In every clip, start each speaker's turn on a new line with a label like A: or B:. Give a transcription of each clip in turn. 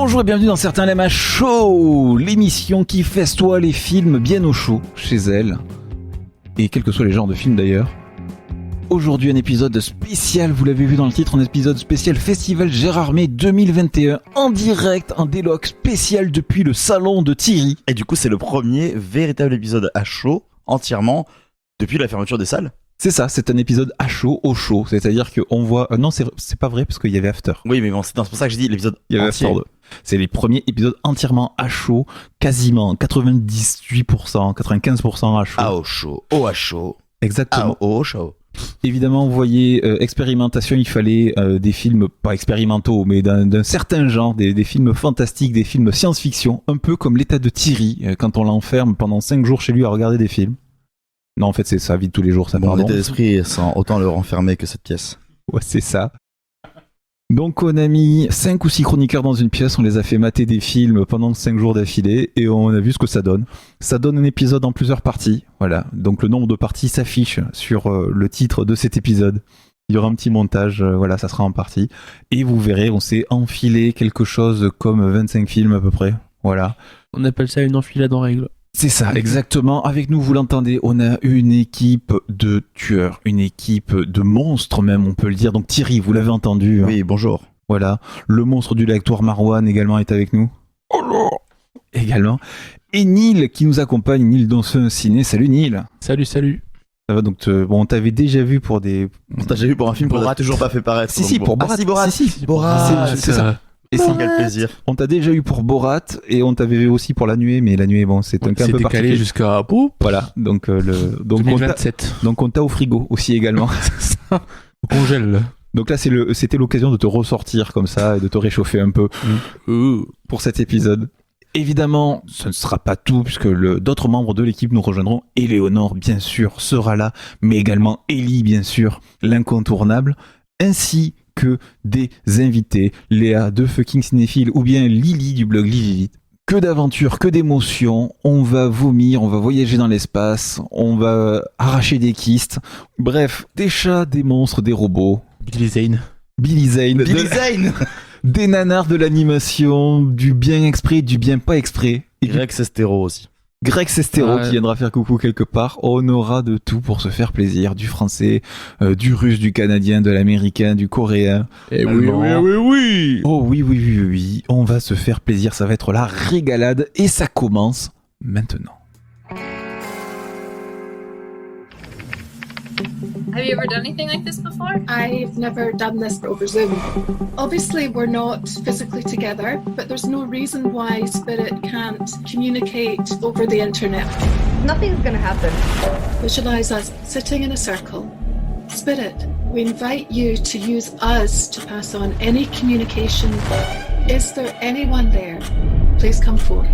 A: Bonjour et bienvenue dans Certains l'aiment à chaud, l'émission qui festoie les films bien au chaud chez elle, et quels que soient les genres de films d'ailleurs. Aujourd'hui un épisode spécial, vous l'avez vu dans le titre, un épisode spécial Festival Gérardmer 2021, en direct, un déloc spécial depuis le salon de Thierry.
B: Et du coup c'est le premier véritable épisode à chaud, entièrement, depuis la fermeture des salles.
A: C'est ça, c'est un épisode à chaud, au chaud, c'est-à-dire qu'on voit... non, c'est pas vrai parce qu'il y avait After.
B: Oui, mais bon, c'est pour ça que je dis l'épisode
A: Il y avait
B: entier.
A: After 2. C'est les premiers épisodes entièrement à chaud, quasiment 98%, 95% à chaud.
B: À au chaud, au à chaud,
A: Exactement.
B: à au chaud.
A: Évidemment, vous voyez, expérimentation, il fallait des films, pas expérimentaux, mais d'un certain genre, des films fantastiques, des films science-fiction, un peu comme l'état de Thierry, quand on l'enferme pendant 5 jours chez lui à regarder des films. Non, en fait, c'est sa vie de tous les jours, ça,
B: Mon
A: pardon.
B: état d'esprit sans autant le renfermer que cette pièce.
A: Ouais, c'est ça. Donc, on a mis 5 ou 6 chroniqueurs dans une pièce, on les a fait mater des films pendant 5 jours d'affilée, et on a vu ce que ça donne. Ça donne un épisode en plusieurs parties, voilà. Donc, le nombre de parties s'affiche sur le titre de cet épisode. Il y aura un petit montage, voilà, ça sera en partie. Et vous verrez, on s'est enfilé quelque chose comme 25 films à peu près, voilà.
C: On appelle ça une enfilade en règle.
A: C'est ça, exactement. Avec nous, vous l'entendez, on a une équipe de tueurs, une équipe de monstres même, on peut le dire. Donc Thierry, vous l'avez entendu.
B: Oui, bonjour.
A: Voilà. Le monstre du lectoire Marwan également est avec nous. Également. Et Neil qui nous accompagne, Neil Donson Ciné. Salut Neil.
C: Salut.
A: Ça va, donc bon, on t'avait déjà vu pour des...
B: On t'a déjà vu pour un film qu'on n'a toujours pas fait paraître.
A: Si,
B: donc
A: pour
B: bon.
A: Borat.
B: Ah, si, Borat.
A: Si,
B: Borat.
A: c'est ça.
B: Et c'est quel plaisir.
A: On t'a déjà eu pour Borat et on t'avait vu aussi pour La Nuée, mais La Nuée, bon, c'est un cas un peu
C: décalé
A: particulier.
C: jusqu'à Pou.
A: Voilà, donc donc
C: 2027.
A: on t'a au frigo aussi également.
C: Au congèle.
A: Donc là, c'était l'occasion de te ressortir comme ça et de te réchauffer un peu pour cet épisode. Évidemment, ce ne sera pas tout puisque d'autres membres de l'équipe nous rejoindront. Éléonore, bien sûr, sera là, mais également Ellie, bien sûr, l'incontournable, ainsi que des invités, Léa de Fucking Cinéphile ou bien Lily du blog Livivite. Que d'aventures, que d'émotions, on va vomir, on va voyager dans l'espace, on va arracher des kystes, bref, des chats, des monstres, des robots.
C: Billy Zane.
A: Billy Zane. Des nanars de l'animation, du bien exprès, du bien pas exprès. Et
B: Greg Sestero aussi.
A: Greg Sestero
C: Ouais.
A: qui viendra faire coucou quelque part. On aura de tout pour se faire plaisir. Du français, du russe, du canadien, de l'américain, du coréen.
C: Eh
A: oui. Oh oui. On va se faire plaisir. Ça va être la régalade. Et ça commence maintenant.
D: Have you ever done anything like this before?
E: I've never done this over Zoom. Obviously, we're not physically together, but there's no reason why Spirit can't communicate over the internet.
D: Nothing's gonna happen.
E: Visualize us sitting in a circle. Spirit, we invite you to use us to pass on any communication. Is there anyone there? Please come forth.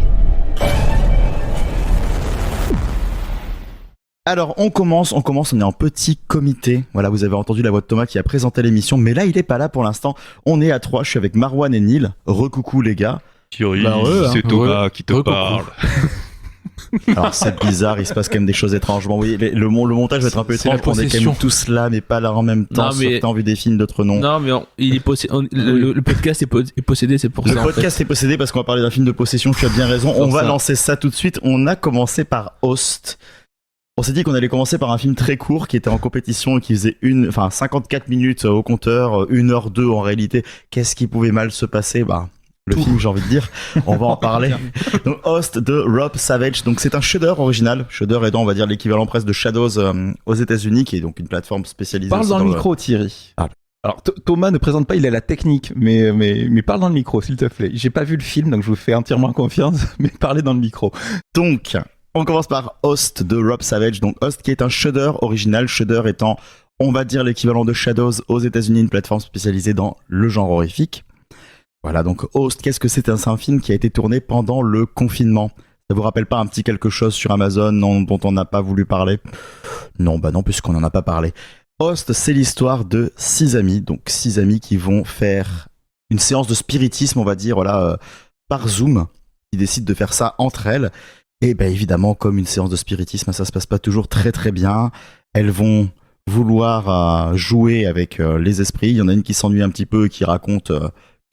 B: Alors on commence, on est en petit comité. Voilà, vous avez entendu la voix de Thomas qui a présenté l'émission, mais là il est pas là pour l'instant. On est à 3, je suis avec Marwan et Neil. Recoucou les gars.
F: Thierry,
C: Bah ouais,
F: c'est
C: hein.
F: Thomas
C: Ouais.
F: qui te
C: Recoucou.
F: parle.
B: Alors c'est bizarre, il se passe quand même des choses étranges. Bon oui, le montage va être un peu
C: C'est
B: étrange,
C: la
B: on est quand
C: possession.
B: même tous là, mais pas là en même temps.
C: Non, mais-
B: Certains ont vu des films, d'autres non.
C: Non, mais il est le podcast est possédé, c'est pour
B: Le
C: ça. en
B: podcast est possédé parce qu'on va parler d'un film de possession, tu as bien raison. On
C: Pour
B: va
C: ça.
B: lancer ça tout de suite. On a commencé par Host. On s'est dit qu'on allait commencer par un film très court qui était en compétition et qui faisait 54 minutes au compteur, 1h02 en réalité. Qu'est-ce qui pouvait mal se passer? Bah, le film, j'ai envie de dire. On va en parler. Donc, Host de Rob Savage. Donc, c'est un Shudder original. Shudder étant, on va dire, l'équivalent presque de Shadows aux États-Unis, qui est donc une plateforme spécialisée.
A: Parle
B: aussi
A: dans le micro, Thierry.
B: Ah.
A: Alors, Thomas ne présente pas, il a la technique, mais parle dans le micro, s'il te plaît. J'ai pas vu le film, donc je vous fais entièrement confiance, mais parlez dans le micro.
B: Donc, on commence par Host de Rob Savage. Donc, Host qui est un Shudder original. Shudder étant, on va dire, l'équivalent de Shadows aux États-Unis, une plateforme spécialisée dans le genre horrifique. Voilà, donc Host, qu'est-ce que c'est? C'est un film qui a été tourné pendant le confinement. Ça vous rappelle pas un petit quelque chose sur Amazon dont on n'a pas voulu parler? Non, bah non, puisqu'on n'en a pas parlé. Host, c'est l'histoire de 6 amis. Donc 6 amis qui vont faire une séance de spiritisme, on va dire, voilà, par Zoom. Ils décident de faire ça entre elles. Et ben évidemment, comme une séance de spiritisme, ça se passe pas toujours très très bien. Elles vont vouloir jouer avec les esprits. Il y en a une qui s'ennuie un petit peu et qui raconte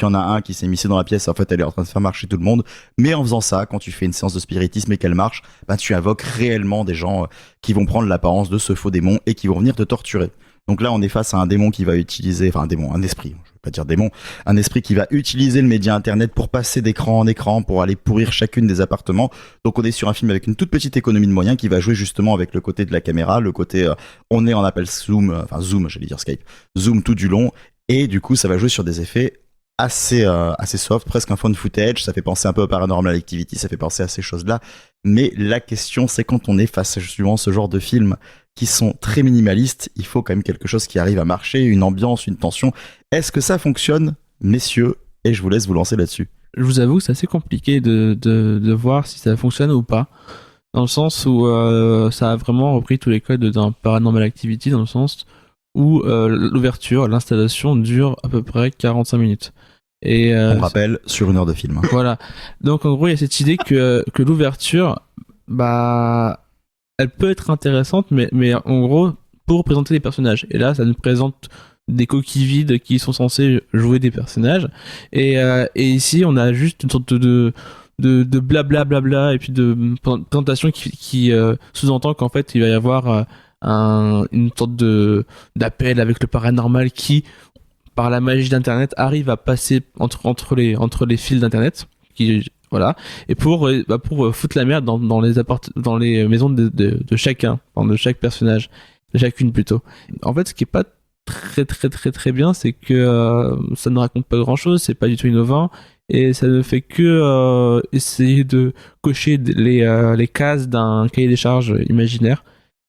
B: qu'il y en a un qui s'est mis dans la pièce, en fait elle est en train de faire marcher tout le monde, mais en faisant ça, quand tu fais une séance de spiritisme et qu'elle marche, bah tu invoques réellement des gens qui vont prendre l'apparence de ce faux démon et qui vont venir te torturer. Donc là on est face à un démon qui va utiliser, enfin un esprit, je vais pas dire démon, un esprit qui va utiliser le média internet pour passer d'écran en écran, pour aller pourrir chacune des appartements. Donc on est sur un film avec une toute petite économie de moyens qui va jouer justement avec le côté de la caméra, le côté on est en appel zoom, j'allais dire Skype, zoom tout du long, et du coup ça va jouer sur des effets assez soft, presque un found footage, ça fait penser un peu à Paranormal Activity, ça fait penser à ces choses-là. Mais la question c'est quand on est face à justement ce genre de films qui sont très minimalistes, il faut quand même quelque chose qui arrive à marcher, une ambiance, une tension. Est-ce que ça fonctionne, messieurs? Et je vous laisse vous lancer là-dessus.
C: Je vous avoue que c'est assez compliqué de voir si ça fonctionne ou pas. Dans le sens où ça a vraiment repris tous les codes d'un Paranormal Activity, dans le sens où l'ouverture, l'installation dure à peu près 45 minutes. Et,
B: on rappelle, sur 1 heure de film. Hein.
C: Voilà. Donc en gros, il y a cette idée que l'ouverture, bah, elle peut être intéressante, mais en gros, pour présenter les personnages. Et là, ça nous présente des coquilles vides qui sont censées jouer des personnages. Et ici, on a juste une sorte de blabla et puis de présentation qui sous-entend qu'en fait, il va y avoir une sorte d'appel avec le paranormal qui, par la magie d'internet, arrive à passer entre les fils d'internet, voilà, et pour foutre la merde dans les maisons de chacun, de chaque personnage, de chacune plutôt. En fait, ce qui est pas très bien, c'est que ça ne raconte pas grand chose, c'est pas du tout innovant, et ça ne fait que essayer de cocher les cases d'un cahier des charges imaginaire.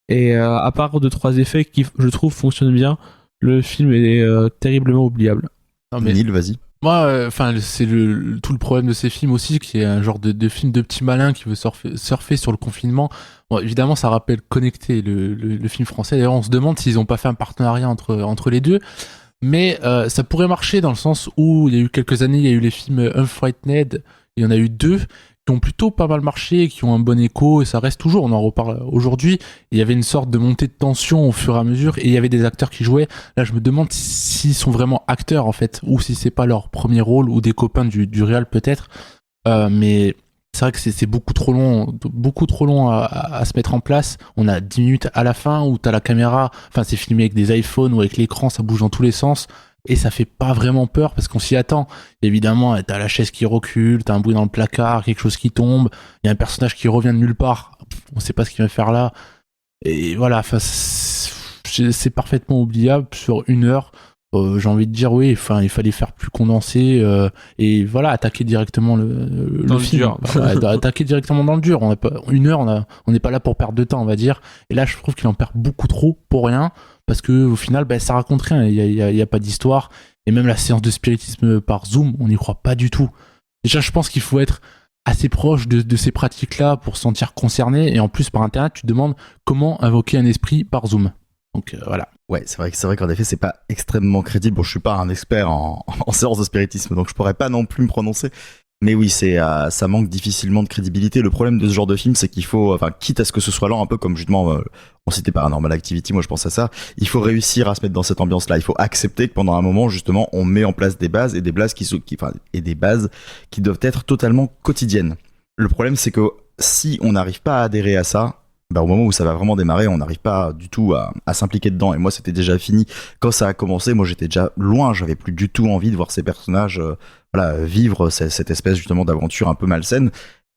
C: Et à part 2-3 effets qui, je trouve, fonctionnent bien, le film est terriblement oubliable.
F: Non, mais...
B: Neil, vas-y.
F: Moi, c'est tout le problème de ces films aussi, qui est un genre de film de petit malin qui veut surfer sur le confinement. Bon, évidemment, ça rappelle Connecté, le film français. D'ailleurs, on se demande s'ils n'ont pas fait un partenariat entre les deux. Mais ça pourrait marcher dans le sens où, il y a eu quelques années, il y a eu les films Unfrightened, il y en a eu 2, qui ont plutôt pas mal marché, qui ont un bon écho, et ça reste toujours, on en reparle aujourd'hui. Il y avait une sorte de montée de tension au fur et à mesure, et il y avait des acteurs qui jouaient. Là, je me demande s'ils sont vraiment acteurs, en fait, ou si c'est pas leur premier rôle, ou des copains du réal, peut-être. Mais c'est vrai que c'est beaucoup trop long à se mettre en place. On a 10 minutes à la fin, où t'as la caméra, enfin, c'est filmé avec des iPhones, ou avec l'écran, ça bouge dans tous les sens. Et ça fait pas vraiment peur parce qu'on s'y attend. Évidemment, t'as la chaise qui recule, t'as un bruit dans le placard, quelque chose qui tombe, il y a un personnage qui revient de nulle part, on sait pas ce qu'il va faire là. Et voilà, enfin, c'est parfaitement oubliable sur 1 heure. J'ai envie de dire oui, enfin, il fallait faire plus condensé et voilà, attaquer directement le film. Dur. Attaquer directement dans le dur. On a pas 1 heure, on n'est pas là pour perdre de temps, on va dire. Et là, je trouve qu'il en perd beaucoup trop pour rien. Parce que au final, ça raconte rien. Il y a pas d'histoire. Et même la séance de spiritisme par Zoom, on n'y croit pas du tout. Déjà, je pense qu'il faut être assez proche de ces pratiques-là pour se sentir concerné. Et en plus, par Internet, tu te demandes comment invoquer un esprit par Zoom. Donc voilà.
B: Ouais, c'est vrai qu'en effet, c'est pas extrêmement crédible. Bon, je suis pas un expert en séance de spiritisme, donc je pourrais pas non plus me prononcer. Mais oui, ça manque difficilement de crédibilité. Le problème de ce genre de film, c'est qu'il faut, quitte à ce que ce soit lent, un peu comme justement, on citait Paranormal Activity, moi je pense à ça, il faut réussir à se mettre dans cette ambiance-là. Il faut accepter que pendant un moment, justement, on met en place des bases et des bases qui doivent être totalement quotidiennes. Le problème, c'est que si on n'arrive pas à adhérer à ça, au moment où ça va vraiment démarrer, on n'arrive pas du tout à s'impliquer dedans. Et moi, c'était déjà fini. Quand ça a commencé, moi, j'étais déjà loin. J'avais plus du tout envie de voir ces personnages vivre cette espèce justement d'aventure un peu malsaine.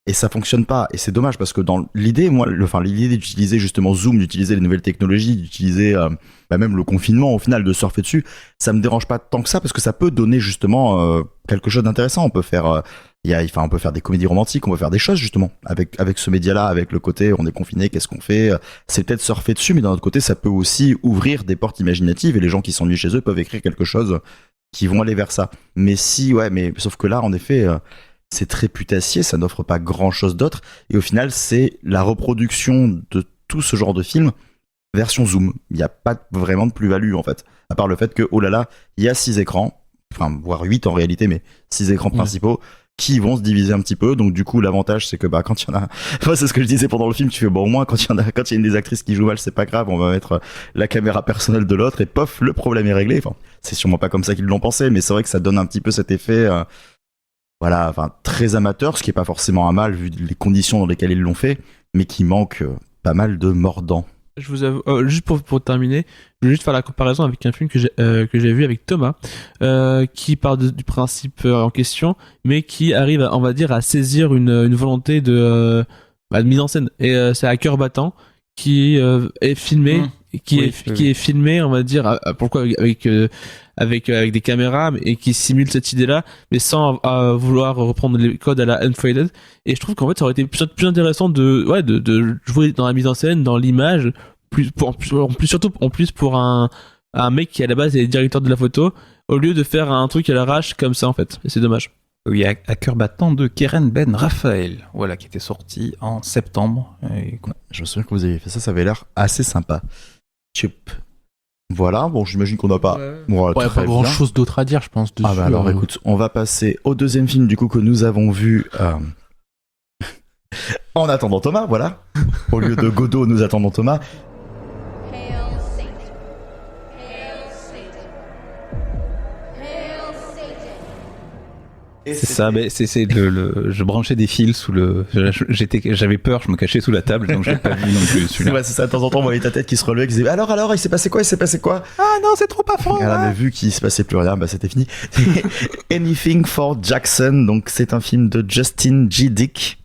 B: Et ça fonctionne pas. Et c'est dommage parce que dans l'idée, l'idée d'utiliser justement Zoom, d'utiliser les nouvelles technologies, d'utiliser même le confinement au final, de surfer dessus, ça me dérange pas tant que ça parce que ça peut donner justement quelque chose d'intéressant. On peut faire on peut faire des comédies romantiques, on peut faire des choses justement avec ce média-là, avec le côté on est confiné, qu'est-ce qu'on fait, c'est peut-être surfer dessus, mais d'un autre côté ça peut aussi ouvrir des portes imaginatives et les gens qui s'ennuient chez eux peuvent écrire quelque chose qui vont aller vers ça. Mais sauf que là en effet c'est très putassier, ça n'offre pas grand-chose d'autre et au final c'est la reproduction de tout ce genre de film version Zoom. Il n'y a pas vraiment de plus-value en fait, à part le fait que oh là là, il y a 6 écrans, voire 8 en réalité, mais 6 écrans principaux. qui vont se diviser un petit peu. Donc du coup l'avantage c'est que quand il y en a, enfin, c'est ce que je disais pendant le film, tu fais au moins quand il y a une des actrices qui joue mal, c'est pas grave, on va mettre la caméra personnelle de l'autre et pof, le problème est réglé. Enfin, c'est sûrement pas comme ça qu'ils l'ont pensé, mais c'est vrai que ça donne un petit peu cet effet très amateur, ce qui est pas forcément un mal vu les conditions dans lesquelles ils l'ont fait, mais qui manque pas mal de mordants.
C: Je vous avoue, juste pour terminer, je vais juste faire la comparaison avec un film que j'ai vu avec Thomas, qui part du principe en question, mais qui arrive, on va dire, à saisir une volonté de mise en scène. Et c'est à cœur battant qui est filmé, qui est filmé, on va dire, pourquoi avec des caméras et qui simule cette idée-là, mais sans vouloir reprendre les codes à la Unfaded. Et je trouve qu'en fait, ça aurait été plus intéressant de jouer dans la mise en scène, dans l'image, surtout pour un mec qui à la base est directeur de la photo, au lieu de faire un truc à l'arrache comme ça en fait. Et c'est dommage.
A: Oui, à cœur battant de Keren Ben Raphaël, voilà, qui était sorti en septembre. Et...
B: Je me souviens que vous avez fait ça, ça avait l'air assez sympa. Chup. Voilà, bon, j'imagine qu'on n'a pas,
F: pas grand chose d'autre à dire, je pense. Dessus,
B: alors écoute, on va passer au deuxième film du coup que nous avons vu. En attendant Thomas, voilà. Au lieu de Godot, nous attendons Thomas.
A: C'est ça, mais je branchais des fils sous j'avais peur, je me cachais sous la table, donc j'ai pas vu non plus celui-là.
B: Ouais, c'est ça, de temps en temps, on voyait ta tête qui se relevait, qui disait, alors, il s'est passé quoi?
A: Ah non, c'est trop pas franc.
B: Mais vu qu'il se passait plus rien, c'était fini. Anything for Jackson, donc c'est un film de Justin G. Dick.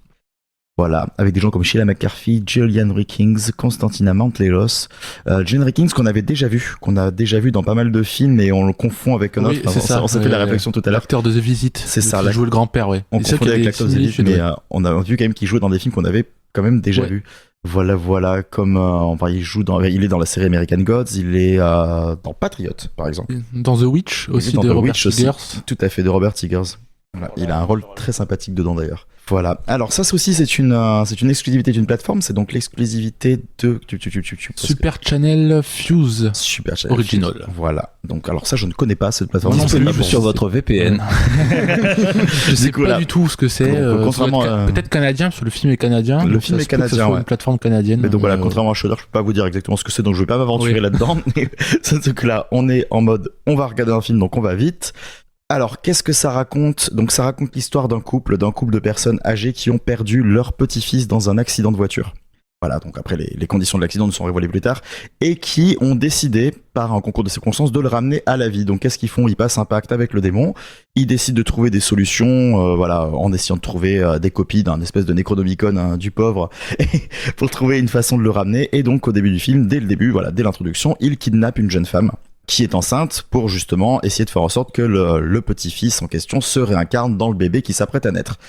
B: Voilà, avec des gens comme Sheila McCarthy, Julian Rickings, Constantina Mantlelos, Julian Rickings qu'on a déjà vu dans pas mal de films et on le confond avec un autre. On s'est fait la réflexion tout à l'heure.
F: L'acteur de The Visit.
B: C'est ça.
F: Qui jouait le grand-père, ouais.
B: On confondait avec l'acteur de The Visit, mais on a vu quand même qu'il jouait dans des films qu'on avait quand même déjà vus. Voilà, comme il est dans la série American Gods, il est dans Patriot, par exemple.
F: Dans The Witch aussi, de Robert Eggers.
B: Tout à fait, de Robert Eggers. Voilà. Il a un rôle très sympathique dedans d'ailleurs. Voilà. Alors ça aussi c'est une exclusivité d'une plateforme, c'est donc l'exclusivité de
F: Super Channel Fuse.
B: Super Channel
F: Original.
B: Fuse. Voilà. Donc alors ça je ne connais pas cette plateforme.
A: Disponible sur votre VPN.
F: Je sais pas du tout ce que c'est.
B: Contrairement
F: peut-être canadien parce que le film est canadien.
B: Le film est canadien.
F: Une plateforme canadienne.
B: Mais donc voilà, contrairement à Shudder, je peux pas vous dire exactement ce que c'est, donc je vais pas m'aventurer là-dedans. Mais ce truc-là, on est en mode, on va regarder un film, donc on va vite. Alors, qu'est-ce que ça raconte? Donc, ça raconte l'histoire d'un couple de personnes âgées qui ont perdu leur petit-fils dans un accident de voiture. Voilà, donc après, les conditions de l'accident nous sont révélées plus tard, et qui ont décidé, par un concours de circonstances, de le ramener à la vie. Donc, qu'est-ce qu'ils font? Ils passent un pacte avec le démon, ils décident de trouver des solutions, en essayant de trouver des copies d'un espèce de Necronomicon du pauvre, pour trouver une façon de le ramener. Et donc, au début du film, dès l'introduction, ils kidnappent une jeune femme qui est enceinte pour justement essayer de faire en sorte que le petit-fils en question se réincarne dans le bébé qui s'apprête à naître.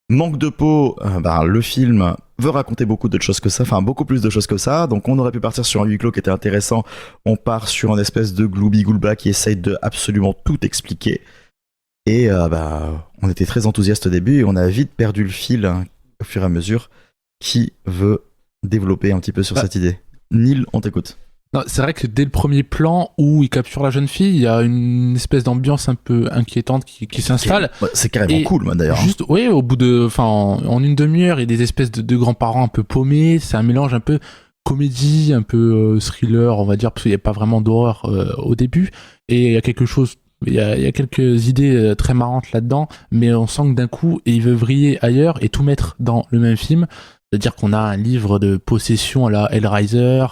B: Manque de peau, le film veut raconter beaucoup plus de choses que ça, donc on aurait pu partir sur un huis clos qui était intéressant, on part sur une espèce de gloubi-goulba qui essaye de absolument tout expliquer, et on était très enthousiaste au début et on a vite perdu le fil au fur et à mesure. Qui veut développer un petit peu sur cette idée? Neil, on t'écoute.
F: Non, c'est vrai que dès le premier plan où il capture la jeune fille, il y a une espèce d'ambiance un peu inquiétante qui s'installe.
B: C'est carrément cool, moi d'ailleurs.
F: Juste, au bout en une demi-heure, il y a des espèces de grands-parents un peu paumés. C'est un mélange un peu comédie, un peu thriller, on va dire, parce qu'il n'y a pas vraiment d'horreur au début. Et il y a quelque chose, il y a quelques idées très marrantes là-dedans, mais on sent que d'un coup, il veut vriller ailleurs et tout mettre dans le même film. C'est-à-dire qu'on a un livre de possession à la Hellraiser.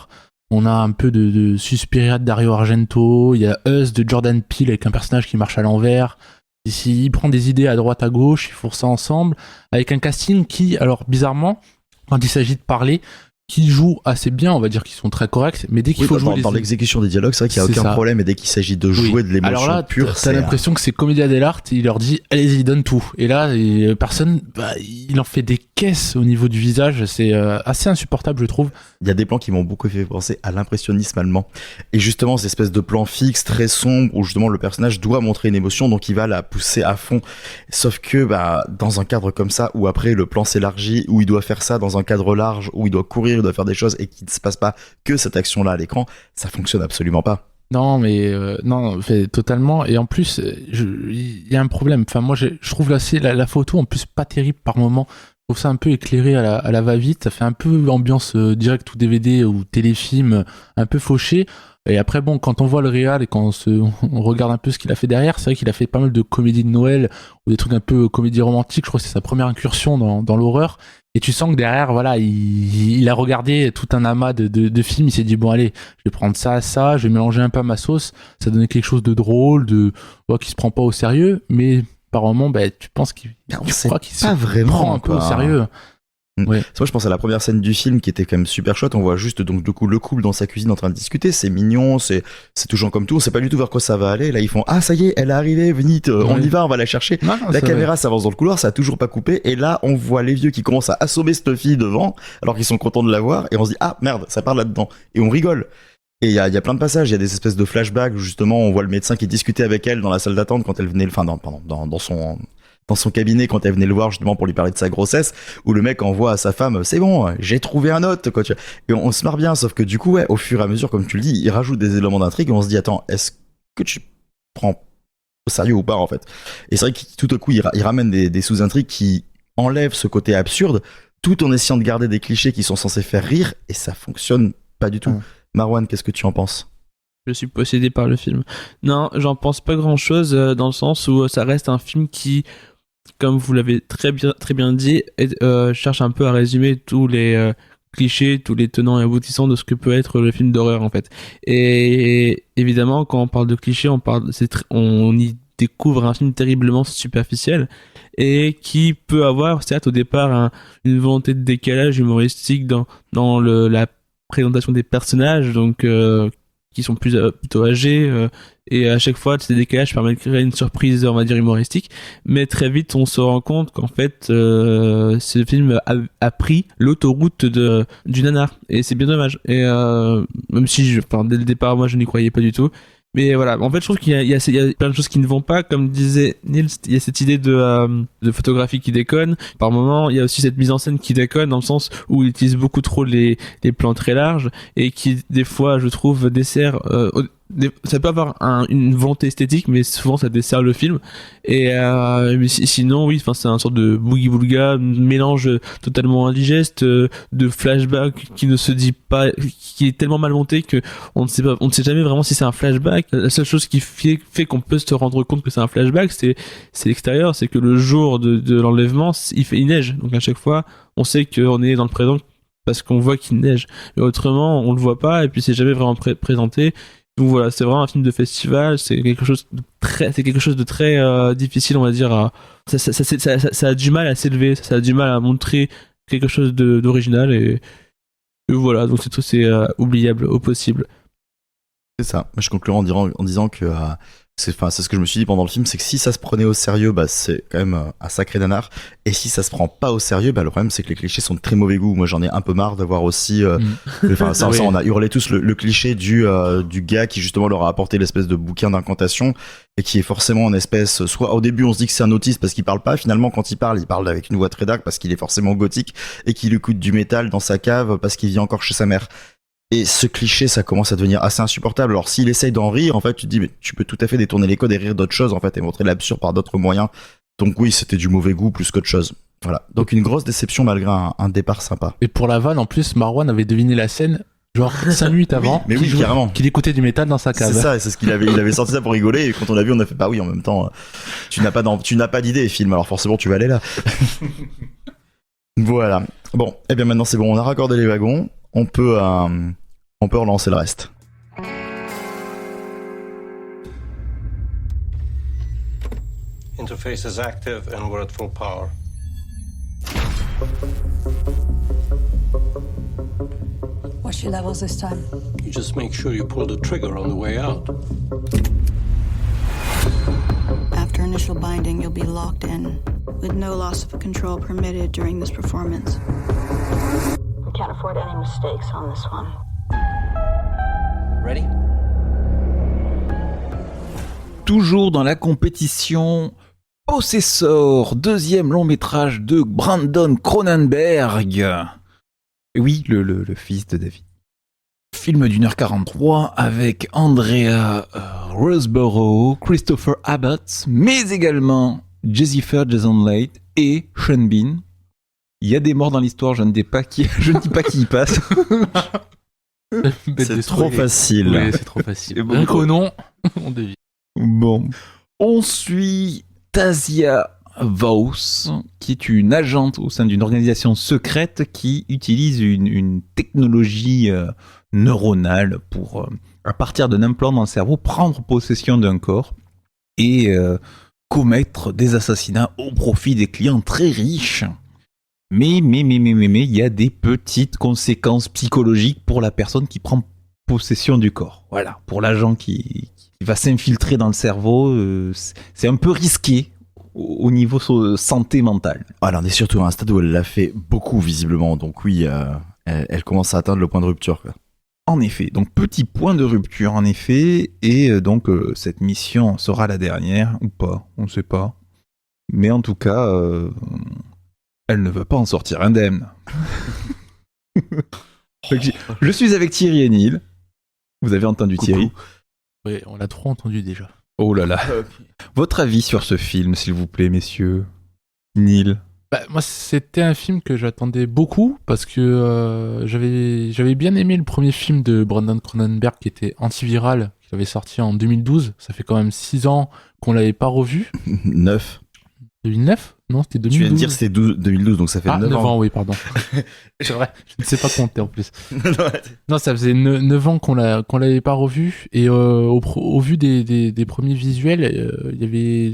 F: On a un peu de Suspiria de Dario Argento, il y a Us de Jordan Peele avec un personnage qui marche à l'envers. Ici, il prend des idées à droite à gauche, il fourre ça ensemble, avec un casting qui, alors bizarrement, quand il s'agit de parler, qui jouent assez bien, on va dire qu'ils sont très corrects, mais dès qu'il faut jouer
B: dans l'exécution des dialogues, c'est vrai qu'il n'y a aucun problème, et dès qu'il s'agit de jouer de l'émotion
F: alors là,
B: pure,
F: t'as l'impression que c'est Commedia dell'arte, il leur dit allez-y, donne tout. Et là, personne, il en fait des caisses au niveau du visage, c'est assez insupportable, je trouve.
B: Il y a des plans qui m'ont beaucoup fait penser à l'impressionnisme allemand. Et justement, ces espèces de plans fixes, très sombres, où justement le personnage doit montrer une émotion, donc il va la pousser à fond. Sauf que, dans un cadre comme ça, où après le plan s'élargit, où il doit faire ça dans un cadre large, où il doit courir, il doit faire des choses, et qu'il ne se passe pas que cette action-là à l'écran, ça fonctionne absolument pas.
F: Non, mais non, fait, totalement. Et en plus, il y a un problème. Enfin, moi, je trouve la photo en plus pas terrible par moment. Je trouve ça un peu éclairé à la va-vite. Ça fait un peu ambiance direct ou DVD ou téléfilm, un peu fauché. Et après, bon, quand on voit le réal et quand on regarde un peu ce qu'il a fait derrière, c'est vrai qu'il a fait pas mal de comédies de Noël ou des trucs un peu comédie romantique. Je crois que c'est sa première incursion dans l'horreur. Et tu sens que derrière, voilà, il a regardé tout un amas de films. Il s'est dit, bon, allez, je vais prendre ça, je vais mélanger un peu à ma sauce. Ça donnait quelque chose de drôle, qui se prend pas au sérieux. Mais par moment, tu penses qu'il
B: pas vraiment,
F: prend un peu au sérieux. Ouais.
B: Moi je pense à la première scène du film qui était quand même super chouette. On voit juste donc du coup le couple dans sa cuisine en train de discuter. C'est mignon, c'est touchant comme tout. On sait pas du tout vers quoi ça va aller. Là ils font ça y est, elle est arrivée, venez, on y va, on va la chercher.
F: Non,
B: la caméra s'avance dans le couloir, ça a toujours pas coupé. Et là on voit les vieux qui commencent à assommer cette fille devant, alors qu'ils sont contents de la voir. Et on se dit merde, ça part là-dedans. Et on rigole. Et il y a plein de passages, il y a des espèces de flashbacks où justement on voit le médecin qui discutait avec elle dans la salle d'attente quand elle venait, dans son cabinet quand elle venait le voir justement pour lui parler de sa grossesse, où le mec envoie à sa femme c'est bon, j'ai trouvé un autre quoi. Et on se marre bien, sauf que du coup au fur et à mesure, comme tu le dis, il rajoute des éléments d'intrigue et on se dit attends, est-ce que tu prends au sérieux ou pas en fait. Et c'est vrai que tout au coup il ramène des sous-intrigues qui enlèvent ce côté absurde tout en essayant de garder des clichés qui sont censés faire rire, et ça fonctionne pas du tout. Marwan, qu'est-ce que tu en penses?
C: Je suis possédé par le film. Non, j'en pense pas grand-chose dans le sens où ça reste un film qui, comme vous l'avez très bien dit, cherche un peu à résumer tous les clichés, tous les tenants et aboutissants de ce que peut être le film d'horreur en fait. Et évidemment, quand on parle de clichés, on y découvre un film terriblement superficiel et qui peut avoir, certes, au départ, une volonté de décalage humoristique dans la présentation des personnages, donc qui sont plutôt âgés, et à chaque fois ces décalages permettent de créer une surprise, on va dire, humoristique, mais très vite on se rend compte qu'en fait ce film a pris l'autoroute du nanar, et c'est bien dommage. Et même si dès le départ moi je n'y croyais pas du tout, mais voilà, en fait je trouve qu'il y a plein de choses qui ne vont pas, comme disait Nils. Il y a cette idée de photographie qui déconne par moment. Il y a aussi cette mise en scène qui déconne dans le sens où il utilise beaucoup trop les plans très larges, et qui des fois je trouve dessert ça peut avoir une volonté esthétique, mais souvent ça dessert le film. Et mais sinon oui, c'est un sorte de boogie boulga, mélange totalement indigeste de flashback qui ne se dit pas, qui est tellement mal monté que on ne sait jamais vraiment si c'est un flashback. La seule chose qui fait qu'on peut se rendre compte que c'est un flashback, c'est l'extérieur. C'est que le jour de l'enlèvement, il neige, donc à chaque fois on sait qu'on est dans le présent parce qu'on voit qu'il neige, et autrement on le voit pas, et puis c'est jamais vraiment présenté. Donc voilà, c'est vraiment un film de festival. C'est quelque chose de très difficile, on va dire. Ça a du mal à s'élever, ça a du mal à montrer quelque chose d'original, et voilà. Donc c'est oubliable au possible.
B: C'est ça. Je conclurai en disant que c'est ce que je me suis dit pendant le film, c'est que si ça se prenait au sérieux, c'est quand même un sacré nanar. Et si ça se prend pas au sérieux, le problème c'est que les clichés sont de très mauvais goût. Moi j'en ai un peu marre d'avoir aussi ça, on a hurlé tous le cliché du gars qui justement leur a apporté l'espèce de bouquin d'incantation, et qui est forcément une espèce, soit au début on se dit que c'est un autiste parce qu'il parle pas, finalement quand il parle avec une voix très dark parce qu'il est forcément gothique, et qu'il écoute du métal dans sa cave parce qu'il vit encore chez sa mère. Et ce cliché, ça commence à devenir assez insupportable. Alors s'il essaye d'en rire, en fait, tu te dis, mais tu peux tout à fait détourner les codes et rire d'autres choses, en fait, et montrer l'absurde par d'autres moyens. Donc oui, c'était du mauvais goût plus qu'autre chose. Voilà. Donc une grosse déception malgré un départ sympa.
F: Et pour la vanne, en plus, Marwan avait deviné la scène genre 5 minutes avant,
B: mais oui, carrément,
F: qu'il écoutait du métal dans sa cave.
B: C'est ça, et c'est ce il avait sorti ça pour rigoler, et quand on l'a vu, on a fait, bah oui, en même temps, tu n'as pas d'idée, film, alors forcément tu vas aller là. Voilà. Bon, et bien maintenant c'est bon, on a raccordé les wagons, on peut relancer le reste.
G: Interface is active and we're at full power.
H: What's your levels this time?
G: You just make sure you pull the trigger on the way out.
H: After initial binding, you'll be locked in, with no loss of control permitted during this performance. We can't afford any mistakes on this one.
G: Ready?
A: Toujours dans la compétition, Possessor, deuxième long métrage de Brandon Cronenberg. Oui, le fils de David. Film d'1h43 avec Andrea Riseborough, Christopher Abbott, mais également Jason Leigh et Sean Bean. Il y a des morts dans l'histoire, je ne dis pas qui y passe.
B: C'est trop facile.
F: Oui, c'est trop facile.
A: Bon,
F: Rien qu'au nom, on devine.
A: Bon. On suit Tasia Vos, qui est une agente au sein d'une organisation secrète qui utilise une technologie neuronale pour, à partir d'un implant dans le cerveau, prendre possession d'un corps et commettre des assassinats au profit des clients très riches. Mais, il y a des petites conséquences psychologiques pour la personne qui prend possession du corps. Voilà, pour l'agent qui va s'infiltrer dans le cerveau, c'est un peu risqué au niveau santé mentale.
B: Alors, on est surtout à un stade où elle l'a fait beaucoup, visiblement. Donc oui, elle commence à atteindre le point de rupture, quoi.
A: En effet, donc petit point de rupture, en effet, et donc cette mission sera la dernière, ou pas, on ne sait pas. Mais en tout cas... elle ne va pas en sortir indemne. Je suis avec Thierry et Neil. Vous avez entendu
B: Coucou.
A: Thierry?
F: Oui, on l'a trop entendu déjà.
A: Oh là là. Votre avis sur ce film, s'il vous plaît, messieurs? Neil?
F: Moi, c'était un film que j'attendais beaucoup parce que j'avais bien aimé le premier film de Brandon Cronenberg qui était Antiviral, qui avait sorti en 2012. Ça fait quand même 6 ans qu'on l'avait pas revu.
B: 9.
F: 2009 ? Non, c'était 2012.
B: Tu viens de dire c'était 2012, donc ça fait 9 ans.
F: Oui, pardon. C'est vrai, je ne sais pas compter en plus. Non, ça faisait 9 ans qu'on l'avait pas revu, et au vu des premiers visuels,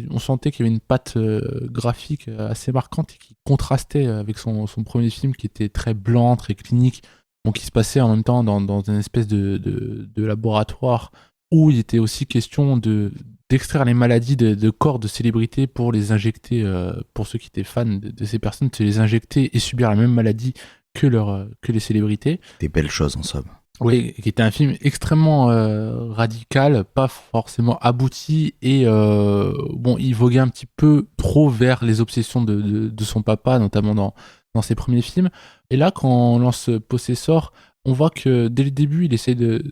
F: on sentait qu'il y avait une patte graphique assez marquante et qui contrastait avec son premier film qui était très blanc, très clinique, donc qui se passait en même temps dans une espèce de laboratoire où il était aussi question d'extraire les maladies de corps de célébrités pour les injecter, pour ceux qui étaient fans de ces personnes, de les injecter et subir la même maladie que les célébrités.
B: Des belles choses en somme.
F: Oui, qui était un film extrêmement radical, pas forcément abouti, et il voguait un petit peu trop vers les obsessions de son papa, notamment dans ses premiers films. Et là, quand on lance Possessor, on voit que dès le début, il essaie de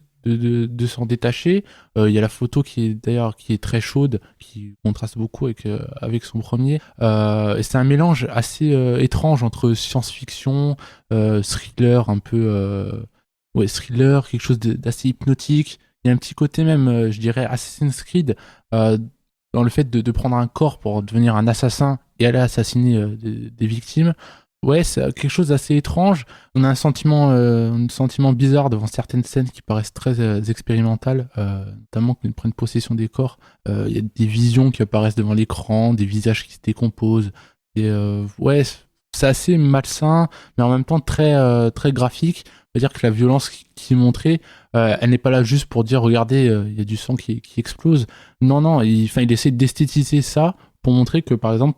F: s'en détacher. Il y a la photo qui est très chaude, qui contraste beaucoup avec son premier. Et c'est un mélange assez étrange entre science-fiction, thriller un peu... thriller, quelque chose d'assez hypnotique. Il y a un petit côté même, je dirais, Assassin's Creed, dans le fait de prendre un corps pour devenir un assassin et aller assassiner des victimes. Ouais, c'est quelque chose d'assez étrange. On a un sentiment bizarre devant certaines scènes qui paraissent très expérimentales, notamment quand ils prennent possession des corps. Il y a des visions qui apparaissent devant l'écran, des visages qui se décomposent. C'est assez malsain, mais en même temps très, très graphique. C'est-à-dire que la violence qui est montrée, elle n'est pas là juste pour dire, regardez, il y a du sang qui explose. Non, il essaie d'esthétiser ça pour montrer que, par exemple,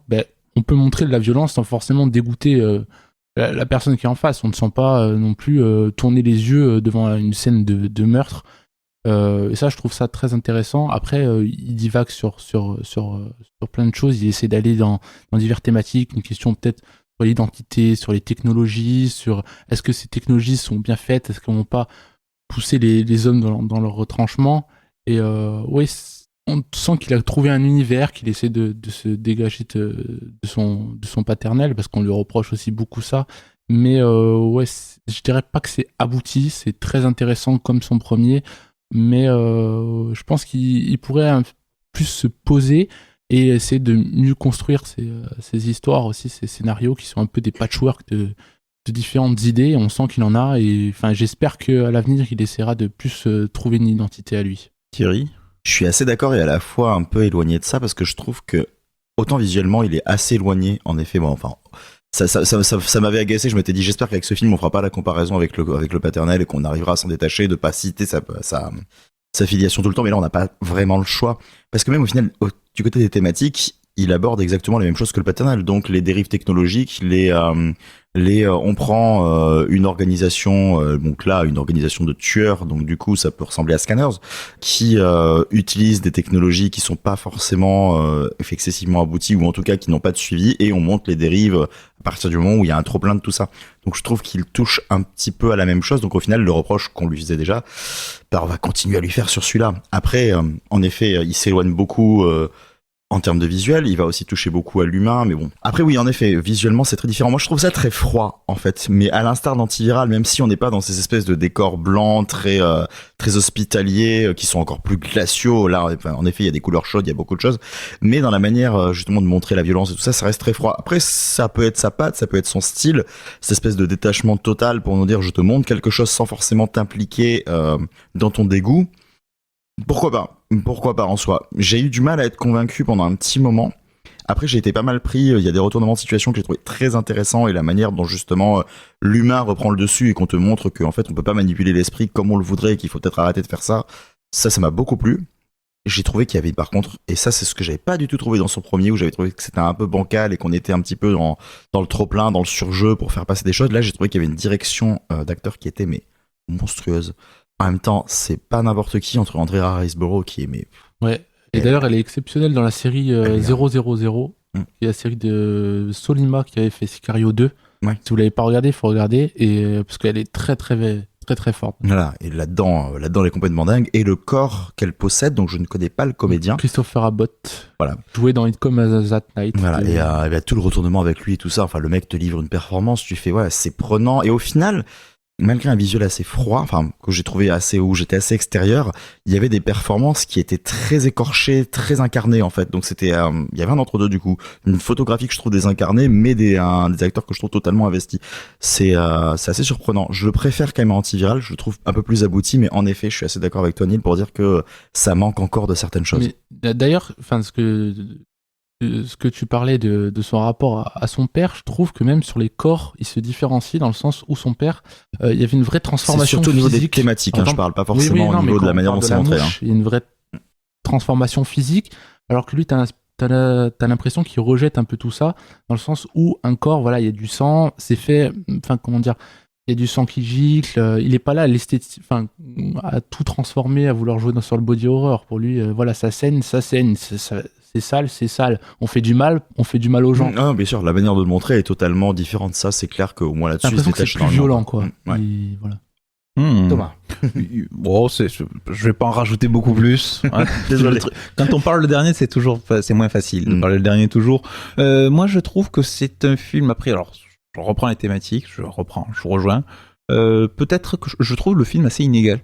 F: on peut montrer de la violence sans forcément dégoûter la personne qui est en face. On ne sent pas non plus tourner les yeux devant une scène de meurtre. Et ça, je trouve ça très intéressant. Après, il divague sur plein de choses. Il essaie d'aller dans diverses thématiques. Une question peut-être sur l'identité, sur les technologies, sur est-ce que ces technologies sont bien faites, est-ce qu'elles vont pas pousser les hommes dans leur retranchement. Et on sent qu'il a trouvé un univers, qu'il essaie de se dégager de son paternel, parce qu'on lui reproche aussi beaucoup ça. Mais je dirais pas que c'est abouti, c'est très intéressant comme son premier, mais je pense qu'il pourrait plus se poser et essayer de mieux construire ces histoires aussi, ces scénarios qui sont un peu des patchwork de différentes idées. On sent qu'il en a, et j'espère qu'à l'avenir il essaiera de plus trouver une identité à lui.
A: Thierry?
B: Je suis assez d'accord et à la fois un peu éloigné de ça, parce que je trouve que autant visuellement il est assez éloigné, en effet. Ça m'avait agacé. Je m'étais dit, j'espère qu'avec ce film on fera pas la comparaison avec le paternel et qu'on arrivera à s'en détacher, de pas citer sa filiation tout le temps. Mais là on n'a pas vraiment le choix, parce que même au final, du côté des thématiques, il aborde exactement les mêmes choses que le paternal. Donc les dérives technologiques, on prend une organisation, donc là une organisation de tueurs, donc du coup ça peut ressembler à Scanners, qui utilise des technologies qui sont pas forcément excessivement abouties, ou en tout cas qui n'ont pas de suivi, et on monte les dérives à partir du moment où il y a un trop plein de tout ça. Donc je trouve qu'il touche un petit peu à la même chose. Donc au final, le reproche qu'on lui faisait déjà, on va continuer à lui faire sur celui-là. Après, en effet, il s'éloigne beaucoup en termes de visuel, il va aussi toucher beaucoup à l'humain, mais bon. Après oui, en effet, visuellement c'est très différent. Moi je trouve ça très froid en fait, mais à l'instar d'Antiviral, même si on n'est pas dans ces espèces de décors blancs très hospitaliers qui sont encore plus glaciaux, là en effet il y a des couleurs chaudes, il y a beaucoup de choses, mais dans la manière justement de montrer la violence et tout ça, ça reste très froid. Après ça peut être sa patte, ça peut être son style, cette espèce de détachement total pour nous dire je te montre quelque chose sans forcément t'impliquer dans ton dégoût. Pourquoi pas en soi. J'ai eu du mal à être convaincu pendant un petit moment. Après, j'ai été pas mal pris. Il y a des retournements de situation que j'ai trouvé très intéressants, et la manière dont justement l'humain reprend le dessus et qu'on te montre qu'en fait on peut pas manipuler l'esprit comme on le voudrait et qu'il faut peut-être arrêter de faire ça. Ça m'a beaucoup plu. J'ai trouvé qu'il y avait par contre, et ça c'est ce que j'avais pas du tout trouvé dans son premier, où j'avais trouvé que c'était un peu bancal et qu'on était un petit peu dans le trop-plein, dans le surjeu pour faire passer des choses. Là, j'ai trouvé qu'il y avait une direction d'acteur qui était monstrueuse. En même temps, c'est pas n'importe qui entre Andrea Riseborough qui est
F: Ouais. Et d'ailleurs, elle est exceptionnelle dans la série 000, qui est la série de Solima qui avait fait Sicario 2.
B: Ouais.
F: Si vous l'avez pas regardé, il faut regarder, et parce qu'elle est très forte.
B: Voilà, et là-dedans, elle est complètement dingue. Et le corps qu'elle possède, donc je ne connais pas le comédien.
F: Christopher Abbott.
B: Voilà.
F: Joué dans It Comes as That Night.
B: Voilà, et il y a tout le retournement avec lui et tout ça. Enfin, le mec te livre une performance, tu fais, ouais, c'est prenant. Et au final, malgré un visuel assez froid, enfin, que j'ai trouvé où j'étais assez extérieur, il y avait des performances qui étaient très écorchées, très incarnées, en fait. Donc c'était, il y avait un entre-deux, du coup. Une photographie que je trouve désincarnée, mais des acteurs que je trouve totalement investis. C'est assez surprenant. Je le préfère quand même à Antiviral, je le trouve un peu plus abouti, mais en effet, je suis assez d'accord avec toi, Neil, pour dire que ça manque encore de certaines choses.
F: Mais, d'ailleurs, enfin, ce que tu parlais de son rapport à son père, je trouve que même sur les corps, il se différencie dans le sens où son père, il y avait une vraie transformation
B: surtout au niveau des
F: physique.
B: thématiques, je parle pas forcément au niveau de la manière dont c'est montré.
F: Il y a une vraie transformation physique, alors que lui, t'as l'impression qu'il rejette un peu tout ça, dans le sens où un corps, voilà, il y a du sang, c'est fait, enfin, comment dire, il y a du sang qui gicle, il est pas là à tout transformer, à vouloir jouer sur le body horror. Pour lui, voilà, ça saigne, c'est sale. On fait du mal aux gens.
B: Non, bien sûr, la manière de le montrer est totalement différente. Ça, c'est clair qu'au moins là-dessus,
F: l'impression que c'est plus violent, quoi.
B: Ouais.
F: Et voilà.
B: Thomas.
A: Bon, je vais pas en rajouter beaucoup plus. Hein.
B: Désolé.
A: Quand on parle le dernier, c'est moins facile de parler le dernier toujours. Moi, je trouve que c'est un film. Après, alors, je reprends les thématiques, je rejoins. Peut-être que je trouve le film assez inégal.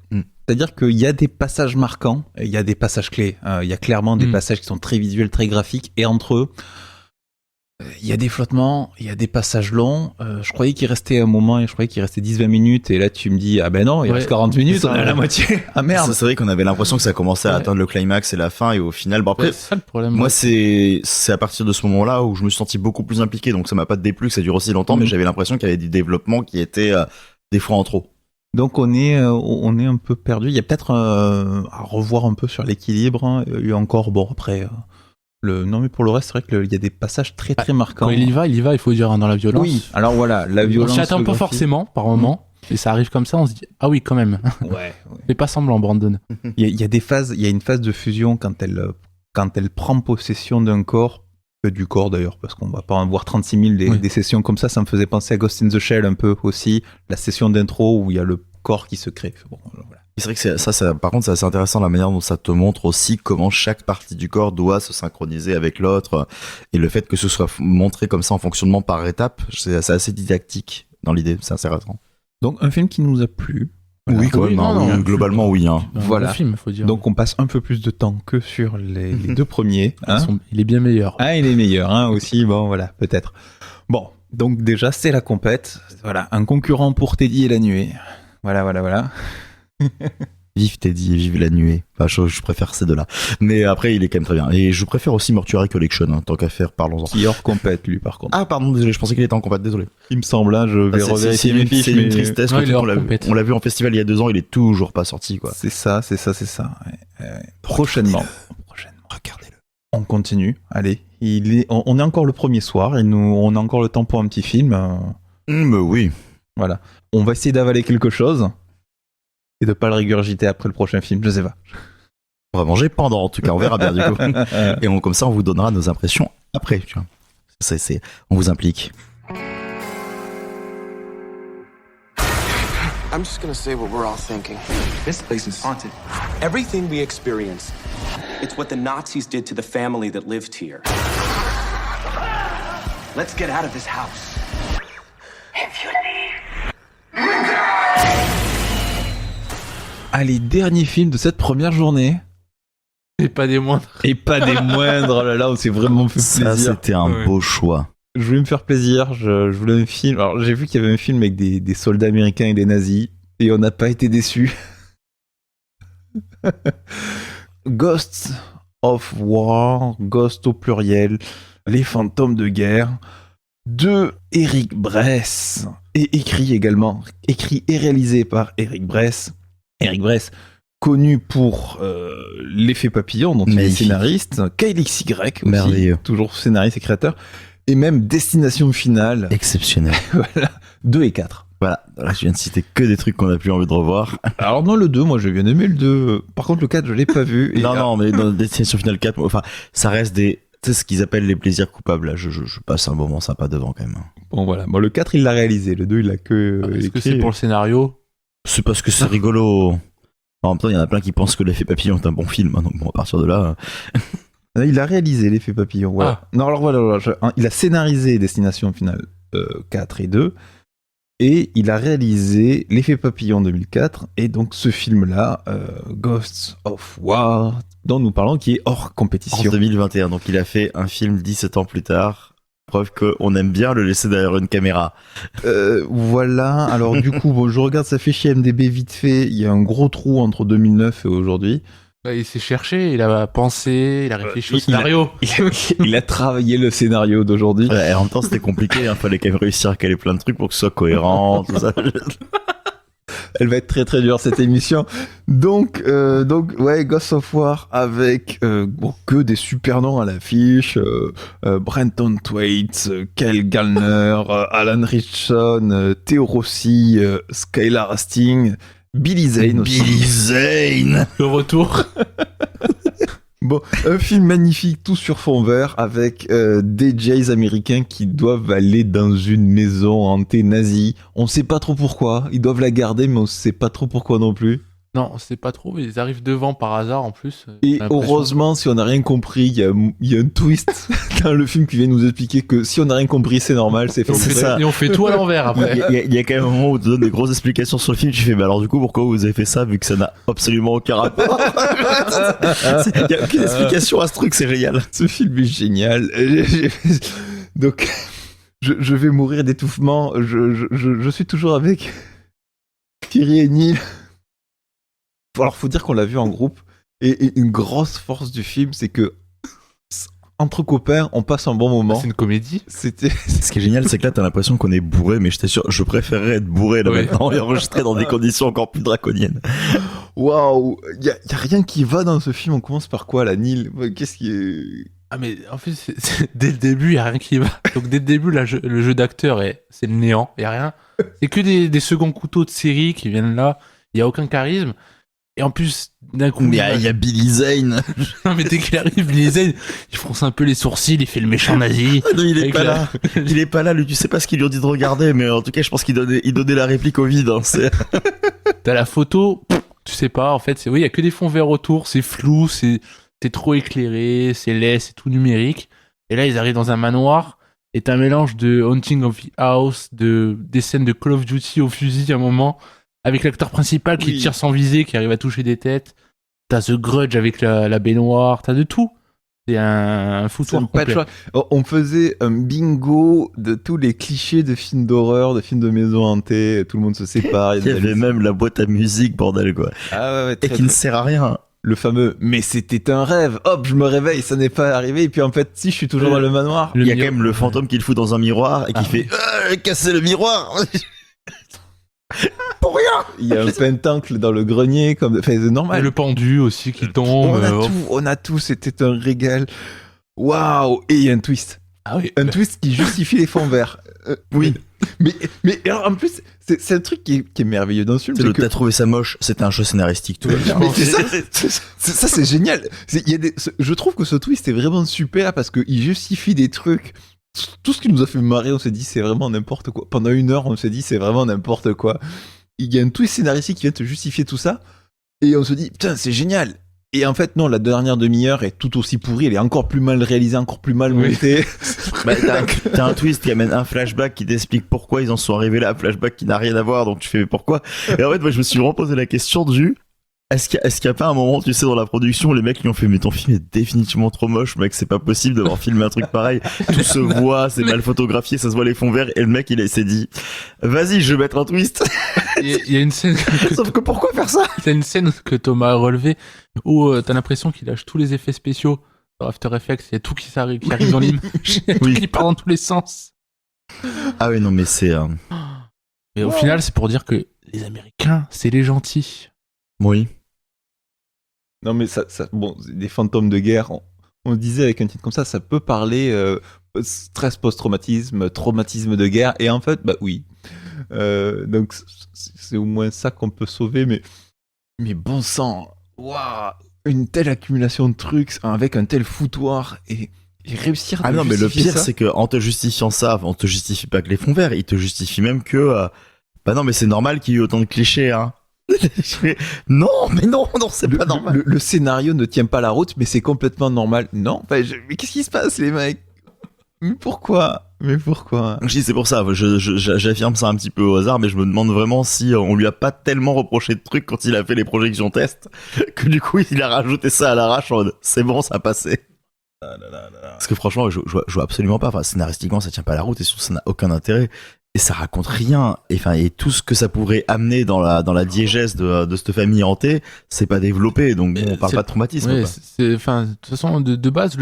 A: C'est-à-dire qu'il y a des passages marquants, et il y a des passages clés. Il y a clairement des passages qui sont très visuels, très graphiques, et entre eux, il y a des flottements, il y a des passages longs. Je croyais qu'il restait un moment, et je croyais qu'il restait 10-20 minutes, et là tu me dis, ah ben non, il reste 40 minutes, on est à la moitié. Ah merde.
B: C'est vrai qu'on avait l'impression que ça commençait à atteindre le climax et la fin, et au final, bon après,
F: c'est ça le problème.
B: Moi, c'est à partir de ce moment-là où je me suis senti beaucoup plus impliqué, donc ça m'a pas déplu que ça dure aussi longtemps, mais j'avais l'impression qu'il y avait du développement qui était des fois en trop.
A: Donc on est un peu perdu. Il y a peut-être à revoir un peu sur l'équilibre. Hein. Il y a encore, bon après, non mais pour le reste, c'est vrai qu'il y a des passages très très marquants.
F: Quand il y va, il faut dire, dans la violence.
A: Oui, alors voilà, la violence.
F: On s'y attend pas forcément par moment, et ça arrive comme ça, on se dit, ah oui, quand même.
A: Ouais.
F: Fais pas semblant, Brandon.
A: Il y a des phases, il y a une phase de fusion quand elle prend possession d'un corps. Du corps d'ailleurs, parce qu'on va pas en voir 36 000 des sessions comme ça me faisait penser à Ghost in the Shell un peu aussi, la session d'intro où il y a le corps qui se crée. Bon, voilà.
B: C'est vrai que ça, par contre, c'est assez intéressant la manière dont ça te montre aussi comment chaque partie du corps doit se synchroniser avec l'autre, et le fait que ce soit montré comme ça en fonctionnement par étapes, c'est assez didactique dans l'idée, c'est assez intéressant.
A: Donc un film qui nous a plu.
B: Voilà. Oui, quand même, globalement, oui. Hein.
A: Voilà.
F: Film, faut dire.
A: Donc on passe un peu plus de temps que sur les deux premiers. Hein.
F: Il est bien meilleur.
A: Ah, il est meilleur, hein, aussi. Bon, voilà, peut-être. Bon, donc déjà, c'est la compète. Voilà, un concurrent pour Teddy et la nuée. Voilà.
B: Vive Teddy et vive la nuée. Enfin, je préfère ces deux-là. Mais après, il est quand même très bien. Et je préfère aussi Mortuary Collection, hein, tant qu'à faire, parlons-en.
A: Qui est hors compète, lui, par contre.
B: Ah, pardon, désolé, je pensais qu'il était en compète, désolé.
A: Il me semble, hein, je vais revérifier mes fiches.
B: C'est une tristesse.
F: Non,
B: on l'a vu en festival il y a 2 ans, il est toujours pas sorti, quoi.
A: C'est ça. Ouais. Prochainement.
B: Regardez-le.
A: On continue. Allez, On est encore le premier soir et on a encore le temps pour un petit film.
B: Oui.
A: Voilà. On va essayer d'avaler quelque chose et de pas le régurgiter après le prochain film, je sais pas.
B: On va manger pendant, en tout cas, on verra bien du coup. Et comme ça, on vous donnera nos impressions après. Tu vois. On vous implique.
I: I'm just gonna say what we're all thinking. This place is haunted. Everything we experience, it's what the Nazis did to the family that lived here. Let's get out of this house. If you leave, you die!
A: Allez, dernier film de cette première journée.
F: Et pas des moindres.
A: Et pas des moindres, oh là là, on s'est vraiment fait plaisir.
B: Ça, c'était un beau choix.
A: Je voulais me faire plaisir, je voulais un film. Alors, j'ai vu qu'il y avait un film avec des soldats américains et des nazis, et on n'a pas été déçus. Ghosts of War, Ghost au pluriel, les fantômes de guerre, de Eric Bress, et écrit et réalisé par Eric Bress. Eric Bress, connu pour L'Effet Papillon, dont il est scénariste, KLXY aussi,
B: merveilleux,
A: toujours scénariste et créateur. Et même Destination Finale.
B: Exceptionnel.
A: Voilà. 2 et 4.
B: Voilà. Là, je viens de citer que des trucs qu'on a plus envie de revoir.
A: Alors, dans le 2, moi, j'ai bien aimé le 2. Par contre, le 4, je l'ai pas vu. Et
B: non, mais dans Destination Finale 4, enfin, ça reste tu sais, ce qu'ils appellent les plaisirs coupables. Là, je passe un moment sympa devant, quand même.
A: Bon, voilà. Bon, le 4, il l'a réalisé. Le 2, il l'a que
F: Est-ce
A: écrit.
F: que c'est pour le scénario?
B: C'est parce que c'est rigolo. En même temps, il y en a plein qui pensent que L'Effet Papillon est un bon film. Donc, bon, à partir de là...
A: Il a réalisé L'Effet Papillon. Voilà.
F: Ah.
A: Non, alors voilà, il a scénarisé Destination Finale 4 et 2. Et il a réalisé L'Effet Papillon 2004. Et donc ce film-là, Ghosts of War, dont nous parlons, qui est hors compétition.
B: En 2021. Donc il a fait un film 17 ans plus tard. Preuve qu'on aime bien le laisser derrière une caméra.
A: Voilà. Alors du coup, bon, je regarde sa fiche IMDb vite fait. Il y a un gros trou entre 2009 et aujourd'hui.
F: Il s'est cherché, il a pensé, il a réfléchi au scénario.
A: Il a travaillé le scénario d'aujourd'hui.
B: Ouais, en même temps, c'était compliqué. Il fallait quand même réussir à caler plein de trucs pour que ce soit cohérent, tout ça.
A: Elle va être très très dure cette émission. Donc ouais, Ghost of War avec que des super noms à l'affiche. Brenton Thwaites, Kyle Gallner, Alan Ritchson, Theo Rossi, Skylar Hastings, Billy Zane aussi.
B: Billy Zane,
F: le retour.
A: Bon, un film magnifique, tout sur fond vert, avec des Jays américains qui doivent aller dans une maison hantée nazie. On sait pas trop pourquoi. Ils doivent la garder, mais on sait pas trop pourquoi non plus.
F: Non, c'est pas trop. Ils arrivent devant par hasard en plus.
A: Et heureusement, si on n'a rien compris, il y a un twist dans le film qui vient nous expliquer que si on n'a rien compris, c'est normal, c'est fait.
B: C'est ça.
F: Et on fait tout à l'envers après.
B: Il y a quand même un moment où tu donnes des grosses explications sur le film. Tu fais, mais alors du coup, pourquoi vous avez fait ça vu que ça n'a absolument aucun rapport? Il y a aucune explication à ce truc, c'est génial.
A: Ce film est génial. Donc, je vais mourir d'étouffement. Je suis toujours avec Thierry et Neil. Alors, faut dire qu'on l'a vu en groupe. Et une grosse force du film, c'est que entre copains, on passe un bon moment.
F: C'est une comédie.
B: Ce qui est génial, c'est que là, t'as l'impression qu'on est bourré, mais je t'assure, je préférerais être bourré là maintenant et enregistrer dans des conditions encore plus draconiennes.
A: Waouh, y a rien qui va dans ce film. On commence par quoi, là, Neil? Qu'est-ce qui est...
F: Ah mais en fait, dès le début, il y a rien qui va. Donc dès le début, le jeu d'acteur, c'est le néant. Il y a rien. C'est que des seconds couteaux de série qui viennent là. Il y a aucun charisme. Et en plus, d'un coup...
B: Mais il y a Billy Zane.
F: Non, mais dès qu'il arrive, Billy Zane, il fronce un peu les sourcils, il fait le méchant nazi.
B: Non, il est pas là. Il est pas là, lui. Tu sais pas ce qu'ils lui ont dit de regarder, mais en tout cas, je pense qu'il donnait la réplique au vide. Hein,
F: T'as la photo, tu sais pas, en fait, il y a que des fonds verts autour, c'est flou, c'est trop éclairé, c'est laid, c'est tout numérique. Et là, ils arrivent dans un manoir, et t'as un mélange de Haunting of the House, des scènes de Call of Duty au fusil à un moment, avec l'acteur principal qui tire sans viser, qui arrive à toucher des têtes. T'as The Grudge avec la baignoire, t'as de tout. C'est un foutoir complet.
A: On faisait un bingo de tous les clichés de films d'horreur, de films de maison hantée, tout le monde se sépare.
B: Il y avait même la boîte à musique, bordel, quoi.
A: Ah ouais,
B: et qui ne sert à rien.
A: Le fameux « mais c'était un rêve, hop, je me réveille, ça n'est pas arrivé », et puis en fait, si, je suis toujours dans le manoir.
B: Il y a quand même le fantôme qui le fout dans un miroir et qui fait « casser le miroir !» Pour rien.
A: Il y a un pentacle dans le grenier, comme, enfin, c'est normal.
F: Et le pendu aussi qui tombe.
A: On a tout, c'était un régal. Waouh. Et il y a un twist.
F: Ah oui.
A: Un twist qui justifie les fonds verts.
B: Oui.
A: Mais alors en plus, c'est un truc qui est merveilleux dans ce film.
B: T'as trouvé ça moche, c'était un choix scénaristique, tout va bien.
A: Mais ça, c'est génial. Je trouve que ce twist est vraiment super parce qu'il justifie des trucs. Tout ce qui nous a fait marrer, on s'est dit c'est vraiment n'importe quoi. Pendant 1 heure, on s'est dit c'est vraiment n'importe quoi. Il y a un twist scénaristique qui vient te justifier tout ça. Et on se dit putain, c'est génial. Et en fait, non, la dernière demi-heure est tout aussi pourrie. Elle est encore plus mal réalisée, encore plus mal montée.
B: Bah, t'as un twist qui amène un flashback qui t'explique pourquoi ils en sont arrivés là, un flashback qui n'a rien à voir, donc tu fais mais pourquoi. Et en fait, moi, je me suis vraiment posé la question du est-ce qu'il y a pas un moment, tu sais, dans la production, les mecs lui ont fait mais ton film est définitivement trop moche, mec, c'est pas possible d'avoir filmé un truc pareil. Tout se voit, c'est mal photographié, ça se voit les fonds verts, et le mec il s'est dit vas-y, je vais mettre un twist.
F: Il y a une scène.
B: Sauf que pourquoi faire ça?
F: Il y a une scène que Thomas a relevée où t'as l'impression qu'il lâche tous les effets spéciaux sur After Effects, il y a tout qui arrive dans l'image, tout qui part dans tous les sens.
B: Ah oui, non, mais c'est.
F: Mais au final, c'est pour dire que les Américains, c'est les gentils.
B: Oui.
A: Non, mais ça bon, des fantômes de guerre, on disait avec un titre comme ça peut parler stress post-traumatisme, traumatisme de guerre, et en fait, bah oui. Donc, c'est au moins ça qu'on peut sauver, mais bon sang, waouh, une telle accumulation de trucs avec un tel foutoir et réussir à
B: non, mais le pire,
A: ça.
B: c'est que en te justifiant ça, on te justifie pas que les fonds verts, il te justifie même que. Bah non, mais c'est normal qu'il y ait eu autant de clichés, hein. Non, c'est pas normal.
A: Le scénario ne tient pas la route, mais c'est complètement normal. Non, mais qu'est-ce qui se passe, les mecs? Mais pourquoi? Je dis, c'est
B: pour ça, j'affirme ça un petit peu au hasard, mais je me demande vraiment si on lui a pas tellement reproché de trucs quand il a fait les projections test, que du coup il a rajouté ça à l'arrache en mode c'est bon, ça a passé. Parce que franchement, je vois absolument pas. Enfin, scénaristiquement, ça tient pas la route et surtout ça n'a aucun intérêt. Et ça raconte rien. Et tout ce que ça pourrait amener dans la diégèse de cette famille hantée, c'est pas développé. Donc on parle pas de traumatisme.
F: Ouais, de toute façon, de base,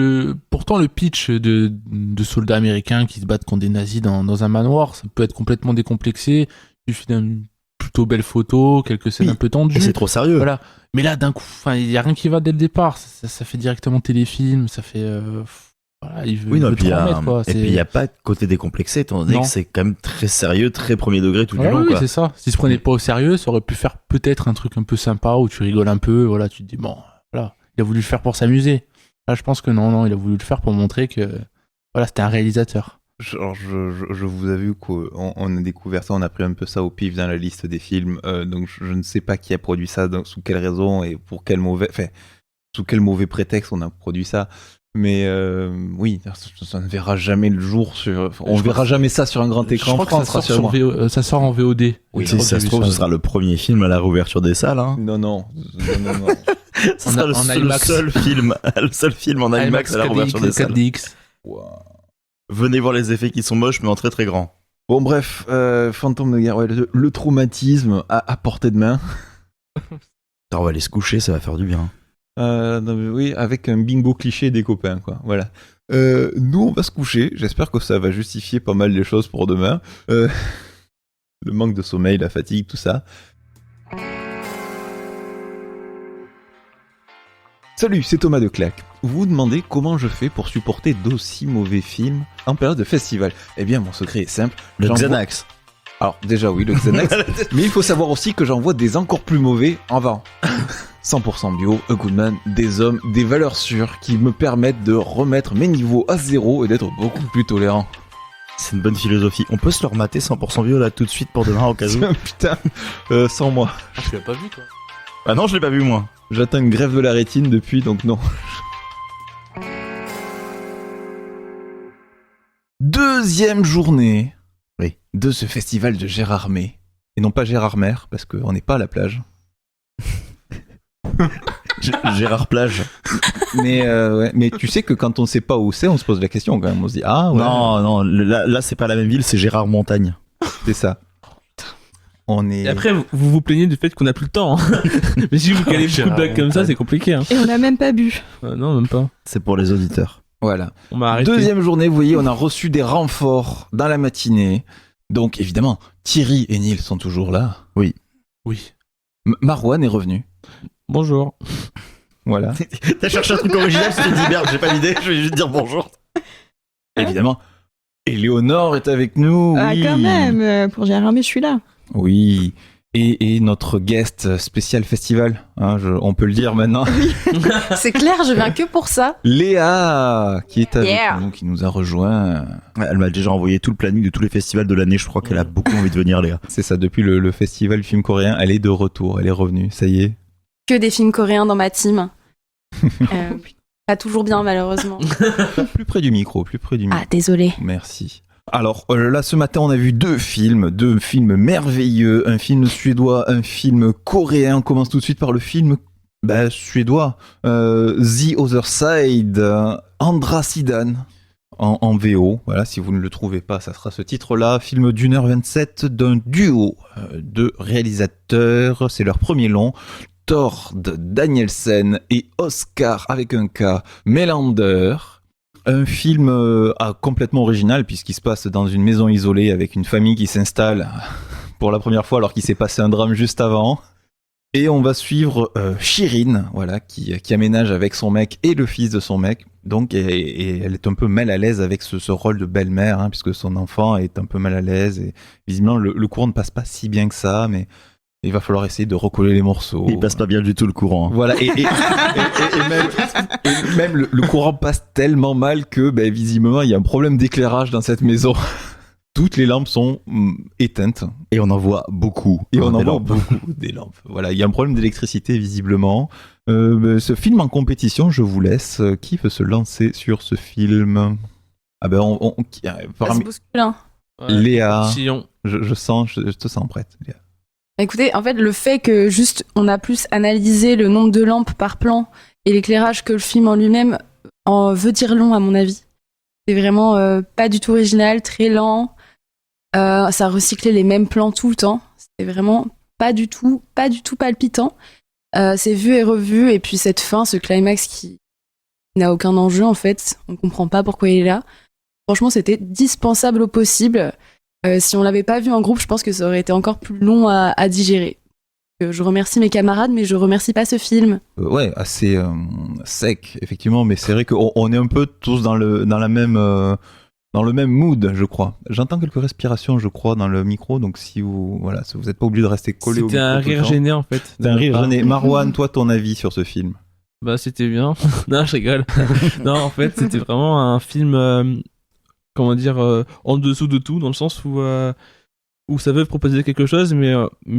F: pourtant le pitch de soldats américains qui se battent contre des nazis dans un manoir, ça peut être complètement décomplexé. Il suffit d'une plutôt belle photo, quelques scènes un peu tendues.
B: Et c'est trop sérieux.
F: Voilà. Mais là, d'un coup, il y a rien qui va dès le départ. Ça fait directement téléfilm. Ça fait. Voilà, il veut,
B: et puis il n'y a pas de côté décomplexé, étant donné que c'est quand même très sérieux, très premier degré tout du long.
F: Oui, c'est ça. S'il se prenait pas au sérieux, ça aurait pu faire peut-être un truc un peu sympa où tu rigoles un peu. Voilà, tu te dis, bon, voilà, il a voulu le faire pour s'amuser. Là, je pense que non, il a voulu le faire pour montrer que voilà, c'était un réalisateur.
A: Genre, je vous avoue qu'on a découvert ça, on a pris un peu ça au pif dans la liste des films, donc je ne sais pas qui a produit ça, sous quelle raison et pour sous quel mauvais prétexte on a produit ça. Mais oui, ça ne verra jamais le jour on verra jamais ça sur un grand écran.
F: Je crois que ça sort en VOD.
B: Oui, si ça se trouve, ce sera le premier film à la réouverture des salles. Hein.
A: Non.
B: Ce sera le seul film en IMAX à la réouverture des salles.
F: 4DX.
A: Wow.
B: Venez voir les effets qui sont moches, mais en très très grand.
A: Bon, bref, Fantôme de guerre, le traumatisme à portée de main.
B: On va aller se coucher, ça va faire du bien.
A: Non, mais oui, avec un bingo cliché des copains, quoi. Voilà. Nous, on va se coucher. J'espère que ça va justifier pas mal les choses pour demain. Le manque de sommeil, la fatigue, tout ça. Salut, c'est Thomas de Claque. Vous vous demandez comment je fais pour supporter d'aussi mauvais films en période de festival. Eh bien, mon secret est simple.
B: Le Xanax.
A: Alors, déjà, oui, le Xanax. Mais il faut savoir aussi que j'envoie des encore plus mauvais en vent. 100% bio, A Goodman, des hommes, des valeurs sûres qui me permettent de remettre mes niveaux à zéro et d'être beaucoup plus tolérant.
B: C'est une bonne philosophie. On peut se le remater 100% bio là tout de suite pour demain au cas où.
A: Putain, sans moi.
F: Tu l'as pas vu, toi?
B: Ah non, je l'ai pas vu moi.
A: J'attends une grève de la rétine depuis, donc non. Deuxième journée de ce festival de Gérardmer. Et non pas Gérardmer, parce qu'on n'est pas à la plage.
B: Gérard Plage.
A: Mais tu sais que quand on sait pas où c'est, on se pose la question quand même. On se dit, ah ouais.
B: Non, là c'est pas la même ville, c'est Gérard Montagne.
A: C'est ça.
C: Et après, vous plaignez du fait qu'on a plus le temps. Hein. Mais si vous calez beaucoup de blagues comme ça, c'est compliqué. Hein.
J: Et on a même pas bu.
C: Non, même pas.
B: C'est pour les auditeurs.
A: Voilà.
C: On m'a arrêté.
A: Deuxième journée, vous voyez, on a reçu des renforts dans la matinée. Donc évidemment, Thierry et Neil sont toujours là.
B: Oui.
F: Oui.
A: Marwan est revenu.
C: Bonjour.
A: Voilà.
B: T'as cherché un truc original, tu t'es dit merde, j'ai pas d'idée, je vais juste dire bonjour.
A: Évidemment. Éléonore est avec nous.
J: Ah,
A: oui.
J: quand même, pour Gérard, mais je suis là.
A: Oui. Et notre guest spécial festival, hein, on peut le dire maintenant.
J: C'est clair, je viens que pour ça.
A: Léa, qui est avec
J: Yeah.
A: nous, qui nous a rejoint.
B: Elle m'a déjà envoyé tout le planning de tous les festivals de l'année, je crois qu'elle a beaucoup envie de venir, Léa.
A: C'est ça, depuis le festival du film coréen, elle est de retour, elle est revenue, ça y est.
J: Que des films coréens dans ma team. Pas toujours bien, malheureusement.
A: Plus près du micro, plus près du micro.
J: Ah, désolé.
A: Merci. Alors là, ce matin, on a vu deux films merveilleux, un film suédois, un film coréen. On commence tout de suite par le film suédois, The Other Side, Andrasidan, en VO. Voilà, si vous ne le trouvez pas, ça sera ce titre-là. Film d'1h27 d'un duo de réalisateurs. C'est leur premier long. Tord Danielsen et Oscar, avec un K, Melander. Un film complètement original puisqu'il se passe dans une maison isolée avec une famille qui s'installe pour la première fois alors qu'il s'est passé un drame juste avant. Et on va suivre Shirin, voilà, qui aménage avec son mec et le fils de son mec. Donc, et elle est un peu mal à l'aise avec ce rôle de belle-mère, hein, puisque son enfant est un peu mal à l'aise. Et visiblement, le courant ne passe pas si bien que ça, mais il va falloir essayer de recoller les morceaux.
B: Il passe pas bien du tout le courant. Hein.
A: Voilà, et même le courant passe tellement mal que visiblement il y a un problème d'éclairage dans cette maison. Toutes les lampes sont éteintes.
B: Et on en voit beaucoup.
A: Et on en voit beaucoup des lampes. Voilà, il y a un problème d'électricité visiblement. Ce film en compétition, je vous laisse. Qui veut se lancer sur ce film? Ah
J: Ça se bouscule, hein.
A: Léa,
C: Chillon.
A: je te sens prête, Léa.
J: Écoutez, en fait, le fait que juste on a plus analysé le nombre de lampes par plan et l'éclairage que le film en lui-même en veut dire long, à mon avis. C'est vraiment pas du tout original, très lent. Ça recyclait les mêmes plans tout le temps. C'était vraiment pas du tout palpitant. C'est vu et revu, et puis cette fin, ce climax qui n'a aucun enjeu en fait. On comprend pas pourquoi il est là. Franchement, c'était dispensable au possible. Si on l'avait pas vu en groupe, je pense que ça aurait été encore plus long à digérer. Je remercie mes camarades, mais je remercie pas ce film.
A: Ouais, assez sec, effectivement, mais c'est vrai qu'on est un peu tous dans le même mood, je crois. J'entends quelques respirations, je crois, dans le micro, donc si vous êtes pas obligé de rester collé au micro.
C: C'était un rire gêné, en fait.
A: C'était un rire gêné. Marwan, toi, ton avis sur ce film?
C: C'était bien. Non, je rigole. Non, en fait, c'était vraiment un film... en dessous de tout, dans le sens où ça veut proposer quelque chose, mais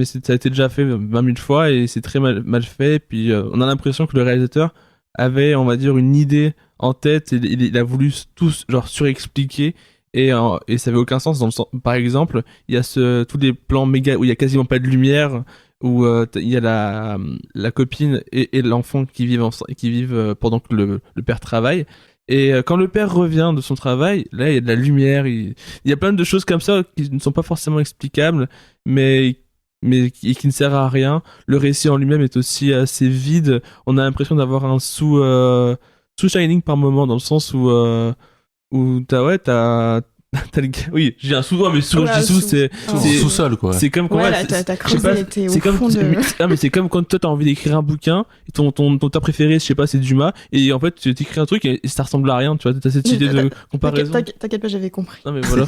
C: ça a été déjà fait 20 000 fois et c'est très mal fait. Puis on a l'impression que le réalisateur avait, on va dire, une idée en tête et il a voulu tout surexpliquer et ça avait aucun sens. Par exemple, il y a tous les plans méga où il y a quasiment pas de lumière, où il y a la copine et l'enfant qui vivent pendant que le père travaille. Et quand le père revient de son travail, là il y a de la lumière, il y a plein de choses comme ça qui ne sont pas forcément explicables, mais qui ne servent à rien. Le récit en lui-même est aussi assez vide. On a l'impression d'avoir un sous-shining par moment, dans le sens où oui, j'ai un sous-doigt, mais c'est
F: sous-sol, quoi.
C: C'est comme
J: ouais, là, t'as creusé, t'es au fond de...
C: mais c'est comme quand toi t'as envie d'écrire un bouquin et ton auteur préféré, je sais pas, c'est Dumas, et en fait tu t'écris un truc et ça ressemble à rien, tu vois, t'as cette idée de comparaison.
J: T'inquiète pas, j'avais compris.
C: Non mais voilà,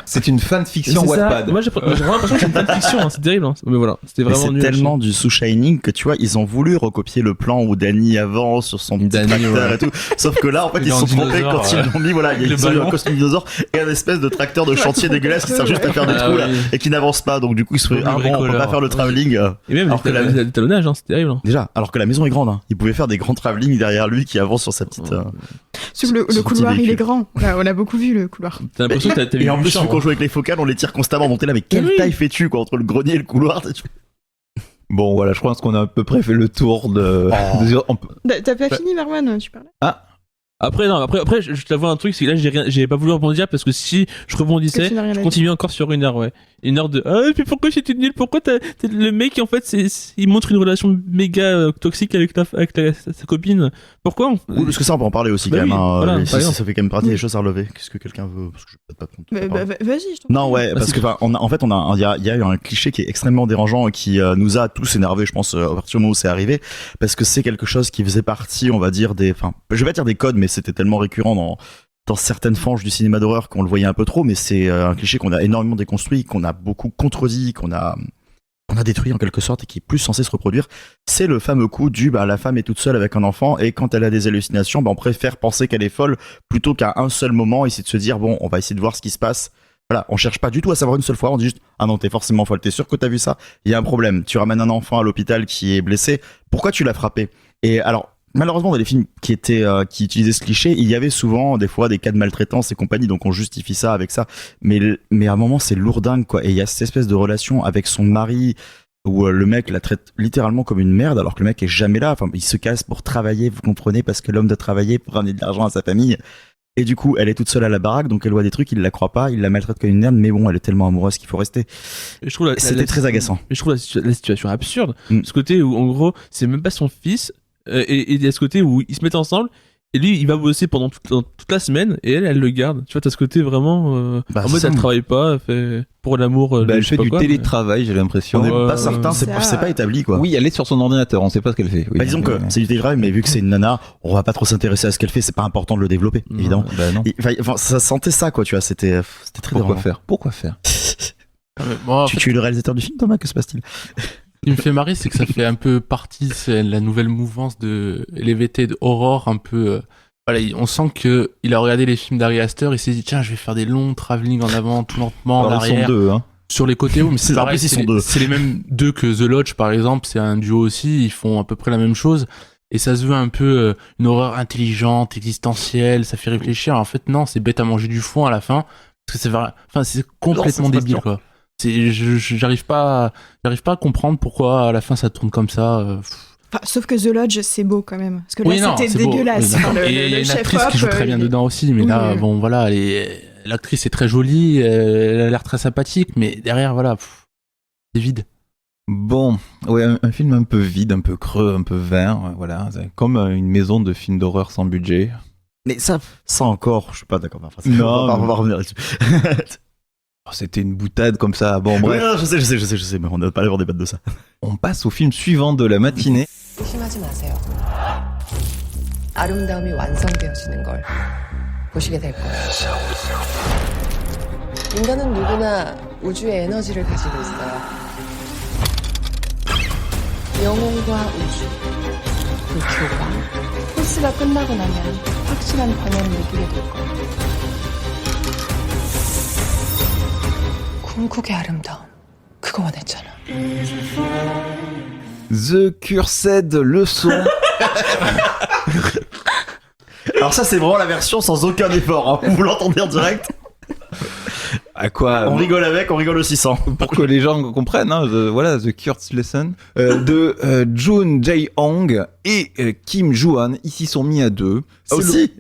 A: c'est une fanfiction Wattpad.
C: Moi j'ai vraiment l'impression que c'est une fanfiction, hein, c'est terrible, hein. Mais voilà, c'était vraiment nul.
B: C'est tellement du sous-shining que tu vois, ils ont voulu recopier le plan où Danny avance sur son petit tracteur et tout. Sauf que là, en fait, ils se sont trompés quand ils l'ont mis, voilà, il y a un costume dinosaure et un espèce de tracteur de chantier dégueulasse qui sert juste à faire des trous là et qui n'avance pas, donc du coup ils se font on peut pas faire le travelling.
C: Et même alors que le talonnage, hein, c'est terrible. Hein.
B: Déjà, alors que la maison est grande, hein. Il pouvait faire des grands travelling derrière lui qui avance sur sa petite.
J: Le couloir il est grand. On a beaucoup vu le couloir.
C: T'as l'impression que t'as
B: et en plus quand on joue avec les focales, on les tire constamment. Donc t'es là, mais quelle taille fais-tu quoi entre le grenier et le couloir?
A: Bon voilà, je pense qu'on a à peu près fait le tour de.
J: T'as pas fini, Marwan, tu parlais?
C: Après, je t'avoue un truc, c'est que là, j'ai pas voulu rebondir parce que si je rebondissais,
J: tu n'as rien à
C: je
J: dire.
C: continuais encore sur 1 heure, ouais. 1 heure de, ah, puis pourquoi c'était nul? Pourquoi le mec, en fait, il montre une relation méga toxique avec sa copine. Pourquoi?
B: Oui, parce que ça, on peut en parler aussi,
C: Bah
B: quand
C: oui,
B: même.
C: voilà,
B: Et
C: par
B: ça
C: exemple.
B: fait quand même partie des choses à relever. Qu'est-ce que quelqu'un veut? Parce que je vais peut-être pas te compter.
J: Vas-y, je t'en
B: Non,
J: prie.
B: ouais, parce que, il y a eu un cliché qui est extrêmement dérangeant et qui nous a tous énervés, je pense, à partir du moment où c'est arrivé. Parce que c'est quelque chose qui faisait partie, on va dire, je vais pas dire des codes, mais c'était tellement récurrent dans certaines franges du cinéma d'horreur qu'on le voyait un peu trop, mais c'est un cliché qu'on a énormément déconstruit, qu'on a beaucoup contredit, qu'on a détruit en quelque sorte et qui est plus censé se reproduire. C'est le fameux coup du la femme est toute seule avec un enfant et quand elle a des hallucinations, on préfère penser qu'elle est folle plutôt qu'à un seul moment essayer de se dire bon, on va essayer de voir ce qui se passe. Voilà, on cherche pas du tout à savoir une seule fois, on dit juste ah non, t'es forcément folle, t'es sûr que t'as vu ça? Il y a un problème, tu ramènes un enfant à l'hôpital qui est blessé, pourquoi tu l'as frappé? Et alors malheureusement, dans les films qui utilisaient ce cliché, il y avait souvent des fois des cas de maltraitance et compagnie, donc on justifie ça avec ça. Mais à un moment, c'est lourdingue, quoi. Et il y a cette espèce de relation avec son mari où le mec la traite littéralement comme une merde, alors que le mec est jamais là. Enfin, il se casse pour travailler, vous comprenez, parce que l'homme doit travailler pour ramener de l'argent à sa famille. Et du coup, elle est toute seule à la baraque, donc elle voit des trucs, il la croit pas, il la maltraite comme une merde, mais bon, elle est tellement amoureuse qu'il faut rester.
C: Et je trouve
B: C'était très agaçant.
C: Et je trouve la situation absurde. Ce côté où, en gros, c'est même pas son fils. Et il y a ce côté où ils se mettent ensemble et lui il va bosser pendant toute la semaine et elle le garde. Tu vois, t'as ce côté vraiment en mode elle travaille pas, elle fait pour l'amour.
A: Elle fait du télétravail, j'ai l'impression.
B: On n'est pas certain, c'est pas établi, quoi.
A: Oui, elle est sur son ordinateur, on sait pas ce qu'elle fait. Oui.
B: Disons que c'est du télétravail, mais vu que c'est une nana, on va pas trop s'intéresser à ce qu'elle fait, c'est pas important de le développer, évidemment.
A: Non.
B: Enfin, ça sentait ça, quoi, tu vois, c'était très dérangeant.
A: Pourquoi faire
B: Tu es le réalisateur du film, Thomas, que se passe-t-il?
F: Ce qui me fait marrer, c'est que ça fait un peu partie, c'est la nouvelle mouvance de Elevated Horror, un peu. Voilà, on sent que il a regardé les films d'Ari Aster, il s'est dit tiens, je vais faire des longs travelling en avant, tout lentement, en arrière.
A: Ils sont deux, hein.
F: Sur les côtés, mais c'est pareil, c'est les mêmes deux que The Lodge, par exemple, c'est un duo aussi, ils font à peu près la même chose. Et ça se veut un peu une horreur intelligente, existentielle, ça fait réfléchir. En fait, non, c'est bête à manger du foin à la fin, parce que c'est complètement débile, quoi. J'arrive pas à comprendre pourquoi à la fin ça tourne comme ça.
K: Enfin, sauf que The Lodge c'est beau quand même parce que
F: oui,
K: là c'était dégueulasse.
F: Oui, et il y a une actrice qui joue très bien dedans aussi, mais là bon voilà, l'actrice est très jolie, elle a l'air très sympathique, mais derrière voilà, c'est vide.
A: Bon, ouais, un film un peu vide, un peu creux, un peu vert, voilà, c'est comme une maison de films d'horreur sans budget.
B: Mais ça encore, je suis pas d'accord. Enfin,
A: non,
B: on va revenir là-dessus.
A: C'était une boutade comme ça. Bon, bref.
B: Oui, non, je sais, mais on n'a pas l'air de débattre de ça.
A: On passe au film suivant de la matinée.
L: 의심하지 마세요. 아름다움이 완성되어지는 걸 보시게 될 거예요. 인간은 누구나 우주의 에너지를 가지고 있어요. 영혼과 우주, 그 교감.
E: 코스가 끝나고 나면 확실한 방향을 느끼게 될 거예요.
L: 궁극의 아름다움 그거 원했잖아.
A: The Cursed Leçon.
B: Alors ça c'est vraiment la version sans aucun effort, hein. Vous l'entendez en direct.
A: À quoi
B: on rigole avec, on rigole aussi sans.
A: Pour que les gens comprennent, hein, voilà, The Cursed Lesson de Jun Jae-hong et Kim Joo-han. Ici sont mis à deux.
B: Aussi.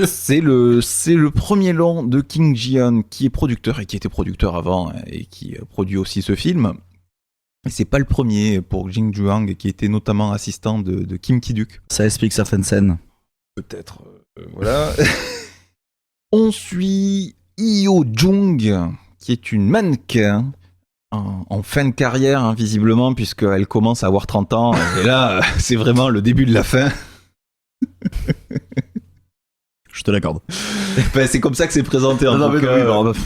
A: C'est le premier long de Kim Ji-yeon qui est producteur et qui était producteur avant et qui produit aussi ce film. Et c'est pas le premier pour Jin Joo-hang qui était notamment assistant de Kim Ki-duk.
B: Ça explique certaines scènes.
A: Peut-être. Voilà. On suit Hyo Jung, qui est une mannequin en fin de carrière, hein, visiblement, puisqu'elle commence à avoir 30 ans. Et là, c'est vraiment le début de la fin.
B: Je te l'accorde.
A: Enfin, c'est comme ça que c'est présenté.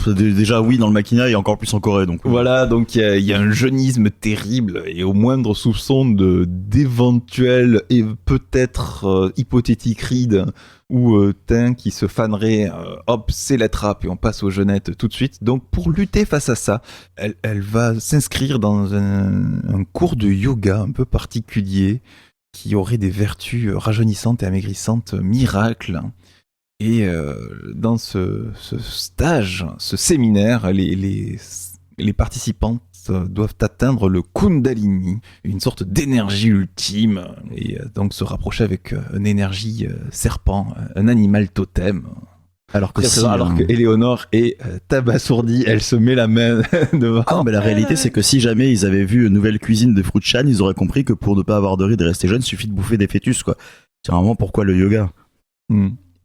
B: Déjà, oui, dans le maquina et encore plus en Corée. Donc.
A: Voilà, donc il y a un jeunisme terrible et au moindre soupçon d'éventuel et peut-être hypothétique ride ou teint qui se fanerait, hop, c'est la trappe et on passe aux jeunettes tout de suite. Donc pour lutter face à ça, elle va s'inscrire dans un cours de yoga un peu particulier qui aurait des vertus rajeunissantes et amaigrissantes miracles. Et dans ce stage, ce séminaire, les participantes doivent atteindre le Kundalini, une sorte d'énergie ultime, et donc se rapprocher avec une énergie serpent, un animal totem. Alors que Éléonore est tabasourdie, elle se met la main devant.
B: Ah non, mais la réalité, c'est que si jamais ils avaient vu une nouvelle cuisine de Fruit-chan, ils auraient compris que pour ne pas avoir de ride et rester jeune, il suffit de bouffer des fœtus, quoi. C'est vraiment pourquoi le yoga.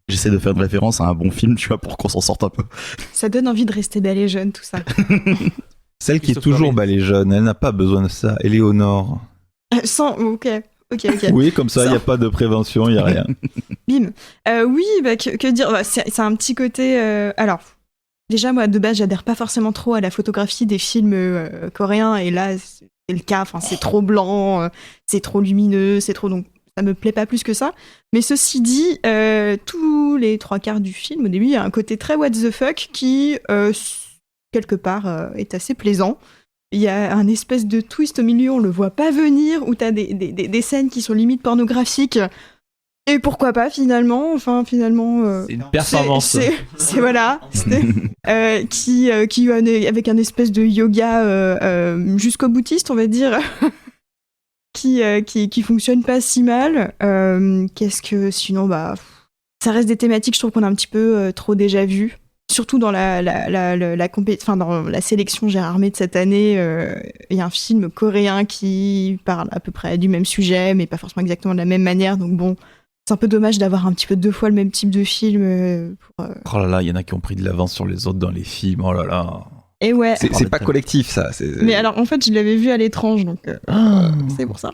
B: J'essaie de faire une référence à un bon film, tu vois, pour qu'on s'en sorte un peu.
K: Ça donne envie de rester belle et jeune, tout ça.
A: Celle qui est toujours belle et jeune, elle n'a pas besoin de ça. Éléonore.
K: Ok.
A: Oui, comme ça, il n'y a pas de prévention, il n'y a rien.
K: Bim. Oui, bah, que dire c'est un petit côté... Alors, déjà, moi, de base, j'adhère pas forcément trop à la photographie des films coréens, et là, c'est le cas. Enfin, c'est trop blanc, c'est trop lumineux, c'est trop... Donc, ça me plaît pas plus que ça. Mais ceci dit, tous les 3/4 du film, au début, il y a un côté très what the fuck qui, quelque part, est assez plaisant. Il y a un espèce de twist au milieu, on le voit pas venir, où t'as des scènes qui sont limite pornographiques. Et pourquoi pas, finalement
C: c'est une performance.
K: C'est voilà. Qui avec un espèce de yoga jusqu'au boutiste, on va dire. qui fonctionne pas si mal. Qu'est-ce que sinon, ça reste des thématiques, je trouve qu'on a un petit peu trop déjà vues. Surtout dans dans la sélection Gérard May de cette année, il y a un film coréen qui parle à peu près du même sujet, mais pas forcément exactement de la même manière. Donc bon, c'est un peu dommage d'avoir un petit peu 2 fois le même type de film.
A: Oh là là, il y en a qui ont pris de l'avance sur les autres dans les films. Oh là là.
K: Et ouais.
A: C'est pas collectif, ça.
K: Mais alors, en fait, je l'avais vu à l'étrange, donc c'est pour ça.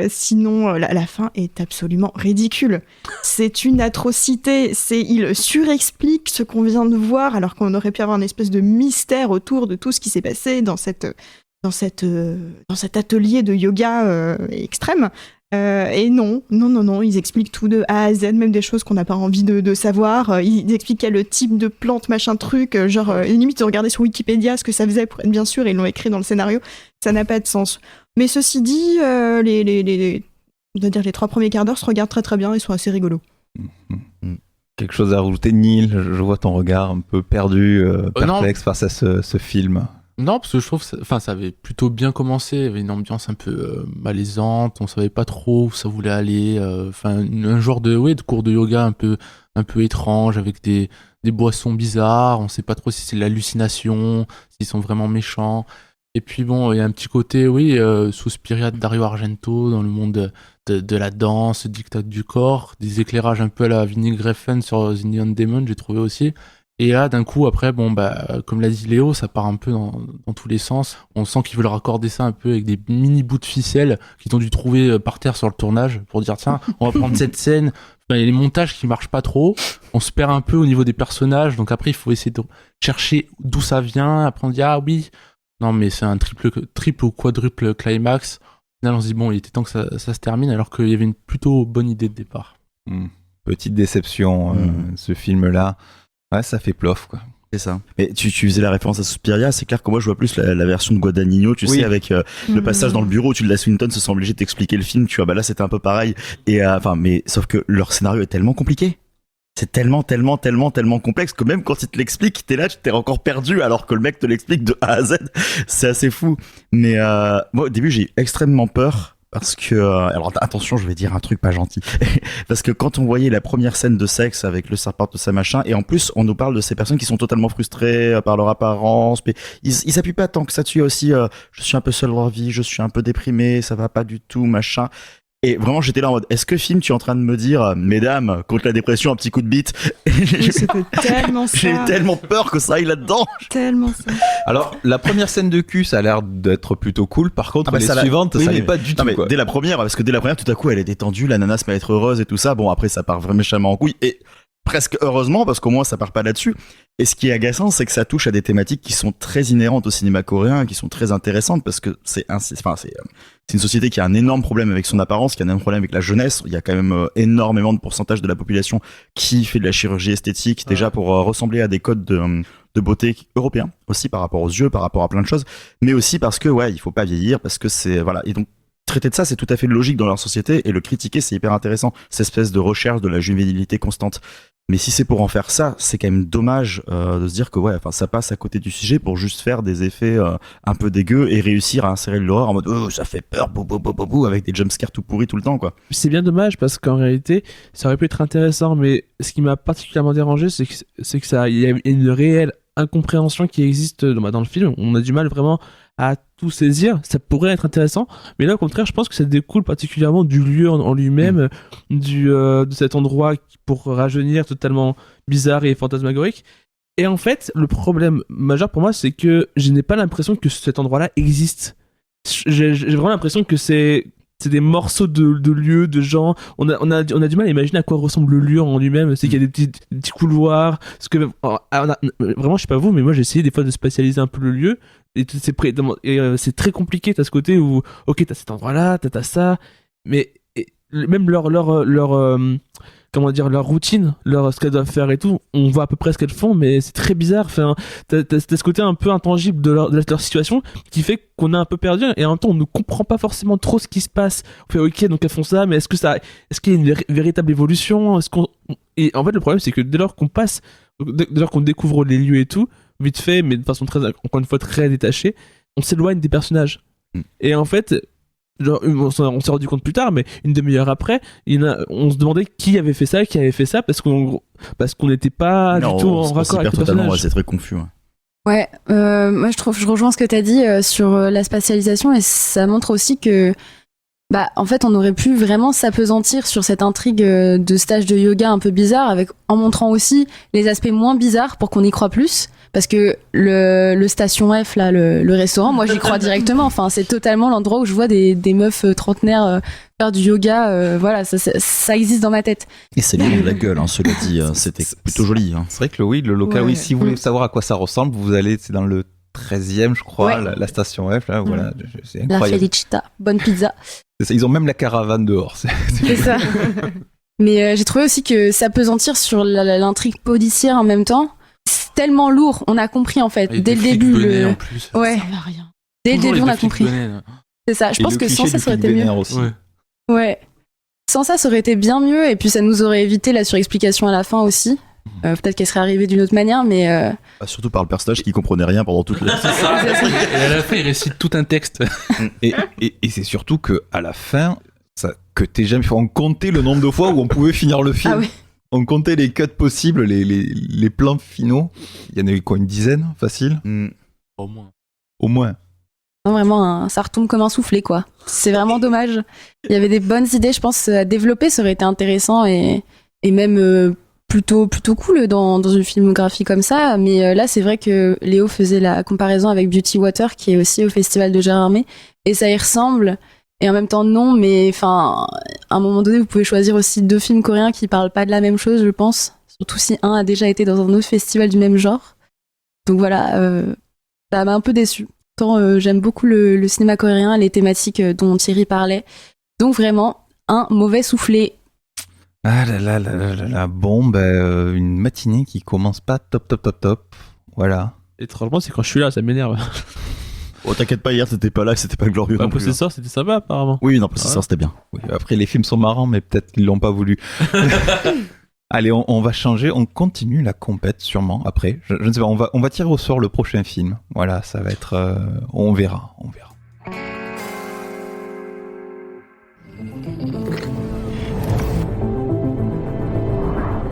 K: Sinon, la fin est absolument ridicule. C'est une atrocité. Il surexplique ce qu'on vient de voir, alors qu'on aurait pu avoir une espèce de mystère autour de tout ce qui s'est passé dans cet atelier de yoga extrême. Et non, ils expliquent tout de A à Z, même des choses qu'on n'a pas envie de savoir. Ils expliquent quel type de plante, machin truc, limite ils ont regardé sur Wikipédia ce que ça faisait pour être bien sûr, et ils l'ont écrit dans le scénario. Ça n'a pas de sens. Mais ceci dit, on va dire les 3 premiers quarts d'heure se regardent très très bien, ils sont assez rigolos.
A: Quelque chose à rajouter, Neil? Je vois ton regard un peu perdu, perplexe face à ce film.
F: Non, parce que je trouve ça avait plutôt bien commencé. Il y avait une ambiance un peu malaisante. On savait pas trop où ça voulait aller. Un genre de cours de yoga un peu étrange, avec des boissons bizarres. On sait pas trop si c'est de l'hallucination, s'ils sont vraiment méchants. Et puis bon, il y a un petit côté, Suspiria de Dario Argento dans le monde de la danse, dictat du corps, des éclairages un peu à la Vinnie Griffin sur The Neon Demon, j'ai trouvé aussi. Et là, d'un coup, après, comme l'a dit Léo, ça part un peu dans tous les sens. On sent qu'ils veulent raccorder ça un peu avec des mini bouts de ficelle qu'ils ont dû trouver par terre sur le tournage pour dire, tiens, on va prendre cette scène. Il y a les montages qui marchent pas trop. On se perd un peu au niveau des personnages. Donc après, il faut essayer de chercher d'où ça vient. Après, on dit, ah oui, non, mais c'est un triple ou quadruple climax. Au final, on se dit, bon, il était temps que ça se termine, alors qu'il y avait une plutôt bonne idée de départ.
A: Petite déception, ce film-là. Ouais, ça fait plof, quoi.
B: C'est ça. Mais tu faisais la référence à Suspiria, c'est clair que moi je vois plus la version de Guadagnino, tu sais, avec le passage dans le bureau où Tilda Swinton se sent obligée de t'expliquer le film, tu vois, là c'était un peu pareil. Et mais sauf que leur scénario est tellement compliqué. C'est tellement complexe que même quand il te l'explique, t'es là, tu t'es encore perdu alors que le mec te l'explique de A à Z. C'est assez fou. Mais moi au début j'ai extrêmement peur. Parce que, alors attention, je vais dire un truc pas gentil. Parce que quand on voyait la première scène de sexe avec le serpent de sa machin, et en plus on nous parle de ces personnes qui sont totalement frustrées par leur apparence, mais ils appuient pas tant que ça dessus aussi. Je suis un peu seul dans la vie, je suis un peu déprimé, ça va pas du tout, machin. Et vraiment, j'étais là en mode, est-ce que film, tu es en train de me dire, mesdames, contre la dépression, un petit coup de bite?
K: C'était tellement ça.
B: J'ai tellement peur que ça aille là-dedans.
K: Tellement ça.
A: Alors, la première scène de cul, ça a l'air d'être plutôt cool. Par contre, les suivantes, ça n'est pas du tout.
B: Mais dès la première, parce que dès la première, tout à coup, elle est détendue, la nana se met à être heureuse et tout ça. Bon, après, ça part vraiment méchamment en couille. Et presque heureusement, parce qu'au moins, ça part pas là-dessus. Et ce qui est agaçant, c'est que ça touche à des thématiques qui sont très inhérentes au cinéma coréen, qui sont très intéressantes, parce que c'est une société qui a un énorme problème avec son apparence, qui a un énorme problème avec la jeunesse. Il y a quand même énormément de pourcentage de la population qui fait de la chirurgie esthétique, déjà pour ressembler à des codes de beauté européens, aussi par rapport aux yeux, par rapport à plein de choses, mais aussi parce que, il faut pas vieillir, parce que c'est, voilà. Et donc, traiter de ça, c'est tout à fait logique dans leur société, et le critiquer, c'est hyper intéressant. Cette espèce de recherche de la juvénilité constante. Mais si c'est pour en faire ça, c'est quand même dommage de se dire que ça passe à côté du sujet pour juste faire des effets un peu dégueux et réussir à insérer de l'horreur en mode oh ça fait peur, bou bou bou bou bou, avec des jumpscares tout pourris tout le temps quoi.
C: C'est bien dommage parce qu'en réalité, ça aurait pu être intéressant, mais ce qui m'a particulièrement dérangé, c'est que ça, il y a une réelle incompréhension qui existe dans le film. On a du mal vraiment à tout saisir. Ça pourrait être intéressant, mais là au contraire, je pense que ça découle particulièrement du lieu en lui-même, de cet endroit pour rajeunir totalement bizarre et fantasmagorique. Et en fait, le problème majeur pour moi, c'est que je n'ai pas l'impression que cet endroit-là existe. J'ai vraiment l'impression que c'est des morceaux de lieux, de gens. On a du mal à imaginer à quoi ressemble le lieu en lui-même. C'est qu'il y a des petits couloirs. Parce que, vraiment, je sais pas vous, mais moi j'ai essayé des fois de spatialiser un peu le lieu. Et c'est très compliqué. T'as ce côté où, ok, t'as cet endroit-là, t'as ça. Mais même leur comment dire, leur routine, ce qu'elles doivent faire et tout, on voit à peu près ce qu'elles font, mais c'est très bizarre. Enfin, t'as ce côté un peu intangible de leur situation qui fait qu'on est un peu perdu et en même temps on ne comprend pas forcément trop ce qui se passe. On fait ok, donc elles font ça, mais est-ce qu'il y a une véritable évolution? Et en fait, le problème c'est que dès lors qu'on découvre les lieux et tout, vite fait, mais de façon encore une fois très détachée, on s'éloigne des personnages. Et en fait, genre, on s'est rendu compte plus tard, mais une demi-heure après, on se demandait qui avait fait ça, parce qu'on n'était pas du tout en raccord avec les personnages.
B: C'est très confus.
J: Ouais, moi je rejoins ce que t'as dit sur la spatialisation, et ça montre aussi que en fait on aurait pu vraiment s'appesantir sur cette intrigue de stage de yoga un peu bizarre, en montrant aussi les aspects moins bizarres pour qu'on y croit plus. Parce que le Station F, là, le restaurant, moi j'y crois directement. Enfin, c'est totalement l'endroit où je vois des meufs trentenaires faire du yoga. Voilà, ça existe dans ma tête.
B: Et c'est lié de la gueule, cela dit. C'était plutôt joli.
A: C'est vrai que le local, oui, si vous voulez savoir à quoi ça ressemble, vous allez, c'est dans le 13e, je crois, la Station F. Là, voilà, c'est incroyable.
J: La Felicita, bonne pizza.
A: C'est ça, ils ont même la caravane dehors.
J: C'est ça. Mais j'ai trouvé aussi que s'appesantir sur l'intrigue policière en même temps, c'est tellement lourd, on a compris en fait dès le début.
F: En plus,
J: ouais.
K: Ça va rien.
J: Dès le début on a compris. C'est ça. Je pense que sans ça aurait été mieux.
A: Aussi.
J: Ouais. Sans ça aurait été bien mieux, et puis ça nous aurait évité la surexplication à la fin aussi. Peut-être qu'elle serait arrivée d'une autre manière, mais
B: surtout par le personnage qui comprenait rien pendant toute la.
F: C'est ça. Et à la fin il récite tout un texte.
A: et c'est surtout que à la fin, que t'es jamais. On comptait le nombre de fois où on pouvait finir le film.
J: Ah oui.
A: On comptait les cuts possibles, les plans finaux. Il y en a eu quoi, une dizaine, facile.
F: Au moins.
J: Non, vraiment, ça retombe comme un soufflet, quoi. C'est vraiment dommage. Il y avait des bonnes idées, je pense, à développer. Ça aurait été intéressant et même plutôt cool dans une filmographie comme ça. Mais là, c'est vrai que Léo faisait la comparaison avec Beauty Water, qui est aussi au Festival de Gérardmer. Et ça y ressemble. Et en même temps, non, mais enfin, à un moment donné, vous pouvez choisir aussi 2 films coréens qui parlent pas de la même chose, je pense. Surtout si un a déjà été dans un autre festival du même genre. Donc voilà, ça m'a un peu déçu. Pourtant, j'aime beaucoup le cinéma coréen, les thématiques dont Thierry parlait. Donc vraiment, un mauvais soufflet.
A: Ah là là. Bon, une matinée qui commence pas top. Voilà.
C: Étrangement, c'est quand je suis là, ça m'énerve.
B: Oh, t'inquiète pas, hier t'étais pas là, c'était pas glorieux.
C: Un Possessor, c'était sympa apparemment.
B: Oui, non, Possessor, c'était bien.
A: Oui, après, les films sont marrants, mais peut-être qu'ils l'ont pas voulu. Allez, on va changer, on continue la compète sûrement après. Je ne sais pas, on va tirer au sort le prochain film. Voilà, ça va être... on verra.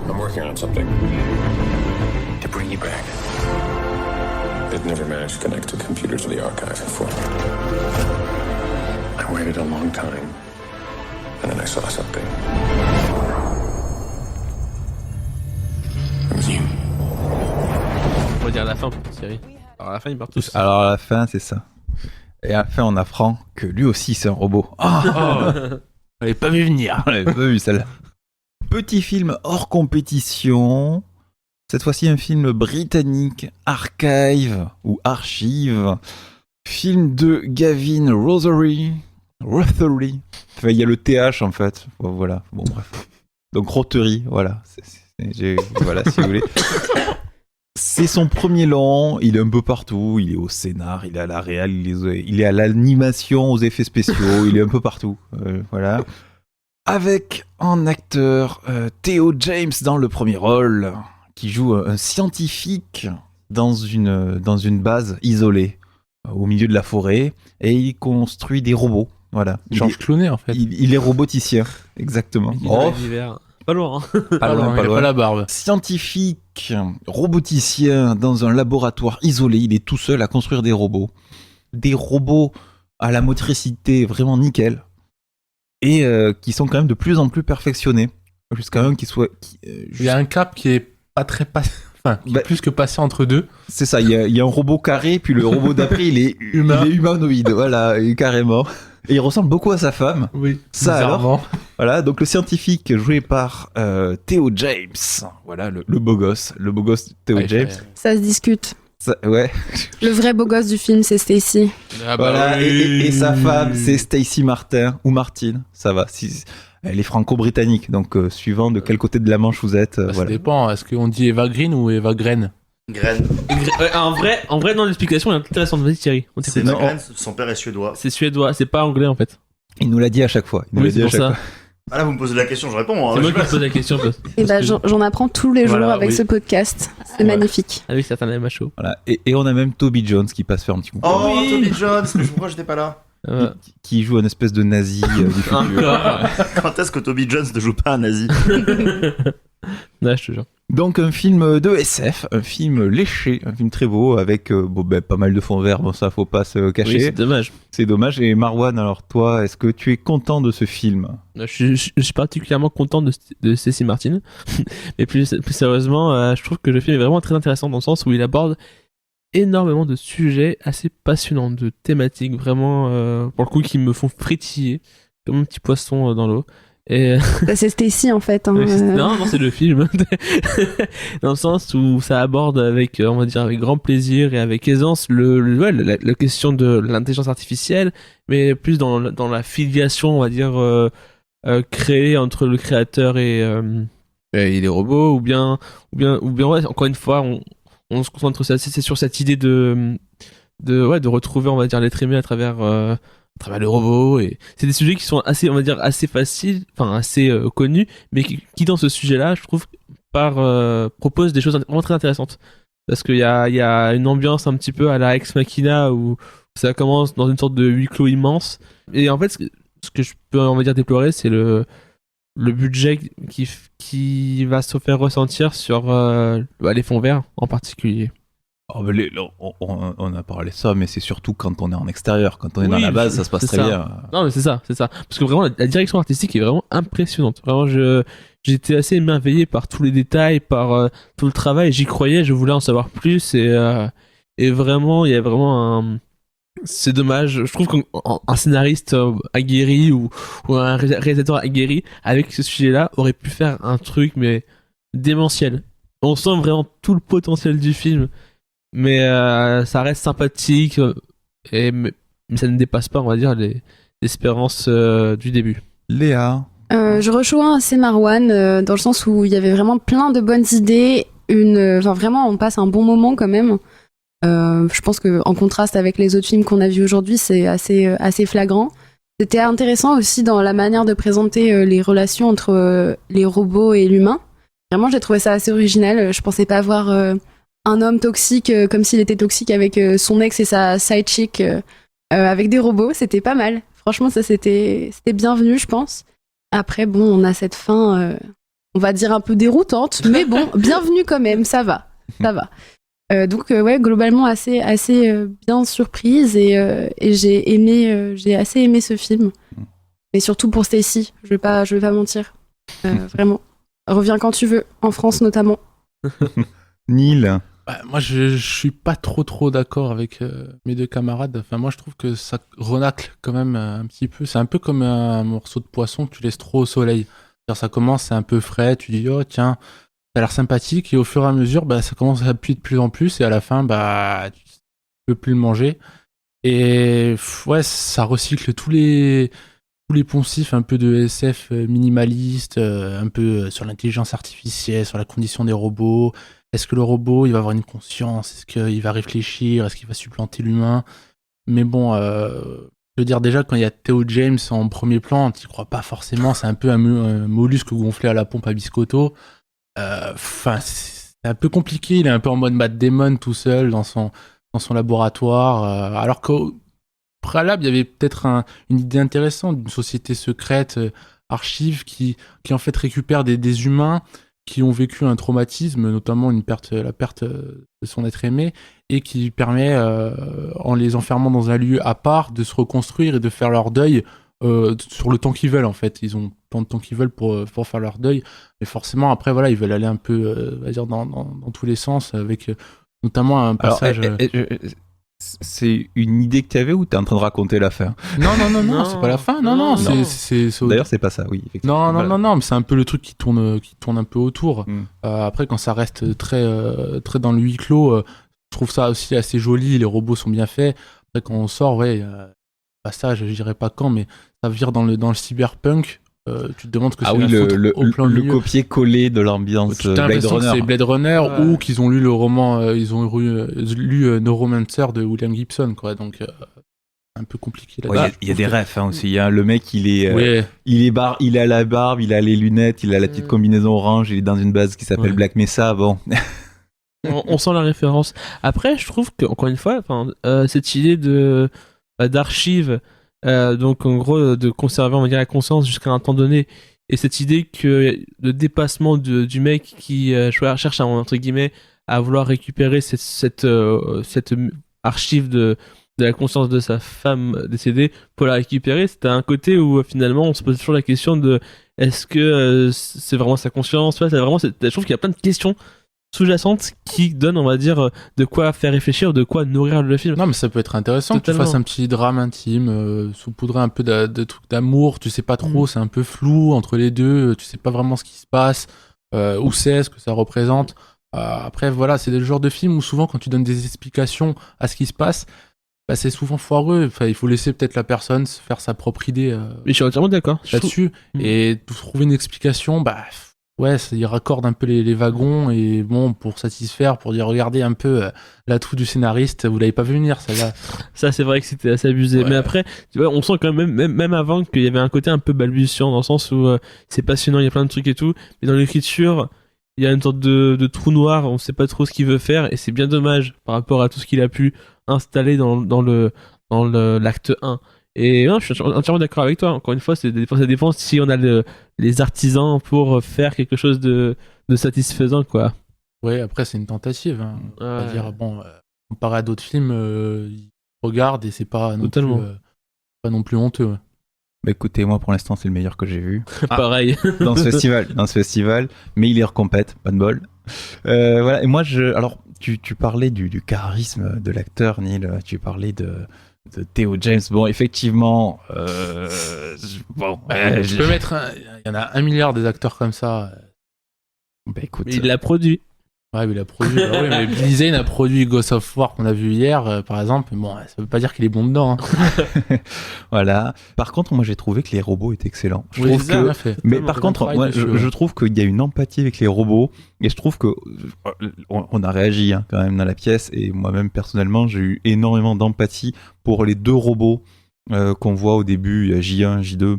G: I'm working on something to bring you back. They've never managed to connect to computers of the archive before. I waited a long time, and then I saw something. It was you.
C: On va dire à la fin pour Thierry. Alors à la fin, ils partent tous.
A: Alors à la fin, c'est ça. Et à la fin, on apprend que lui aussi, c'est un robot.
C: On l'avait pas vu venir.
A: On l'avait pas vu, celle-là. Petit film hors compétition. Cette fois-ci, un film britannique, Archive ou Archive. Film de Gavin Rothery. Enfin, il y a le TH en fait. Voilà. Bon, bref. Donc, Rothery, voilà. Voilà, si vous voulez. C'est son premier long. Il est un peu partout. Il est au scénar, il est à la réal, il est à l'animation, aux effets spéciaux. Il est un peu partout. Voilà. Avec en acteur Theo James dans le premier rôle, qui joue un scientifique dans une base isolée au milieu de la forêt, et il construit des robots. Voilà.
F: Georges Clooney, en fait.
A: Il est roboticien, exactement.
C: Pas loin.
A: Pas loin.
F: Il a pas la barbe.
A: Scientifique, roboticien dans un laboratoire isolé, il est tout seul à construire des robots. Des robots à la motricité vraiment nickel. Et qui sont quand même de plus en plus perfectionnés. Jusqu'à un qui soit...
F: Il y a un cap qui est pas très... qui est plus que passé entre deux.
A: C'est ça, il y a un robot carré, puis le robot d'après, il est humanoïde, voilà, et carrément. Et il ressemble beaucoup à sa femme.
F: Oui,
A: ça alors. Voilà, donc le scientifique joué par Theo James. Voilà, le beau gosse Theo James.
J: Ça se discute.
A: Ouais.
J: Le vrai beau gosse du film, c'est Stacy.
A: Voilà, et sa femme, c'est Stacy Martin, ou Martine, ça va. Elle est franco-britannique, donc suivant de quel côté de la Manche vous êtes.
F: Ça dépend, est-ce qu'on dit Eva Green ou Eva Green?
C: En vrai, non, l'explication est intéressante. Vas-y, Thierry.
B: C'est Eva Green, son père est suédois.
C: C'est suédois, c'est pas anglais en fait.
A: Il nous l'a dit à chaque fois.
C: C'est pour ça.
B: Ah là, vous me posez la question, je réponds.
C: C'est moi qui pose la question.
J: Et j'en apprends tous les jours avec ce podcast. C'est magnifique.
C: Ah oui, c'est un macho.
A: Voilà. Et on a même Toby Jones qui passe faire un petit coup.
B: Oh, oui. Toby Jones, pourquoi j'étais pas là?
A: Qui joue un espèce de nazi du futur.
B: Quand est-ce que Toby Jones ne joue pas un nazi?
C: Ouais, je te jure.
A: Donc un film de SF, un film léché, un film très beau avec pas mal de fonds verts, bon ça faut pas se cacher.
C: Oui, c'est dommage.
A: C'est dommage. Et Marwan, alors toi, est-ce que tu es content de ce film?
C: Je suis particulièrement content de Stacy Martin, mais plus sérieusement, je trouve que le film est vraiment très intéressant dans le sens où il aborde énormément de sujets assez passionnants, de thématiques vraiment, pour le coup, qui me font frétiller comme un petit poisson dans l'eau. Et...
J: c'est Stacy en fait. Hein.
C: Non, c'est le film. Dans le sens où ça aborde avec, on va dire, avec grand plaisir et avec aisance la question de l'intelligence artificielle, mais plus dans la filiation, on va dire, créée entre le créateur et les robots, ou bien ouais, encore une fois, on se concentre sur cette idée de retrouver, on va dire, l'être aimé à travers le robot. Et c'est des sujets qui sont assez, on va dire, assez faciles, enfin assez connus, mais qui dans ce sujet-là, je trouve, propose des choses vraiment très intéressantes. Parce qu'il y a une ambiance un petit peu à la Ex Machina où ça commence dans une sorte de huis clos immense. Et en fait, ce que je peux, on va dire, déplorer, c'est le budget qui va se faire ressentir sur les fonds verts en particulier.
A: Oh, on a parlé de ça, mais c'est surtout quand on est en extérieur, quand on est dans la base, ça se passe très bien.
C: Non, mais c'est ça. Parce que vraiment, la direction artistique est vraiment impressionnante. Vraiment, j'étais assez émerveillé par tous les détails, par tout le travail. J'y croyais, je voulais en savoir plus. Et vraiment, il y a vraiment c'est dommage. Je trouve qu'un scénariste aguerri ou un réalisateur aguerri avec ce sujet-là aurait pu faire un truc, mais démentiel. On sent vraiment tout le potentiel du film. Mais ça reste sympathique mais ça ne dépasse pas, on va dire, l'espérance du début.
A: Léa,
J: je rejoins assez Marwan dans le sens où il y avait vraiment plein de bonnes idées. Vraiment, on passe un bon moment quand même. Je pense qu'en contraste avec les autres films qu'on a vus aujourd'hui, c'est assez flagrant. C'était intéressant aussi dans la manière de présenter les relations entre les robots et l'humain. Vraiment, j'ai trouvé ça assez original. Je pensais pas voir un homme toxique comme s'il était toxique avec son ex et sa side chick avec des robots. C'était pas mal. Franchement, ça c'était bienvenu, je pense. Après, bon, on a cette fin, on va dire un peu déroutante, mais bon, bienvenue quand même, ça va. Donc ouais, globalement assez bien surprise et j'ai assez aimé ce film. Et surtout pour Stacy, je vais pas mentir. Vraiment. Reviens quand tu veux, en France notamment.
A: Neil.
F: Moi, je suis pas trop d'accord avec mes deux camarades. Enfin, moi, je trouve que ça renacle quand même un petit peu. C'est un peu comme un morceau de poisson que tu laisses trop au soleil. C'est-à-dire, ça commence, c'est un peu frais. Tu dis, oh tiens, ça a l'air sympathique. Et au fur et à mesure, ça commence à appuyer de plus en plus. Et à la fin, tu peux plus le manger. Et ouais, ça recycle tous les poncifs un peu de SF minimaliste, un peu sur l'intelligence artificielle, sur la condition des robots. Est-ce que le robot, il va avoir une conscience? Est-ce qu'il va réfléchir? Est-ce qu'il va supplanter l'humain? Mais bon, Je veux dire, déjà, quand il y a Theo James en premier plan, tu crois pas forcément, c'est un peu un mollusque gonflé à la pompe à biscotto. Enfin, c'est un peu compliqué, il est un peu en mode Matt Damon tout seul dans son laboratoire, alors qu'au préalable, il y avait peut-être une idée intéressante d'une société secrète, archive, qui en fait récupère des humains qui ont vécu un traumatisme, notamment la perte de son être aimé, et qui permet, en les enfermant dans un lieu à part, de se reconstruire et de faire leur deuil sur le temps qu'ils veulent, en fait. Ils ont tant de temps qu'ils veulent pour faire leur deuil, mais forcément, après, voilà, ils veulent aller un peu, on va dire, dans tous les sens, avec notamment un passage...
A: Alors, c'est une idée que tu avais ou t'es en train de raconter la fin?
F: Non, c'est pas la fin. Non. C'est...
A: D'ailleurs, c'est pas ça, oui.
F: Non, mais c'est un peu le truc qui tourne un peu autour. Après, quand ça reste très dans le huis clos, je trouve ça aussi assez joli. Les robots sont bien faits. Après, quand on sort, pas ça, je dirais pas quand, mais ça vire dans le cyberpunk. Tu te demandes que c'est
A: le copier-coller de l'ambiance Blade Runner.
F: C'est Blade Runner ou qu'ils ont lu le roman, ils ont lu Neuromancer de William Gibson, quoi. Donc un peu compliqué là.
A: Il y a des refs aussi. Il y a le mec, il est à la barbe, il a les lunettes, il a la petite combinaison orange, il est dans une base qui s'appelle Black Mesa. Bon.
C: on sent la référence. Après, je trouve que encore une fois, cette idée d'archive. Donc en gros de conserver, on va dire, la conscience jusqu'à un temps donné, et cette idée que le dépassement du mec qui cherche entre guillemets à vouloir récupérer cette archive de la conscience de sa femme décédée pour la récupérer, c'était un côté où finalement on se pose toujours la question de est-ce que c'est vraiment sa conscience, c'est vraiment, je trouve qu'il y a plein de questions sous-jacente qui donne, on va dire, de quoi faire réfléchir, de quoi nourrir le film.
F: Non, mais ça peut être intéressant. Totalement. Que tu fasses un petit drame intime, saupoudrer un peu de trucs d'amour, tu sais pas trop, c'est un peu flou entre les deux, tu sais pas vraiment ce qui se passe, où c'est, ce que ça représente. Après, voilà, c'est le genre de film où souvent, quand tu donnes des explications à ce qui se passe, c'est souvent foireux. Enfin, il faut laisser peut-être la personne se faire sa propre idée
C: mais je suis entièrement d'accord
F: là-dessus. Et trouver une explication, il raccorde un peu les wagons, et bon, pour satisfaire, pour dire regardez un peu l'atout du scénariste, vous l'avez pas vu venir, celle-là.
C: Ça, c'est vrai que c'était assez abusé. Ouais. Mais après, tu vois, on sent quand même avant qu'il y avait un côté un peu balbutiant, dans le sens où c'est passionnant, il y a plein de trucs et tout, mais dans l'écriture, il y a une sorte de trou noir, on sait pas trop ce qu'il veut faire, et c'est bien dommage par rapport à tout ce qu'il a pu installer dans l'acte 1. Et non, je suis entièrement d'accord avec toi. Encore une fois, ça dépend si on a les artisans pour faire quelque chose de satisfaisant, quoi.
F: Ouais, après, c'est une tentative. Hein. Ouais. C'est-à-dire, comparé à d'autres films, ils regardent et c'est pas non plus honteux. Ouais.
A: Bah écoutez, moi pour l'instant, c'est le meilleur que j'ai vu.
C: Pareil.
A: Dans ce festival. Mais il est recompète, pas de bol. Voilà. Et moi, alors, tu parlais du charisme de l'acteur, Neil. Tu parlais de Theo James. Bon, effectivement,
F: je peux mettre il y en a 1 milliard des acteurs comme ça.
A: Bah écoute,
C: il l'a produit.
F: Ouais, mais il a produit. Mais Billy Zane a produit Ghost of War qu'on a vu hier, par exemple. Bon, ça veut pas dire qu'il est bon dedans. Hein.
A: Voilà. Par contre, moi, j'ai trouvé que les robots étaient excellents. Mais par contre, moi, je trouve qu'il y a une empathie avec les robots, et je trouve que on a réagi quand même dans la pièce, et moi-même personnellement, j'ai eu énormément d'empathie pour les 2 robots qu'on voit au début. Il y a J1, J2.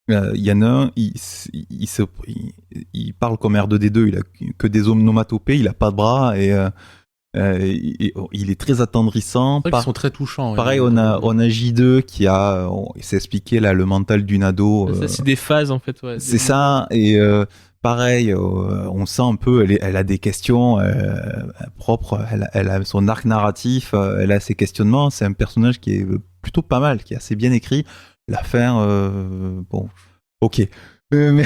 A: Il y en a un, il parle comme R2D2, il a que des onomatopées, il a pas de bras, et il est très attendrissant.
F: C'est vrai qu'ils sont très touchants.
A: Pareil, on a J2 qui s'est expliqué là le mental d'une ado.
C: Ça, c'est des phases en fait. Ouais,
A: c'est ça, et pareil, on sent un peu, elle a des questions propres, elle a son arc narratif, elle a ses questionnements. C'est un personnage qui est plutôt pas mal, qui est assez bien écrit. La fin, bon, ok. Mais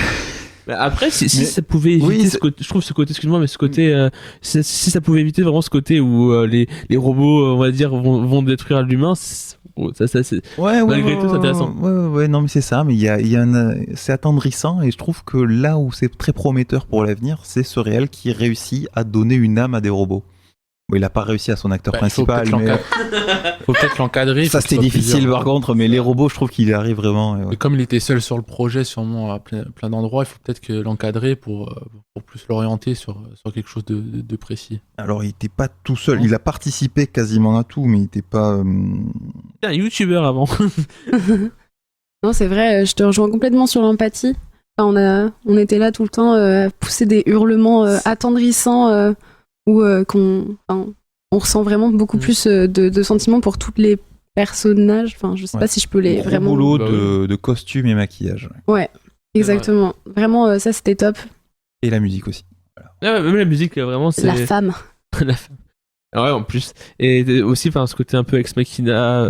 C: après, si ça pouvait éviter ce côté, je trouve ce côté, excuse-moi, mais ce côté, si ça pouvait éviter vraiment ce côté où les robots, on va dire, vont détruire l'humain, c'est malgré tout, c'est intéressant.
A: Ouais, non, mais c'est ça, mais c'est attendrissant, et je trouve que là où c'est très prometteur pour l'avenir, c'est ce réel qui réussit à donner une âme à des robots. Bon, il a pas réussi à son acteur principal,
F: faut peut-être l'encadrer.
A: Ça c'était difficile par contre, mais les robots, je trouve qu'il arrive vraiment.
F: Et comme il était seul sur le projet, sûrement à plein d'endroits, il faut peut-être que l'encadrer pour plus l'orienter sur quelque chose de précis.
A: Alors il était pas tout seul, il a participé quasiment à tout, mais il était pas.
C: C'était un youtubeur avant.
J: Non, c'est vrai, je te rejoins complètement sur l'empathie. Enfin, on était là tout le temps à pousser des hurlements attendrissants où on ressent vraiment beaucoup plus de sentiments pour tous les personnages. Enfin, je sais pas si je peux les vraiment.
A: Boulot de costumes et maquillage.
J: Ouais, exactement. Vraiment, ça c'était top.
A: Et la musique aussi.
C: Voilà. Ah, même la musique, vraiment, c'est.
J: La femme.
C: La femme. Ah ouais, en plus. Et aussi, enfin, ce côté un peu Ex Machina,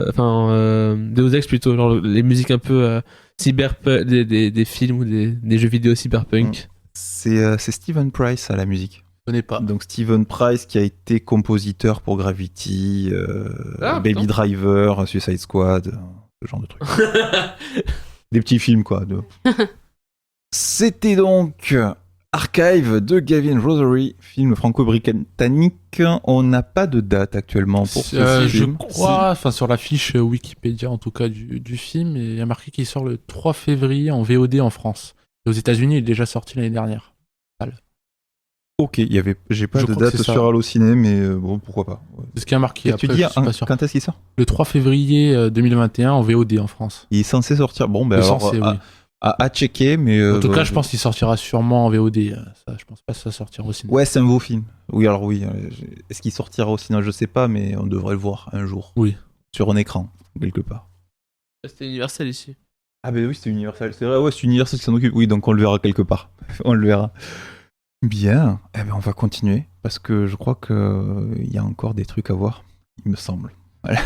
C: Deus Ex plutôt, genre les musiques un peu cyberpunk, des films ou des jeux vidéo cyberpunk.
A: C'est Steven Price à la musique.
F: Je connais pas.
A: Donc Steven Price qui a été compositeur pour Gravity, Baby Driver, Suicide Squad, ce genre de trucs. Des petits films quoi. C'était donc Archive de Gavin Rosery, film franco-britannique. On n'a pas de date actuellement pour ce film.
F: Je crois, sur la fiche Wikipédia en tout cas du film, il y a marqué qu'il sort le 3 février en VOD en France. Et aux États-Unis, il est déjà sorti l'année dernière.
A: Ok, j'ai pas de date sur Allociné, mais bon, pourquoi pas. Ouais.
F: C'est ce qui a marqué.
A: Après, tu dis quand est-ce qu'il sort ?
F: Le 3 février 2021 en VOD en France.
A: Il est censé sortir. Bon, ben alors,
F: oui.
A: à checker, mais.
F: En tout cas, je pense qu'il sortira sûrement en VOD. Ça, je pense pas que ça sortira au cinéma.
A: Ouais, c'est un beau film. Oui, alors oui. Est-ce qu'il sortira au cinéma ? Je sais pas, mais on devrait le voir un jour.
F: Oui.
A: Sur un écran, quelque part.
C: C'était Universal ici.
A: Ah, ben oui, c'était Universal. C'est vrai, ouais, c'est Universal qui s'en occupe. Oui, donc on le verra quelque part. On le verra. Bien, eh ben on va continuer parce que je crois que il y a encore des trucs à voir, il me semble. Voilà.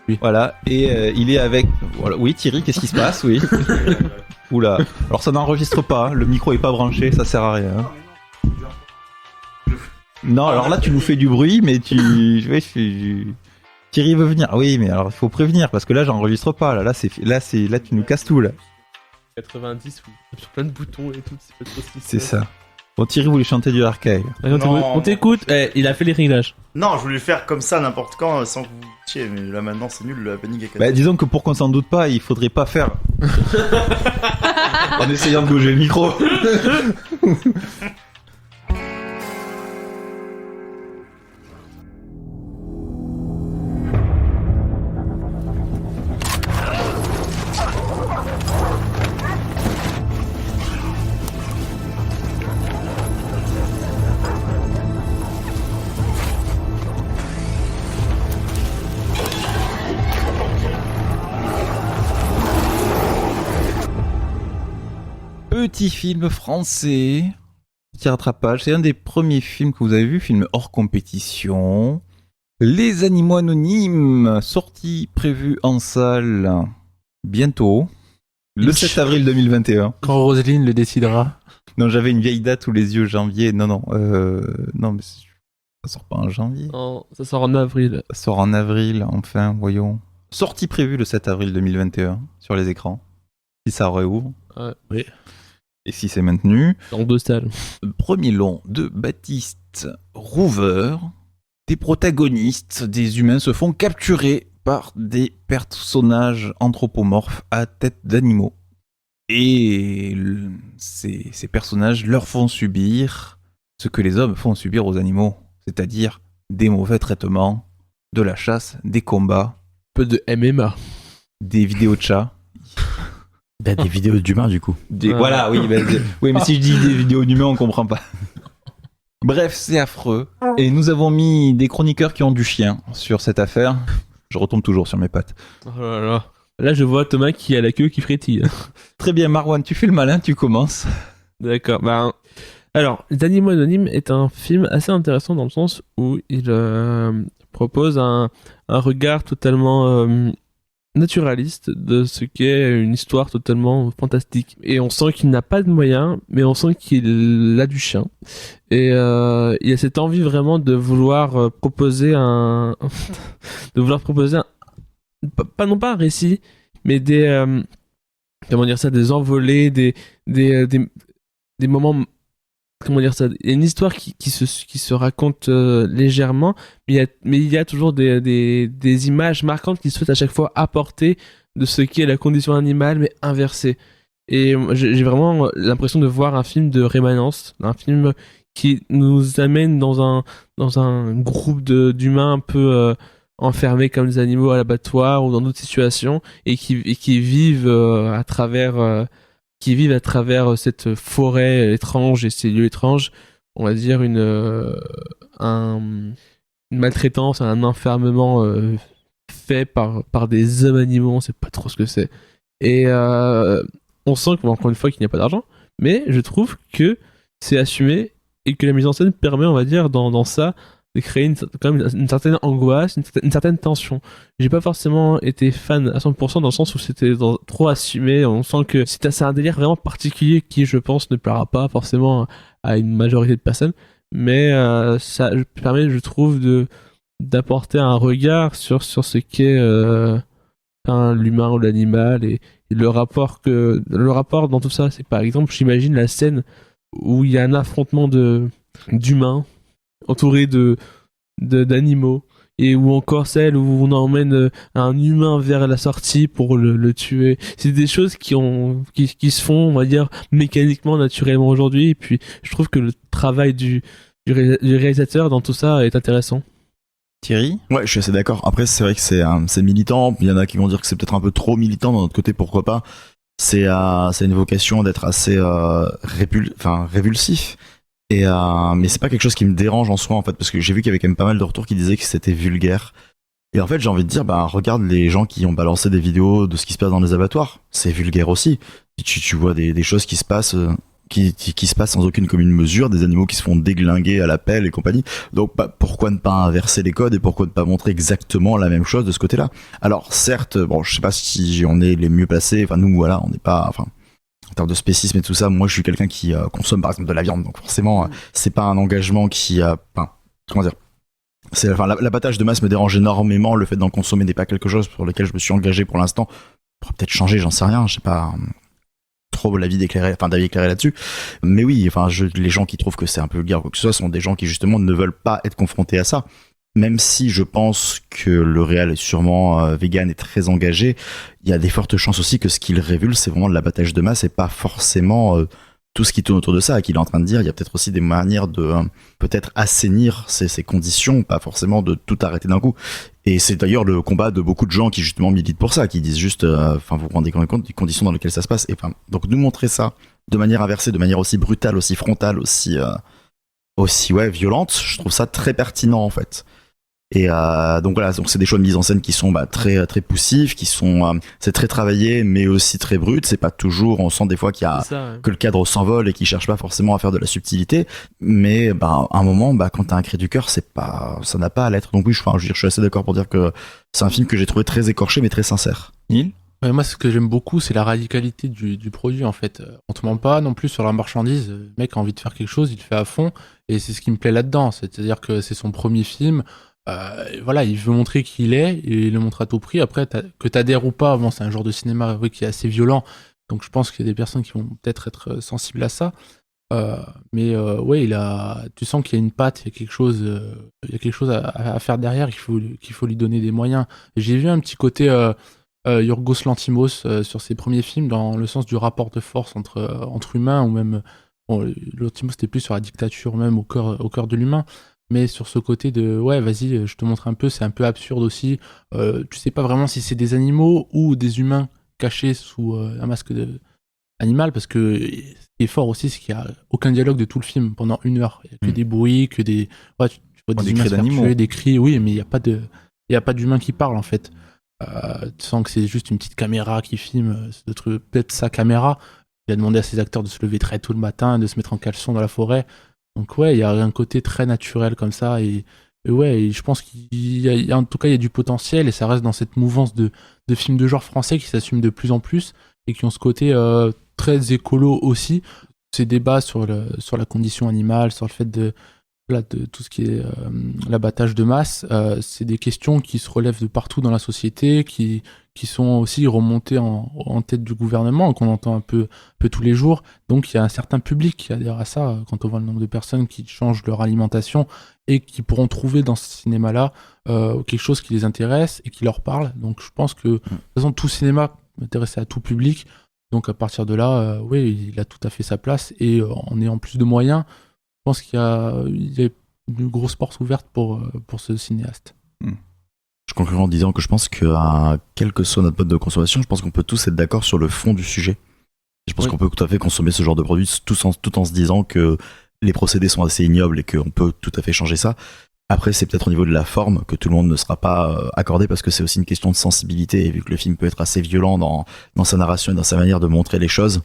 F: Oui.
A: Voilà, et il est avec. Voilà. Oui, Thierry, qu'est-ce qui se passe ? Oui. Oula. Alors ça n'enregistre pas, hein. Le micro est pas branché, ça sert à rien. Hein. Non, alors là tu nous fais du bruit, mais tu. Thierry veut venir. Oui, mais alors il faut prévenir parce que là j'enregistre pas. Là tu nous casses tout là.
C: 90 sur plein de boutons et tout,
A: c'est ça. Bon, Thierry voulait chanter du Archive.
C: On t'écoute, il a fait les réglages.
B: Non, je voulais le faire comme ça n'importe quand sans que vous tiez, mais là maintenant c'est nul, la panique est cassée.
A: Bah disons que pour qu'on s'en doute pas, il faudrait pas faire en essayant de bouger le micro. Petit film français, petit rattrapage, c'est un des premiers films que vous avez vu, film hors compétition. Les Animaux Anonymes, sortie prévue en salle bientôt, le 7 avril 2021.
F: Quand Roselyne le décidera.
A: Non, j'avais une vieille date sous les yeux, janvier, non, mais ça sort pas en janvier.
C: Non, ça sort en avril.
A: Ça sort en avril, enfin, voyons. Sortie prévue le 7 avril 2021 sur les écrans, si ça réouvre.
C: Oui.
A: Et si c'est maintenu.
C: Dans 2 salles.
A: Premier long de Baptiste Rouver. Des protagonistes, des humains, se font capturer par des personnages anthropomorphes à tête d'animaux. Et ces personnages leur font subir ce que les hommes font subir aux animaux. C'est-à-dire des mauvais traitements, de la chasse, des combats.
C: Un peu de MMA.
A: Des vidéos de chats.
B: Des vidéos d'humains du coup.
A: Voilà, oui, oui, mais si je dis des vidéos d'humains, on comprend pas. Bref, c'est affreux. Et nous avons mis des chroniqueurs qui ont du chien sur cette affaire. Je retombe toujours sur mes pattes.
C: Oh là là. Là, je vois Thomas qui a la queue qui frétille.
A: Très bien, Marwan, tu fais le malin, tu commences.
C: D'accord. Alors, Les Animaux Anonymes est un film assez intéressant dans le sens où il propose un regard totalement naturaliste de ce qu'est une histoire totalement fantastique. Et on sent qu'il n'a pas de moyens, mais on sent qu'il a du chien. Et il y a cette envie vraiment de vouloir proposer pas non pas un récit, mais des comment dire ça, des envolées, des moments comment dire ça, il y a une histoire qui se raconte légèrement, mais il y a toujours des images marquantes qui se souhaitent à chaque fois apporter de ce qu'est la condition animale, mais inversée. Et j'ai vraiment l'impression de voir un film de rémanence, un film qui nous amène dans un groupe d'humains un peu enfermés comme des animaux à l'abattoir ou dans d'autres situations, et qui vivent à travers cette forêt étrange et ces lieux étranges, on va dire une maltraitance, un enfermement fait par des hommes animaux, on sait pas trop ce que c'est. Et on sent encore une fois qu'il n'y a pas d'argent, mais je trouve que c'est assumé et que la mise en scène permet, on va dire, dans ça, de créer quand même une certaine angoisse, une certaine tension. J'ai pas forcément été fan à 100% dans le sens où c'était trop assumé. On sent que c'est un délire vraiment particulier qui, je pense, ne plaira pas forcément à une majorité de personnes, mais ça permet, je trouve, d'apporter un regard sur ce qu'est l'humain ou l'animal, et le rapport dans tout ça. C'est par exemple, j'imagine la scène où il y a un affrontement d'humains entourés d'animaux, et ou encore celle où on emmène un humain vers la sortie pour le tuer. C'est des choses qui se font, on va dire, mécaniquement, naturellement aujourd'hui, et puis je trouve que le travail du réalisateur dans tout ça est intéressant.
A: Thierry ?
B: Ouais, je suis assez d'accord. Après, c'est vrai que c'est militant. Il y en a qui vont dire que c'est peut-être un peu trop militant. D'un autre côté, pourquoi pas. C'est une vocation d'être assez révulsif. Mais c'est pas quelque chose qui me dérange en soi, en fait, parce que j'ai vu qu'il y avait quand même pas mal de retours qui disaient que c'était vulgaire. Et en fait, j'ai envie de dire, regarde les gens qui ont balancé des vidéos de ce qui se passe dans les abattoirs. C'est vulgaire aussi. Tu vois des choses qui se passent, qui se passent sans aucune commune mesure, des animaux qui se font déglinguer à la pelle et compagnie. Donc, pourquoi ne pas inverser les codes et pourquoi ne pas montrer exactement la même chose de ce côté-là? Alors, certes, je sais pas si on est les mieux placés. Enfin, nous, voilà, on n'est pas, en termes de spécisme et tout ça, moi je suis quelqu'un qui consomme par exemple de la viande, donc forcément c'est pas un engagement qui comment dire, l'abattage de masse me dérange énormément. Le fait d'en consommer n'est pas quelque chose pour lequel je me suis engagé pour l'instant. Pourrait peut-être changer, j'en sais rien, je sais pas trop d'avis éclairé là-dessus, mais oui, les gens qui trouvent que c'est un peu vulgaire ou quoi que ce soit sont des gens qui justement ne veulent pas être confrontés à ça. Même si je pense que le réal est sûrement vegan et très engagé, il y a des fortes chances aussi que ce qu'il révulse, c'est vraiment de l'abattage de masse et pas forcément tout ce qui tourne autour de ça. Et qu'il est en train de dire, il y a peut-être aussi des manières de peut-être assainir ces conditions, pas forcément de tout arrêter d'un coup. Et c'est d'ailleurs le combat de beaucoup de gens qui justement militent pour ça, qui disent juste, vous vous rendez compte des conditions dans lesquelles ça se passe. Et donc nous montrer ça de manière inversée, de manière aussi brutale, aussi frontale, aussi violente, je trouve ça très pertinent en fait. Et donc voilà, donc c'est des choix de mise en scène qui sont très très poussifs, qui sont c'est très travaillé mais aussi très brut. C'est pas toujours, on sent des fois qu'il y a que le cadre s'envole et qu'il cherche pas forcément à faire de la subtilité, mais à un moment quand t'as un cri du cœur, ça n'a pas à l'être. Donc oui, je suis assez d'accord pour dire que c'est un film que j'ai trouvé très écorché mais très sincère.
A: Neil ?
F: Ouais, moi, ce que j'aime beaucoup, c'est la radicalité du produit, en fait. On te ment pas non plus sur la marchandise. Le mec a envie de faire quelque chose, il le fait à fond, et c'est ce qui me plaît là-dedans. C'est-à-dire que c'est son premier film. Il veut montrer qui il est, et il le montre à tout prix. Après, que t'adhères ou pas, c'est un genre de cinéma qui est assez violent, donc je pense qu'il y a des personnes qui vont peut-être être sensibles à ça. Tu sens qu'il y a une patte, il y a quelque chose à faire derrière, qu'il faut lui donner des moyens. J'ai vu un petit côté Yorgos Lanthimos sur ses premiers films, dans le sens du rapport de force entre humains, ou même Lanthimos c'était plus sur la dictature, même au cœur de l'humain. Mais sur ce côté de vas-y, je te montre un peu, c'est un peu absurde aussi. Tu sais pas vraiment si c'est des animaux ou des humains cachés sous un masque animal, parce que ce qui est fort aussi, c'est qu'il y a aucun dialogue de tout le film pendant 1 heure. Il y a que des bruits, que des tu vois des humains se faire tuer, des cris, oui, mais il y a pas d'humain qui parle en fait. Tu sens que c'est juste une petite caméra qui filme, c'est peut-être sa caméra. Il a demandé à ses acteurs de se lever très tôt le matin, de se mettre en caleçon dans la forêt. Donc il y a un côté très naturel comme ça, et je pense qu'il y a en tout cas il y a du potentiel, et ça reste dans cette mouvance de films de genre français qui s'assument de plus en plus et qui ont ce côté très écolo aussi. Ces débats sur la condition animale, sur le fait là, de tout ce qui est l'abattage de masse, c'est des questions qui se relèvent de partout dans la société, qui sont aussi remontées en tête du gouvernement, qu'on entend un peu tous les jours. Donc il y a un certain public qui adhère à ça, quand on voit le nombre de personnes qui changent leur alimentation et qui pourront trouver dans ce cinéma-là quelque chose qui les intéresse et qui leur parle. Donc je pense que, de toute façon, tout cinéma m'intéresse à tout public. Donc à partir de là, oui, il a tout à fait sa place. Et en ayant plus de moyens, je pense qu'il y a une grosse porte ouverte pour ce cinéaste.
B: Je conclurai en disant que je pense que, quel que soit notre mode de consommation, je pense qu'on peut tous être d'accord sur le fond du sujet. Je pense qu'on peut tout à fait consommer ce genre de produit tout en se disant que les procédés sont assez ignobles et qu'on peut tout à fait changer ça. Après, c'est peut-être au niveau de la forme que tout le monde ne sera pas accordé, parce que c'est aussi une question de sensibilité, et vu que le film peut être assez violent dans sa narration et dans sa manière de montrer les choses,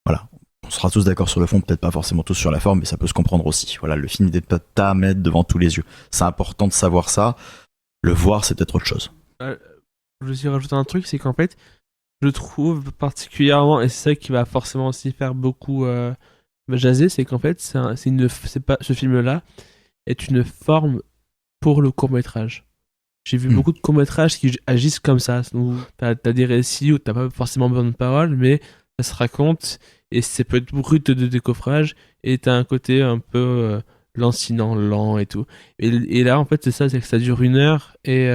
B: voilà. On sera tous d'accord sur le fond, peut-être pas forcément tous sur la forme, mais ça peut se comprendre aussi. Voilà, le film n'est pas à mettre devant tous les yeux. C'est important de savoir ça. Le voir, c'est peut-être autre chose.
C: Je veux aussi rajouter un truc, c'est qu'en fait, je trouve particulièrement, et c'est ça qui va forcément aussi faire beaucoup jaser, c'est qu'en fait, ce film-là est une forme pour le court-métrage. J'ai vu beaucoup de courts-métrages qui agissent comme ça, où t'as des récits où t'as pas forcément besoin de paroles, mais ça se raconte, et c'est peut être brut de décoffrage, et t'as un côté un peu lancinant, lent et tout. Et là, en fait, c'est ça, c'est que ça dure 1 heure, et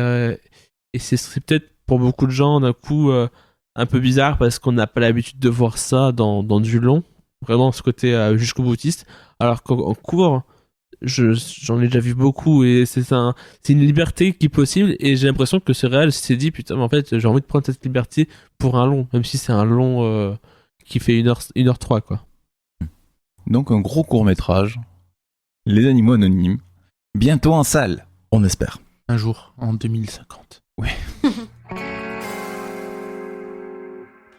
C: c'est peut-être pour beaucoup de gens, d'un coup, un peu bizarre, parce qu'on n'a pas l'habitude de voir ça dans du long, vraiment ce côté jusqu'au boutiste, alors qu'en court, j'en ai déjà vu beaucoup, et c'est une liberté qui est possible, et j'ai l'impression que ce réal s'est dit, putain, mais en fait, j'ai envie de prendre cette liberté pour un long, même si c'est un long qui fait 1h03, quoi.
A: Donc un gros court-métrage, Les Animaux Anonymes, bientôt en salle.
B: On espère.
F: Un jour, en 2050.
A: Ouais.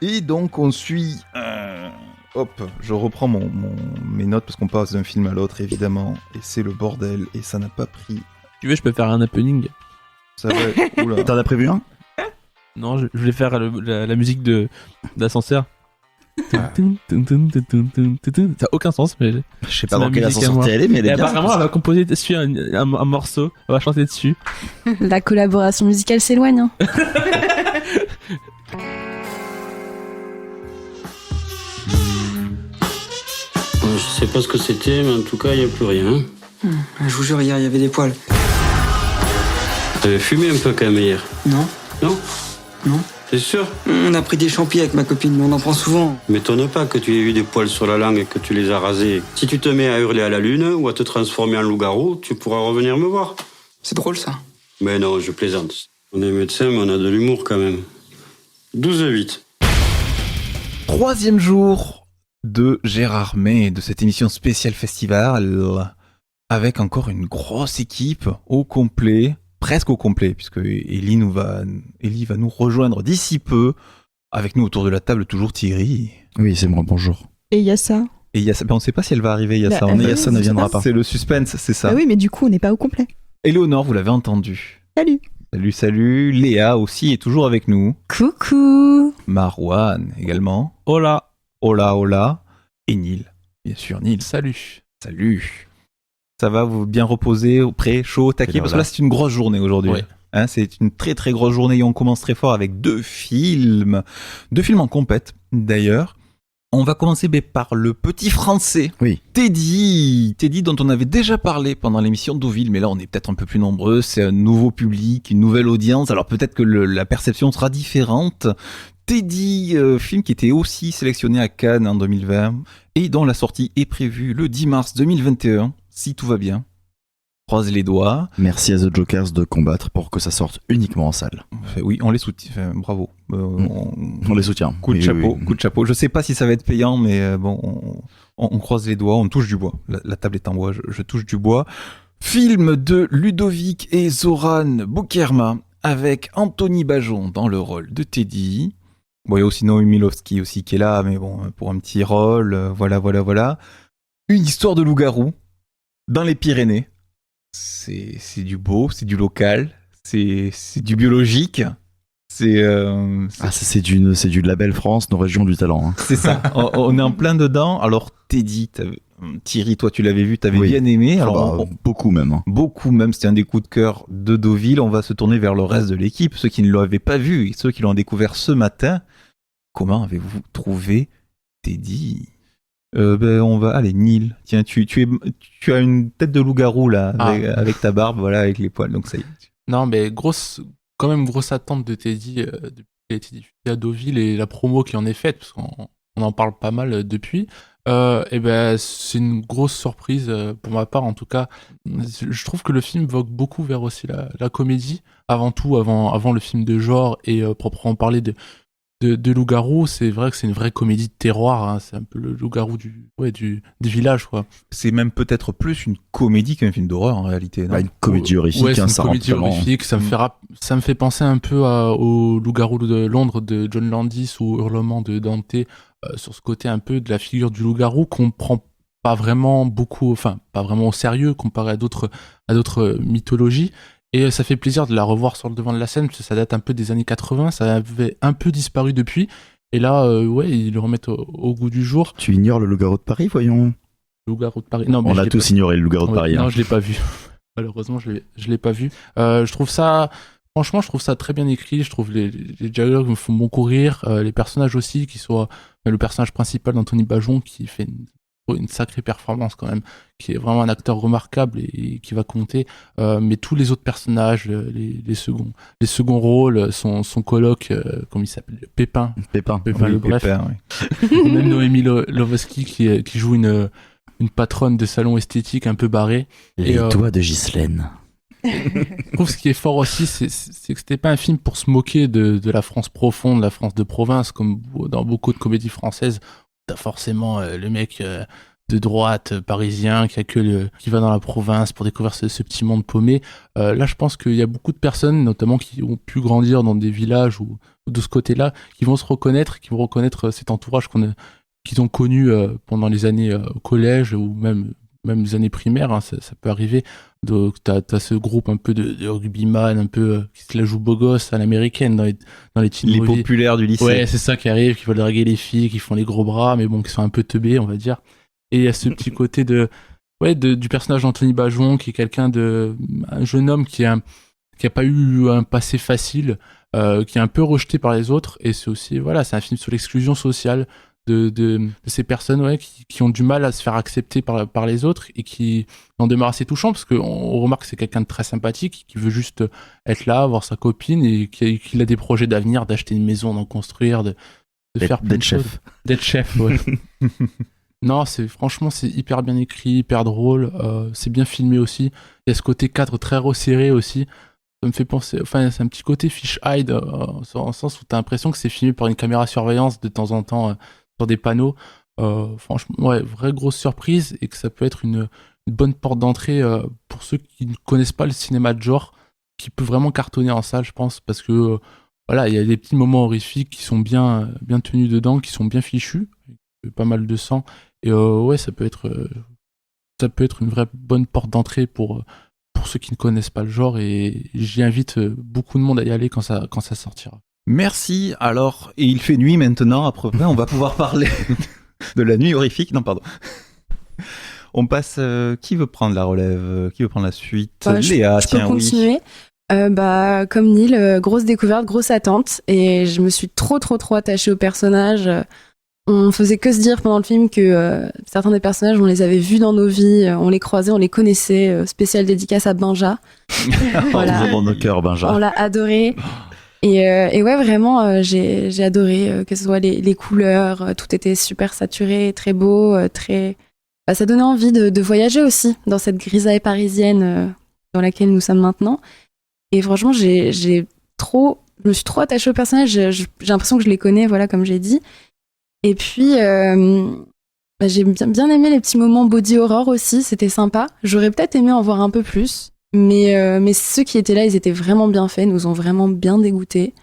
A: Et donc on suit... Hop, je reprends mes notes parce qu'on passe d'un film à l'autre, évidemment, et c'est le bordel, et ça n'a pas pris.
C: Tu veux, je peux faire un happening.
A: Ça va. Oula.
B: T'en as prévu un ?
C: Non, je voulais faire la musique d'ascenseur. Ça n'a aucun sens, mais.
B: Je sais pas dans quel ascenseur t'es allé, mais elle est bien.
C: Apparemment, elle va composer dessus un morceau, elle va chanter dessus.
J: La collaboration musicale s'éloigne. Hein.
M: Je sais pas ce que c'était, mais en tout cas, il n'y a plus rien.
N: Je vous jure, hier, il y avait des poils.
M: T'avais fumé un peu quand même hier.
N: Non.
M: Non ?
N: Non.
M: T'es sûr ?
N: On a pris des champis avec ma copine, mais on en prend souvent.
M: M'étonne pas que tu aies eu des poils sur la langue et que tu les as rasés. Si tu te mets à hurler à la lune ou à te transformer en loup-garou, tu pourras revenir me voir.
N: C'est drôle, ça.
M: Mais non, je plaisante. On est médecin, mais on a de l'humour quand même. 12-8.
A: 3e jour de Gérard May, de cette émission spéciale festival, avec encore une grosse équipe au complet, presque au complet, puisque Ellie va nous rejoindre d'ici peu. Avec nous autour de la table, toujours Thierry.
B: Oui, c'est moi, bonjour.
K: Et Yassa.
A: Et Yassa, on ne sait pas si elle va arriver, Yassa.
B: Yassa ne viendra pas.
A: C'est le suspense, c'est ça.
K: Ah oui, mais du coup, on n'est pas au complet.
A: Éléonore, vous l'avez entendu.
K: Salut.
A: Salut. Léa aussi est toujours avec nous.
J: Coucou.
A: Marwan également.
C: Hola.
A: Et Neil. Bien sûr, Neil.
F: Salut.
A: Ça va, vous bien reposer, prêt, chaud, taquet, parce que là c'est une grosse journée aujourd'hui.
F: Ouais.
A: Hein, c'est une très très grosse journée et on commence très fort avec 2 films. 2 films en compète d'ailleurs. On va commencer par le petit français.
B: Oui.
A: Teddy, dont on avait déjà parlé pendant l'émission Deauville, mais là on est peut-être un peu plus nombreux, c'est un nouveau public, une nouvelle audience, alors peut-être que la perception sera différente. Teddy, film qui était aussi sélectionné à Cannes en 2020 et dont la sortie est prévue le 10 mars 2021, si tout va bien. Croise les doigts.
B: Merci à The Jokers de combattre pour que ça sorte uniquement en salle.
A: Oui, on les soutient. Bravo.
B: On les soutient.
A: Coup de chapeau. Je sais pas si ça va être payant, mais bon, on croise les doigts, on touche du bois. La table est en bois, je touche du bois. Film de Ludovic et Zoran Boukerma avec Anthony Bajon dans le rôle de Teddy. Bon, il y a aussi Noémie Milovski aussi qui est là, mais bon, pour un petit rôle, voilà. Une histoire de loup-garou dans les Pyrénées. C'est du beau, c'est du local, c'est du biologique.
B: C'est du label France, nos régions du talent. Hein.
A: C'est ça, on est en plein dedans. Alors Teddy, Thierry, toi, tu l'avais vu, t'avais
B: Oui.
A: bien aimé.
B: Ah
A: Alors,
B: bah, beaucoup même.
A: beaucoup même, c'était un des coups de cœur de Deauville. On va se tourner vers le reste de l'équipe, ceux qui ne l'avaient pas vu et ceux qui l'ont découvert ce matin. Comment avez-vous trouvé Teddy? On va. Allez, Neil. Tiens, tu as une tête de loup-garou là, avec ta barbe, voilà, avec les poils. Donc ça y est.
F: Non, mais grosse attente de Teddy depuis qu'il a été diffusé à Deauville et la promo qui en est faite, parce qu'on en parle pas mal depuis. Et ben, c'est une grosse surprise pour ma part en tout cas. Je trouve que le film vogue beaucoup vers aussi la comédie, avant tout, avant le film de genre et proprement parler de loup-garou. C'est vrai que c'est une vraie comédie de terroir, hein. C'est un peu le loup-garou du village, quoi.
A: C'est même peut-être plus une comédie qu'un film d'horreur en réalité. Non,
B: une comédie horrifique,
F: Ouais, c'est
B: hein,
F: une
B: ça
F: comédie
B: rentre
F: horrifique. Ça me fait penser un peu au loup-garou de Londres de John Landis ou Hurlement de Dante, sur ce côté un peu de la figure du loup-garou qu'on prend pas vraiment au sérieux comparé à d'autres mythologies. Et ça fait plaisir de la revoir sur le devant de la scène, parce que ça date un peu des années 80, ça avait un peu disparu depuis. Et là, ils le remettent au goût du jour.
B: Tu ignores le loup-garou de Paris, voyons.
F: Loup-garou de Paris. Non, mais
B: on a tous ignoré le loup-garou de Paris.
F: Non,
B: hein.
F: je l'ai pas vu. Malheureusement, je l'ai pas vu. Je trouve ça très bien écrit. Je trouve les dialogues me font beaucoup rire. Les personnages aussi, le personnage principal d'Anthony Bajon qui fait une sacrée performance quand même, qui est vraiment un acteur remarquable et qui va compter. Mais tous les autres personnages, les seconds rôles, son coloc, comment il s'appelle, Pépin le bref.
A: Oui.
F: Même Noémie Lovosky qui joue une patronne de salon esthétique un peu barrée.
B: Les doigts de Ghislaine.
F: Je trouve ce qui est fort aussi, c'est que c'était pas un film pour se moquer de la France profonde, la France de province, comme dans beaucoup de comédies françaises. T'as forcément le mec de droite parisien qui va dans la province pour découvrir ce petit monde paumé. Là, je pense qu'il y a beaucoup de personnes, notamment qui ont pu grandir dans des villages ou de ce côté-là, qui vont reconnaître cet entourage qu'ils ont connu pendant les années collège ou même les années primaires, hein, ça peut arriver. Donc t'as ce groupe un peu de rugbyman, un peu qui se la joue beau gosse à l'américaine dans les teen
A: Les
F: movies.
A: populaires du lycée.
F: Ouais, c'est ça qui arrive, qui veulent draguer les filles, qui font les gros bras, mais bon, qui sont un peu teubés, on va dire. Et il y a ce petit côté du personnage d'Anthony Bajon, qui est un jeune homme qui a pas eu un passé facile, qui est un peu rejeté par les autres. Et c'est aussi, c'est un film sur l'exclusion sociale de ces personnes qui ont du mal à se faire accepter par les autres et qui en demeure assez touchant, parce qu'on remarque que c'est quelqu'un de très sympathique qui veut juste être là, voir sa copine, et qu'il a des projets d'avenir, d'acheter une maison, d'en construire, de faire plein de choses. D'être chef, ouais. Non, franchement, c'est hyper bien écrit, hyper drôle, c'est bien filmé aussi. Il y a ce côté cadre très resserré aussi. Ça me fait penser, c'est un petit côté Fish Eye, dans le sens où t'as l'impression que c'est filmé par une caméra surveillance de temps en temps sur des panneaux. Franchement, vraie grosse surprise, et que ça peut être une bonne porte d'entrée pour ceux qui ne connaissent pas le cinéma de genre, qui peut vraiment cartonner en salle, je pense, parce que il y a des petits moments horrifiques qui sont bien tenus dedans, qui sont bien fichus, pas mal de sang, et ça peut être une vraie bonne porte d'entrée pour ceux qui ne connaissent pas le genre, et j'y invite beaucoup de monde à y aller quand ça sortira.
A: Merci. Alors, et il fait nuit maintenant, après on va pouvoir parler de la nuit horrifique. Non, pardon. On passe, qui veut prendre la relève, qui veut prendre la suite? Léa,
J: je peux continuer. Comme Neil, grosse découverte, grosse attente, et je me suis trop attachée au personnage. On faisait que se dire pendant le film que certains des personnages, on les avait vus dans nos vies, on les croisait, on les connaissait. Spéciale dédicace à Benja.
B: Voilà. Dans nos cœurs, Benja.
J: On l'a adoré. Et vraiment, j'ai adoré, que ce soit les couleurs, tout était super saturé, très beau, ça donnait envie de voyager aussi dans cette grisaille parisienne dans laquelle nous sommes maintenant. Et franchement, je me suis trop attachée au personnage, j'ai l'impression que je les connais, comme j'ai dit. Et puis, j'ai bien aimé les petits moments body horror aussi, c'était sympa. J'aurais peut-être aimé en voir un peu plus. Mais ceux qui étaient là, ils étaient vraiment bien faits, nous ont vraiment bien dégoûtés.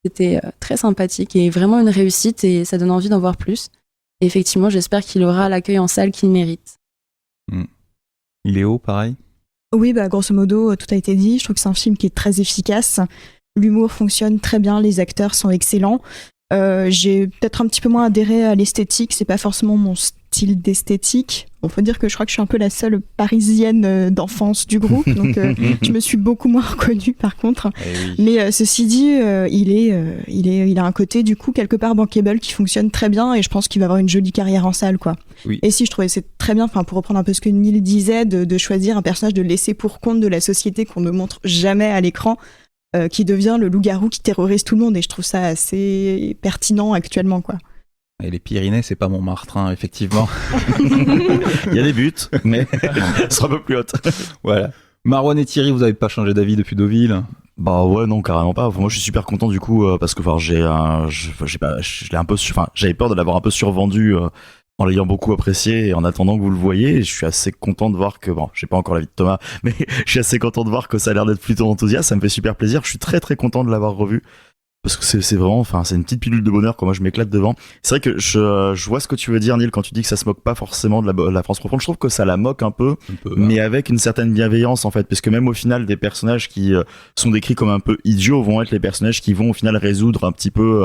J: C'était très sympathique et vraiment une réussite, et ça donne envie d'en voir plus. Et effectivement, j'espère qu'il aura l'accueil en salle qu'il mérite.
A: Léo, pareil?
K: Oui, grosso modo, tout a été dit. Je trouve que c'est un film qui est très efficace. L'humour fonctionne très bien, les acteurs sont excellents. J'ai peut-être un petit peu moins adhéré à l'esthétique, c'est pas forcément mon style d'esthétique. Bon, faut dire que je crois que je suis un peu la seule parisienne d'enfance du groupe, donc je me suis beaucoup moins reconnue par contre. Mais ceci dit, il a un côté du coup quelque part bankable qui fonctionne très bien et je pense qu'il va avoir une jolie carrière en salle, quoi.
A: Oui.
K: Et si je trouvais c'est très bien, enfin pour reprendre un peu ce que Neil disait, de choisir un personnage de laisser pour compte de la société qu'on ne montre jamais à l'écran, qui devient le loup-garou qui terrorise tout le monde, et je trouve ça assez pertinent actuellement, quoi.
A: Et les Pyrénées, c'est pas Montmartre, hein, effectivement.
B: Il y a des buts, mais ce sera un peu plus haute.
A: Voilà. Marwan et Thierry, vous avez pas changé d'avis depuis Deauville?
B: Bah ouais, non, carrément pas. Enfin, moi, je suis super content du coup parce que j'avais peur de l'avoir un peu survendu en l'ayant beaucoup apprécié et en attendant que vous le voyez. Et je suis assez content de voir que, bon, j'ai pas encore l'avis de Thomas, mais je suis assez content de voir que ça a l'air d'être plutôt enthousiaste. Ça me fait super plaisir. Je suis très très content de l'avoir revu. Parce que c'est vraiment, enfin, c'est une petite pilule de bonheur quand moi je m'éclate devant. C'est vrai que je vois ce que tu veux dire, Neil, quand tu dis que ça se moque pas forcément de la France profonde. Je trouve que ça la moque un peu, mais avec une certaine bienveillance en fait, parce que même au final, des personnages qui sont décrits comme un peu idiots vont être les personnages qui vont au final résoudre un petit peu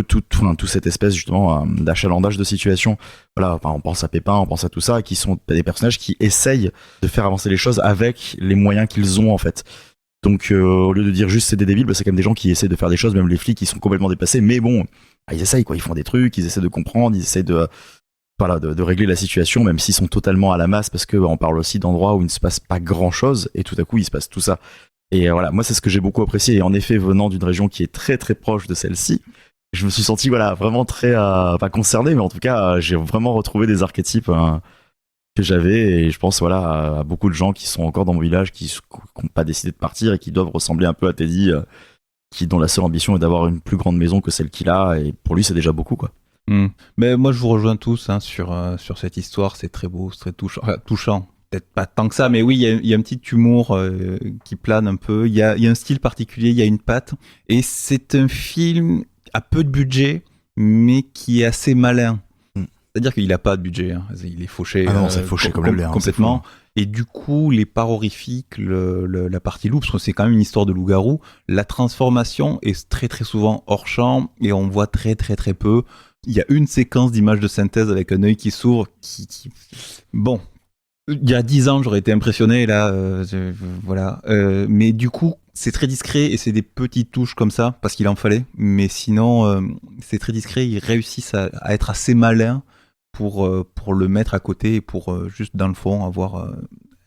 B: tout cette espèce justement d'achalandage de situation. Voilà, enfin, on pense à Pépin, on pense à tout ça, qui sont des personnages qui essayent de faire avancer les choses avec les moyens qu'ils ont en fait. Donc au lieu de dire juste c'est des débiles, bah, c'est quand même des gens qui essaient de faire des choses, même les flics qui sont complètement dépassés, mais bon, ils essayent quoi, ils font des trucs, ils essaient de comprendre, ils essaient de régler la situation, même s'ils sont totalement à la masse, parce que on parle aussi d'endroits où il ne se passe pas grand chose, et tout à coup il se passe tout ça. Et voilà, moi c'est ce que j'ai beaucoup apprécié, et en effet venant d'une région qui est très très proche de celle-ci, je me suis senti voilà vraiment très pas concerné, mais en tout cas j'ai vraiment retrouvé des archétypes que j'avais, et je pense voilà à beaucoup de gens qui sont encore dans mon village, qui n'ont pas décidé de partir et qui doivent ressembler un peu à Teddy, dont la seule ambition est d'avoir une plus grande maison que celle qu'il a, et pour lui c'est déjà beaucoup quoi.
A: Mais moi je vous rejoins tous sur cette histoire, c'est très beau, c'est très touchant. Peut-être pas tant que ça, mais oui, il y a un petit humour qui plane un peu, il y a un style particulier, il y a une patte, et c'est un film à peu de budget, mais qui est assez malin. C'est-à-dire qu'il n'a pas de budget, hein. Il est fauché,
B: c'est fauché comme le lait, hein,
A: complètement. Et du coup, les parts horrifiques, la partie loup, parce que c'est quand même une histoire de loup-garou, la transformation est très très souvent hors champ et on voit très très très peu. Il y a une séquence d'images de synthèse avec un œil qui s'ouvre, bon, il y a 10 ans j'aurais été impressionné, là, voilà. Mais du coup, c'est très discret et c'est des petites touches comme ça, parce qu'il en fallait. Mais sinon, c'est très discret, ils réussissent à être assez malins pour le mettre à côté et pour juste dans le fond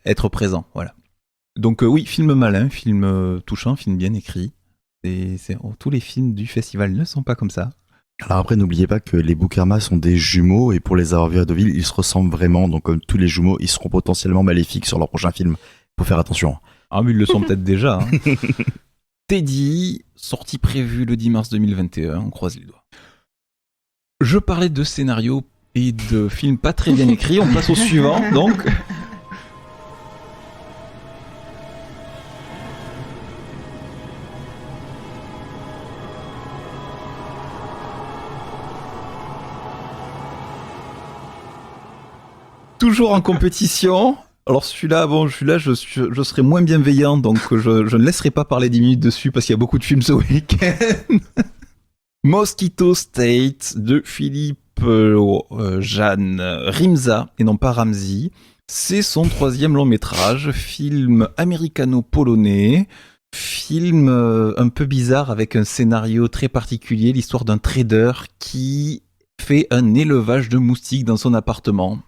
A: être présent, voilà. Donc oui, film malin, film touchant, film bien écrit. Tous les films du festival ne sont pas comme ça.
B: Alors après, n'oubliez pas que les Boukarma sont des jumeaux, et pour les avoir vus à Deauville, ils se ressemblent vraiment, donc comme tous les jumeaux, ils seront potentiellement maléfiques sur leur prochain film. Faut faire attention.
A: Ah mais ils le sont peut-être déjà. Hein. Teddy, sortie prévue le 10 mars 2021, on croise les doigts. Je parlais de scénario et de films pas très bien écrits, on passe au suivant, donc. Toujours en compétition. Alors celui-là, je serai moins bienveillant, donc je ne laisserai pas parler 10 minutes dessus parce qu'il y a beaucoup de films ce week-end. Mosquito State de Philippe Jeanne Rimza, et non pas Ramzi. C'est son 3e long métrage, film américano-polonais, film un peu bizarre avec un scénario très particulier, l'histoire d'un trader qui fait un élevage de moustiques dans son appartement.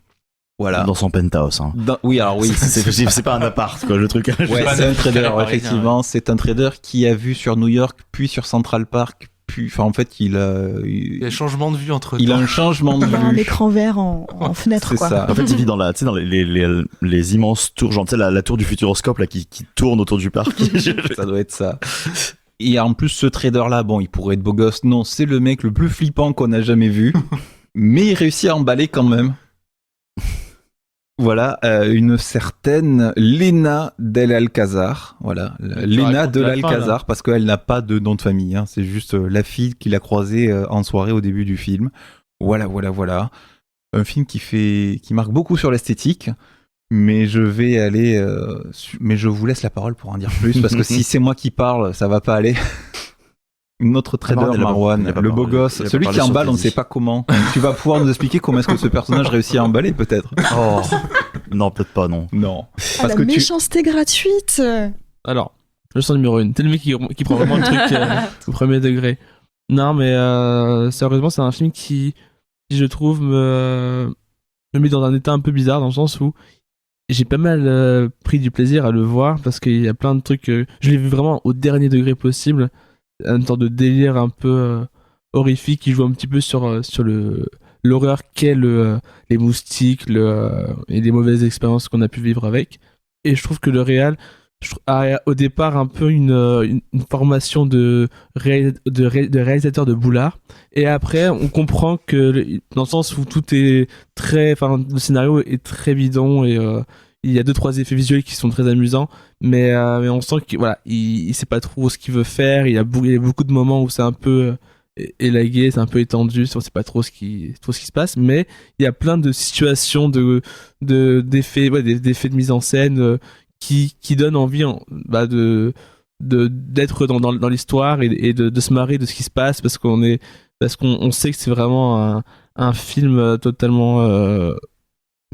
A: Voilà.
B: Dans son penthouse. Hein.
A: Oui, alors oui.
B: C'est pas un appart, quoi, le truc.
A: Ouais, c'est un trader, effectivement. C'est un trader qui a vu sur New York, puis sur Central Park, puis, enfin, en fait, il a
F: un changement de vue entre temps.
A: Il a un changement de vue.
K: Un écran vert en fenêtre, quoi.
A: Ça.
B: En fait, il vit dans les immenses tours, genre, tu sais, la tour du Futuroscope, là, qui tourne autour du parc.
A: Ça doit être ça. Et en plus, ce trader-là, bon, il pourrait être beau gosse. Non, c'est le mec le plus flippant qu'on a jamais vu. Mais il réussit à emballer quand même. Voilà, une certaine Lena del Alcázar. Voilà, Lena de l'Alcázar, parce qu'elle n'a pas de nom de famille. Hein. C'est juste la fille qu'il a croisée en soirée au début du film. Voilà. Un film qui marque beaucoup sur l'esthétique. Mais je vais aller... mais je vous laisse la parole pour en dire plus, parce que si c'est moi qui parle, ça va pas aller. Notre trader
B: il a pas-
A: Marwan,
B: il a pas
A: le beau
B: parlé-
A: gosse,
B: il a pas
A: celui
B: parlé
A: qui
B: sur
A: emballe, on ne
B: Teddy.
A: sait pas comment. Tu vas pouvoir nous expliquer comment est-ce que ce personnage réussit à emballer, peut-être.
B: Oh. Non, peut-être pas, non.
A: Non.
K: Ah, la méchanceté gratuite.
C: Alors, leçon numéro 1. T'es le mec qui prend vraiment le truc au premier degré. Non, mais sérieusement, c'est un film qui je trouve, me met dans un état un peu bizarre, dans le sens où j'ai pas mal pris du plaisir à le voir, parce qu'il y a plein de trucs. Je l'ai vu vraiment au dernier degré possible. Une sorte de délire un peu horrifique qui joue un petit peu sur l'horreur qu'est les moustiques et les mauvaises expériences qu'on a pu vivre avec. Et je trouve que le réal a au départ un peu une formation de réalisateur de boulard, et après on comprend que dans le sens où tout est le scénario est très bidon, et il y a 2-3 effets visuels qui sont très amusants, mais on sent qu'il voilà, il sait pas trop ce qu'il veut faire. Il y a beaucoup de moments où c'est un peu élagué, c'est un peu étendu, on sait pas trop ce qui se passe, mais il y a plein de situations d'effets de mise en scène qui donnent envie d'être dans l'histoire et de se marrer de ce qui se passe, parce qu'on sait que c'est vraiment un film totalement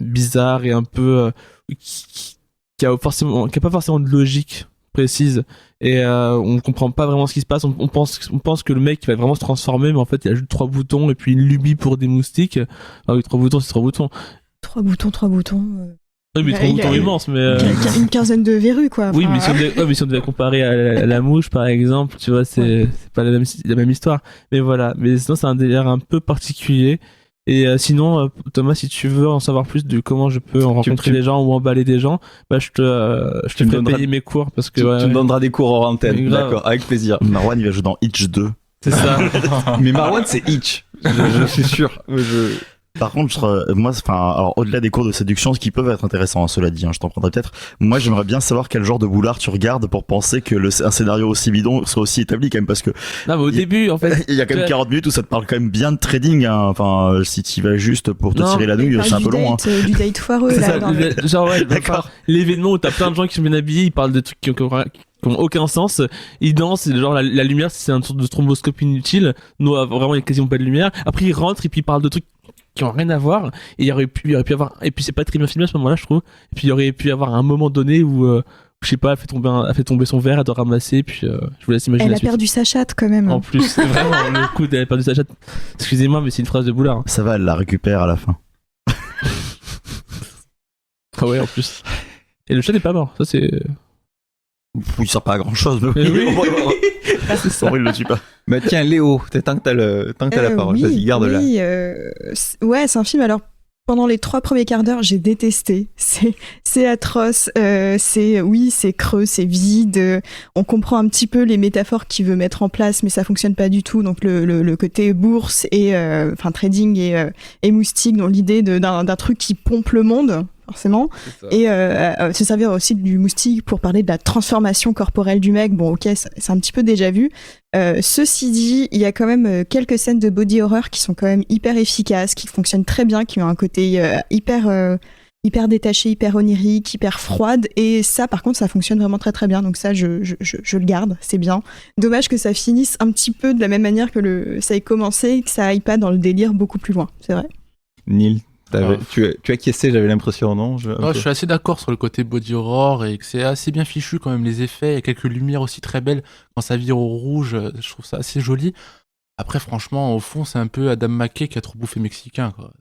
C: bizarre et un peu qui a pas forcément de logique précise, et on comprend pas vraiment ce qui se passe. On pense que le mec il va vraiment se transformer, mais en fait il a juste 3 boutons et puis une lubie pour des moustiques. Ah oui, 3 boutons, c'est 3 boutons.
K: 3 boutons.
C: Oui, mais 3 boutons immenses, mais
K: Une quinzaine de verrues, quoi.
C: oui,
K: Enfin,
C: mais si on devait comparer à la mouche, par exemple, tu vois, c'est pas la même histoire. Mais voilà, mais sinon c'est un délire un peu particulier. Et sinon, Thomas, si tu veux en savoir plus de comment je peux rencontrer des gens ou emballer des gens, bah je te ferai payer mes cours, parce que
A: tu me donneras des cours hors antenne. D'accord, avec plaisir.
B: Marwan, il va jouer dans Hitch 2.
C: C'est ça.
A: Mais Marwan, c'est Hitch. Je suis sûr.
B: Par contre, moi, alors au-delà des cours de séduction, ce qui peuvent être intéressants, cela dit, je t'en prendrai peut-être. Moi, j'aimerais bien savoir quel genre de boulard tu regardes pour penser que un scénario aussi bidon soit aussi établi, quand même, parce que.
C: Non, mais au début, en fait.
B: Il y a quand même 40 minutes où ça te parle quand même bien de trading, hein. Enfin, si tu vas juste pour te tirer la nouille, c'est un peu long, hein.
K: Du date foireux, là.
C: Genre, ouais, l'événement où t'as plein de gens qui sont bien habillés, ils parlent de trucs qui ont aucun sens, ils dansent, genre la lumière c'est une sorte de stromboscope inutile, nous vraiment il y a quasiment pas de lumière, après ils rentrent et puis ils parlent de trucs qui ont rien à voir, et il y aurait pu avoir, et puis c'est pas très bien filmé à ce moment là, je trouve, et puis il y aurait pu avoir un moment donné où je sais pas, elle fait tomber son verre, elle doit ramasser, puis je vous laisse imaginer.
K: Elle a perdu sa chatte quand même.
C: En plus, c'est vraiment le coup d'elle a perdu sa chatte. Excusez-moi, mais c'est une phrase de boulard.
B: Ça va, elle la récupère à la fin.
C: Ah ouais, en plus. Et le chat n'est pas mort, ça c'est.
B: Il sert pas à grand chose, mais
C: oui.
B: C'est ça. Il le tue pas.
A: Bah tiens, Léo, tant que t'as la parole,
K: oui,
A: vas-y, garde-la.
K: Oui, ouais, c'est un film. Alors, pendant les 3 premiers quarts d'heure, j'ai détesté. C'est atroce. C'est creux, c'est vide. On comprend un petit peu les métaphores qu'il veut mettre en place, mais ça fonctionne pas du tout. Donc le côté bourse et trading et moustique, dans l'idée d'un truc qui pompe le monde. Forcément, et se servir aussi du moustique pour parler de la transformation corporelle du mec. Bon, ok, c'est un petit peu déjà vu. Ceci dit, il y a quand même quelques scènes de body horror qui sont quand même hyper efficaces, qui fonctionnent très bien, qui ont un côté hyper détaché, hyper onirique, hyper froide, et ça par contre ça fonctionne vraiment très très bien, donc ça je le garde, c'est bien. Dommage que ça finisse un petit peu de la même manière que ça ait commencé, et que ça aille pas dans le délire beaucoup plus loin, c'est vrai.
A: Neil, tu acquiesçais, j'avais l'impression, non?
F: Je suis assez d'accord sur le côté body horror, et que c'est assez bien fichu quand même, les effets, il y a quelques lumières aussi très belles, quand ça vire au rouge, je trouve ça assez joli. Après franchement, au fond, c'est un peu Adam McKay qui a trop bouffé mexicain, quoi.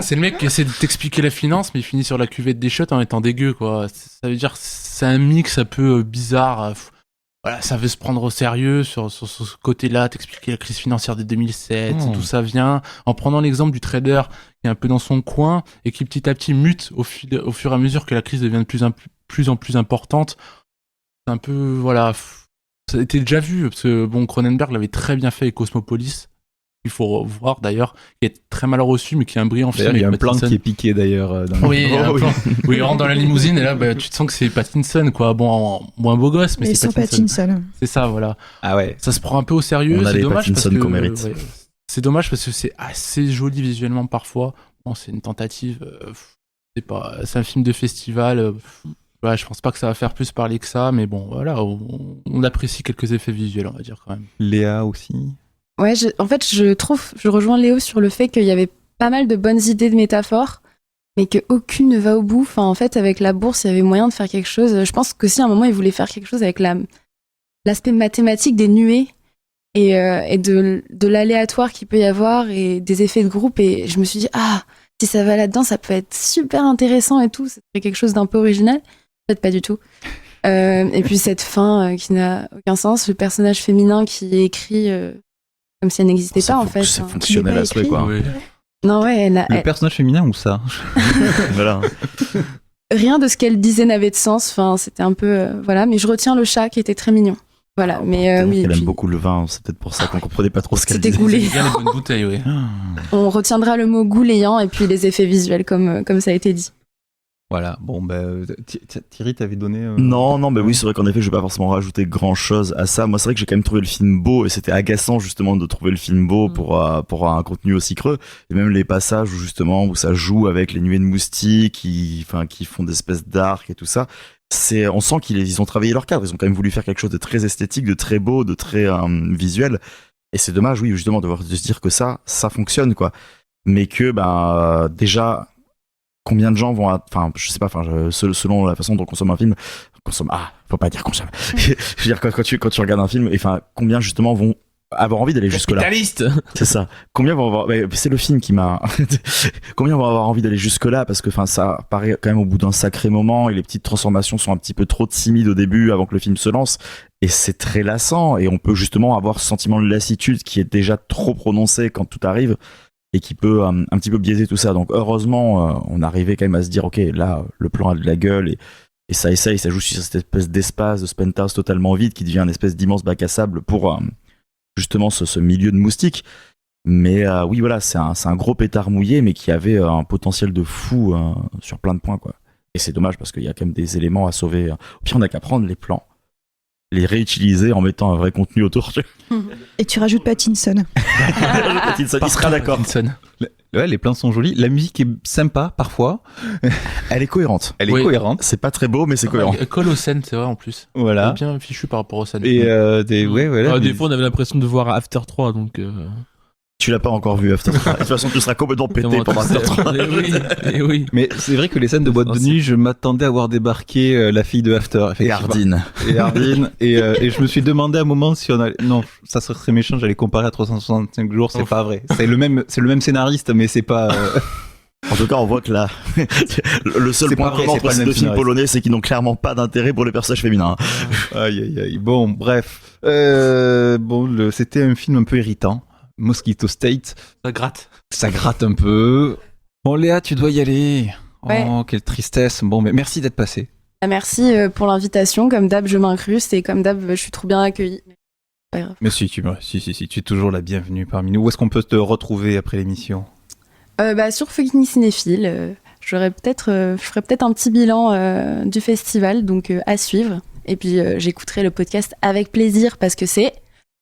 F: C'est le mec qui essaie de t'expliquer la finance, mais il finit sur la cuvette des shots en étant dégueu, quoi. Ça veut dire c'est un mix un peu bizarre. Voilà, ça veut se prendre au sérieux sur ce côté-là, t'expliquer la crise financière de 2007, tout ça vient en prenant l'exemple du trader qui est un peu dans son coin et qui petit à petit mute au fur et à mesure que la crise devient de plus en plus importante. C'est un peu, voilà, ça a été déjà vu, parce que bon, Cronenberg l'avait très bien fait avec Cosmopolis, il faut voir d'ailleurs, qui est très mal reçu, mais qui est un brillant film.
A: Il y a un plan qui est piqué d'ailleurs.
F: Oui, il y a un plan où il rentre dans la limousine et là, tu te sens que c'est Pattinson, quoi. Bon, un beau gosse, mais c'est Pattinson. C'est ça, voilà.
A: Ah ouais.
F: Ça se prend un peu au sérieux.
B: On a
F: c'est
B: les
F: dommage
B: Pattinson qu'on mérite.
F: C'est dommage parce que c'est assez joli visuellement parfois. Bon, c'est une tentative. C'est un film de festival. Ouais, je pense pas que ça va faire plus parler que ça, mais bon, voilà, on apprécie quelques effets visuels, on va dire quand même.
A: Léa aussi.
J: Ouais, en fait, je rejoins Léo sur le fait qu'il y avait pas mal de bonnes idées de métaphores, mais qu'aucune ne va au bout. Enfin, en fait, avec la bourse, il y avait moyen de faire quelque chose. Je pense qu'aussi, à un moment, ils voulaient faire quelque chose avec l'aspect mathématique des nuées et de l'aléatoire qu'il peut y avoir et des effets de groupe. Et je me suis dit, si ça va là-dedans, ça peut être super intéressant et tout. Ça serait quelque chose d'un peu original. En fait, pas du tout. Et puis cette fin qui n'a aucun sens, le personnage féminin qui est écrit comme si elle n'existait pas en fait.
B: C'est fonctionnel à souhait quoi.
F: Oui.
J: Non ouais,
A: Le personnage féminin ou ça?
B: Voilà.
J: Rien de ce qu'elle disait n'avait de sens. Enfin, c'était un peu voilà. Mais je retiens le chat qui était très mignon. Voilà. Mais oui.
B: Elle aime beaucoup le vin. C'est peut-être pour ça qu'on comprenait pas trop ce qu'elle disait.
J: C'était goulayant.
F: Bien les bonnes bouteilles, oui.
J: On retiendra le mot goulayant et puis les effets visuels comme ça a été dit.
A: Voilà, bon, Thierry, t'avais donné...
B: Non, mais oui, c'est vrai qu'en effet, je vais pas forcément rajouter grand-chose à ça. Moi, c'est vrai que j'ai quand même trouvé le film beau, et c'était agaçant, justement, de trouver le film beau pour un contenu aussi creux. Et même les passages où ça joue avec les nuées de moustiques, qui font des espèces d'arcs et tout ça. On sent qu'ils ont travaillé leur cadre. Ils ont quand même voulu faire quelque chose de très esthétique, de très beau, de très visuel. Et c'est dommage, oui, justement, de se dire que ça fonctionne, quoi. Mais que, déjà... Combien de gens vont, je sais pas, selon la façon dont on consomme un film, faut pas dire consomme. Je veux dire, quand tu regardes un film, combien justement vont avoir envie d'aller jusque là.
C: Capitaliste.
B: C'est ça. Combien vont avoir, c'est le film qui m'a, combien vont avoir envie d'aller jusque là parce que, ça paraît quand même au bout d'un sacré moment et les petites transformations sont un petit peu trop timides au début avant que le film se lance et c'est très lassant et on peut justement avoir ce sentiment de lassitude qui est déjà trop prononcé quand tout arrive. Et qui peut un petit peu biaiser tout ça. Donc heureusement, on arrivait quand même à se dire, ok, là, le plan a de la gueule et ça joue sur cette espèce d'espace de penthouse totalement vide qui devient une espèce d'immense bac à sable pour justement ce milieu de moustiques. Mais oui, voilà, c'est un gros pétard mouillé, mais qui avait un potentiel de fou sur plein de points, quoi. Et c'est dommage parce qu'il y a quand même des éléments à sauver. Au pire, on n'a qu'à prendre les plans, les réutiliser en mettant un vrai contenu autour.
K: Et tu rajoutes Pattinson.
B: Pattinson, il sera d'accord.
A: Ouais, les plans sont jolis. La musique est sympa parfois.
B: Elle est cohérente. C'est pas très beau, mais c'est cohérent.
F: Elle colle aux scènes, c'est vrai en plus.
A: Voilà.
F: Elle est bien fichu par rapport aux scènes.
A: Et des
C: fois, on avait l'impression de voir After 3, donc.
B: Tu l'as pas encore vu After 3. De toute façon, tu seras complètement pété pendant After 3.
C: Oui.
A: Mais c'est vrai que les scènes de boîte de nuit, je m'attendais à voir débarquer la fille de After.
B: Et Hardin.
A: Et je me suis demandé à un moment si on allait... Non, ça serait méchant, j'allais comparer à 365 jours, c'est pas vrai. C'est le même scénariste, mais c'est pas...
B: En tout cas, on voit que là, le seul point commun entre ces deux films polonais, c'est qu'ils n'ont clairement pas d'intérêt pour les personnages féminins.
A: Aïe. Bon, bref. C'était un film un peu irritant. Mosquito State. Ça gratte un peu. Bon, Léa, tu dois y aller.
J: Ouais.
A: Oh, quelle tristesse. Bon, mais merci d'être passée.
J: Merci pour l'invitation. Comme d'hab, je m'incruste et comme d'hab, je suis trop bien accueillie. Pas grave.
A: Mais si, tu es toujours la bienvenue parmi nous. Où est-ce qu'on peut te retrouver après l'émission ?
J: Sur Fucking Cinéphile. Je ferai peut-être un petit bilan du festival, donc à suivre. Et puis, j'écouterai le podcast avec plaisir parce que c'est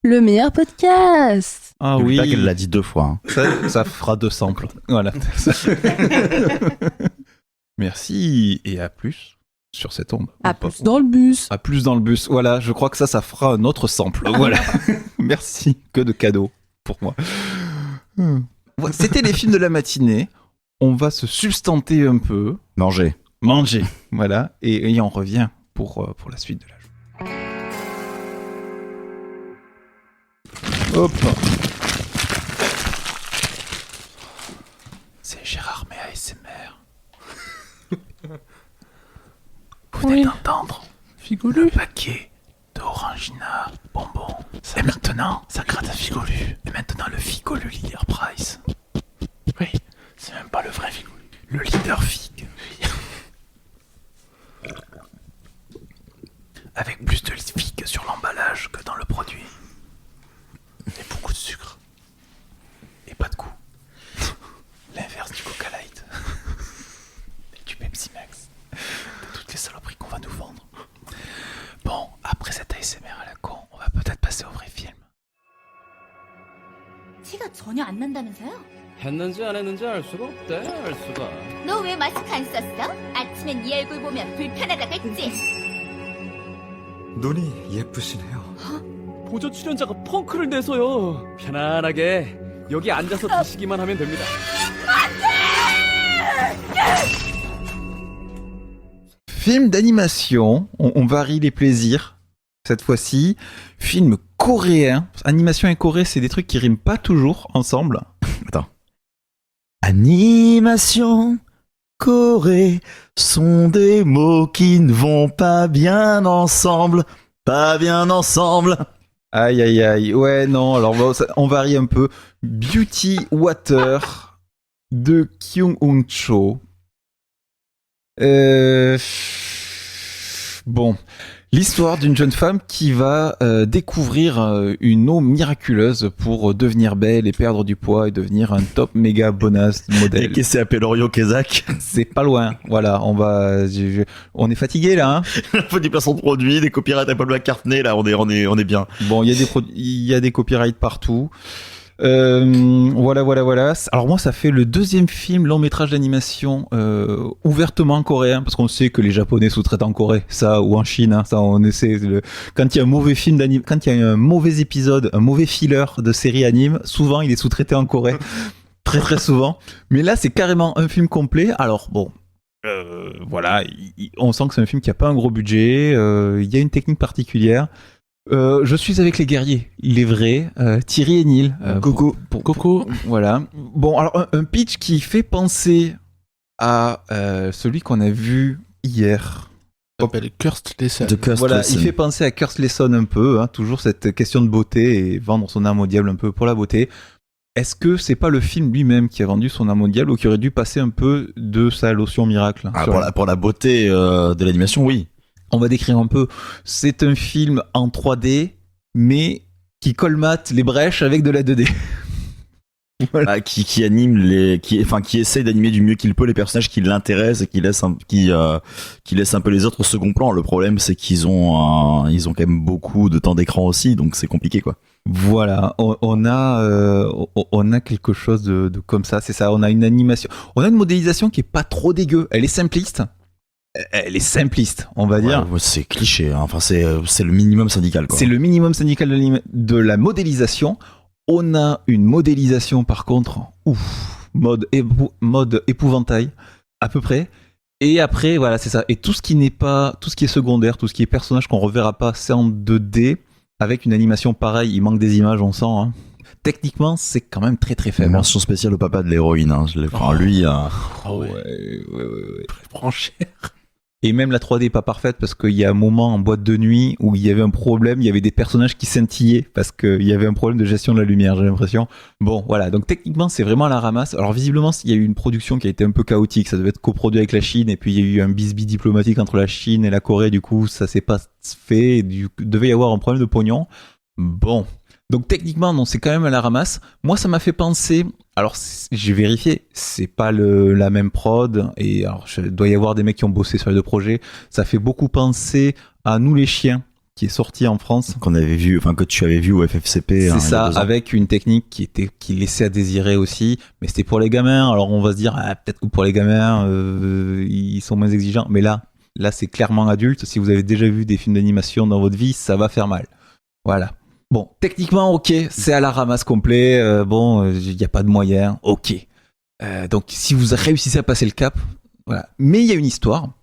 J: le meilleur podcast.
A: Ah
B: N'oublie
A: oui.
B: pas qu'elle l'a dit 2 fois.
A: Ça fera 2 samples. Voilà. Merci et à plus sur cette onde.
J: À plus dans le bus.
A: À plus dans le bus. Voilà, je crois que ça fera un autre sample. Voilà. Merci. Que de cadeaux pour moi. C'était les films de la matinée. On va se substanter un peu.
B: Manger.
A: Voilà. Et on revient pour la suite de la journée. Hop. C'est Gérard May ASMR. Vous venez d'entendre
C: Figolu.
A: un paquet d'Orangina bonbons. Et maintenant, ça gratte à Figolu. Et maintenant, le Figolu Leader Price. Oui, c'est même pas le vrai Figolu. Le Leader Fig. Avec plus de figues sur l'emballage que dans le produit. Et beaucoup de sucre. Et pas de goût. L'inverse du Coca Light. Et du Pepsi Max. De toutes les saloperies qu'on va nous vendre. Bon, après cette ASMR à la con, on va peut-être passer au vrai film.
O: 티가 전혀 안 난다면서요? 했는지 안 했는지 알 수가 없대, 알 수가.
P: 너 왜 마스크 안 썼어? 아침엔 네 얼굴 보면 불편하다겠지?
Q: 눈이 예쁘시네요.
O: 보조 출연자가 펑크를 내서요. 편안하게 여기 앉아서 드시기만 하면 됩니다.
A: Film d'animation, on varie les plaisirs. Cette fois-ci, film coréen. Animation et Corée, c'est des trucs qui riment pas toujours ensemble.
B: Attends. Animation, Corée, sont des mots qui ne vont pas bien ensemble. Pas bien ensemble.
A: Aïe aïe aïe. Ouais, non, alors bon, on varie un peu. Beauty Water de Kyung Eun Cho. Bon, l'histoire d'une jeune femme qui va découvrir une eau miraculeuse pour devenir belle et perdre du poids et devenir un top méga bonasse modèle.
B: Et qui s'est appelé L'Orio Kezak.
A: C'est pas loin. Voilà, on est fatigué là. Hein.
B: Il faut du placement de produits, des copyrights à Paul McCartney. Là, on est bien.
A: Bon, il y a des copyrights partout. Voilà. Alors moi, ça fait le deuxième film long métrage d'animation ouvertement coréen, parce qu'on sait que les Japonais sous-traitent en Corée, ça, ou en Chine, hein, ça on essaie. Quand il y a un mauvais film quand il y a un mauvais épisode, un mauvais filler de série anime, souvent il est sous-traité en Corée, très très souvent. Mais là, c'est carrément un film complet. Alors bon. Voilà, on sent que c'est un film qui a pas un gros budget. Il y a une technique particulière. Je suis avec les guerriers, les vrais, Thierry et Neil.
F: Coco.
A: Voilà. Bon, alors un pitch qui fait penser à celui qu'on a vu hier.
F: Ça s'appelle Cursed Lesson.
A: Voilà, il fait penser à Cursed Lesson un peu, hein, toujours cette question de beauté et vendre son âme au diable un peu pour la beauté. Est-ce que c'est pas le film lui-même qui a vendu son âme au diable ou qui aurait dû passer un peu de sa lotion miracle
B: pour la beauté de l'animation, oui.
A: On va décrire un peu. C'est un film en 3D, mais qui colmate les brèches avec de la 2D.
B: Voilà. Qui anime qui essaye d'animer du mieux qu'il peut les personnages qui l'intéressent et qui laisse un peu les autres au second plan. Le problème, c'est qu'ils ont quand même beaucoup de temps d'écran aussi, donc c'est compliqué, quoi.
A: Voilà, on a quelque chose de comme ça, c'est ça. On a une animation, on a une modélisation qui est pas trop dégueu. Elle est simpliste. On va dire.
B: Ouais, c'est cliché, hein. Enfin, c'est le minimum syndical, quoi.
A: C'est le minimum syndical de la modélisation. On a une modélisation, par contre, mode épouvantail, à peu près. Et après, voilà, c'est ça. Et tout ce qui est secondaire, tout ce qui est personnage qu'on reverra pas, c'est en 2D, avec une animation pareille. Il manque des images, on sent, hein. Techniquement, c'est quand même très très faible.
B: Mention spéciale au papa de l'héroïne, hein. Lui,
A: ouais. Prends cher. Et même la 3D est pas parfaite parce qu'il y a un moment en boîte de nuit où il y avait un problème, il y avait des personnages qui scintillaient parce qu'il y avait un problème de gestion de la lumière, j'ai l'impression. Bon, voilà, donc techniquement c'est vraiment à la ramasse. Alors visiblement il y a eu une production qui a été un peu chaotique, ça devait être coproduit avec la Chine et puis il y a eu un bisbis diplomatique entre la Chine et la Corée, du coup ça s'est pas fait, il devait y avoir un problème de pognon. Bon. Donc techniquement, non, c'est quand même à la ramasse. Moi, ça m'a fait penser... Alors, j'ai vérifié, c'est pas la même prod. Et alors, il doit y avoir des mecs qui ont bossé sur les deux projets. Ça fait beaucoup penser à Nous les chiens, qui est sorti en France.
B: Que tu avais vu au FFCP.
A: C'est ça, avec une technique qui laissait à désirer aussi. Mais c'était pour les gamins. Alors, on va se dire, peut-être que pour les gamins, ils sont moins exigeants. Mais là, c'est clairement adulte. Si vous avez déjà vu des films d'animation dans votre vie, ça va faire mal. Voilà. Bon, techniquement, ok, c'est à la ramasse complet. Il n'y a pas de moyens, ok. Donc, si vous réussissez à passer le cap, voilà. Mais il y a une histoire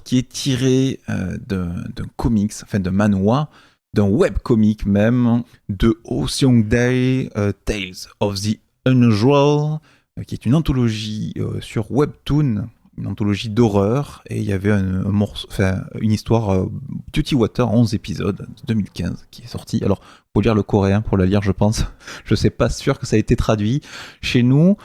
A: qui est tirée d'un comics, enfin d'un manhwa, d'un webcomic même, de Oh Seong-dae, Tales of the Unusual, qui est une anthologie sur Webtoon, une anthologie d'horreur, et il y avait une histoire Beauty Water, 11 épisodes, de 2015, qui est sortie. Alors, faut lire le coréen pour la lire, je pense. Je sais pas sûr que ça a été traduit chez nous.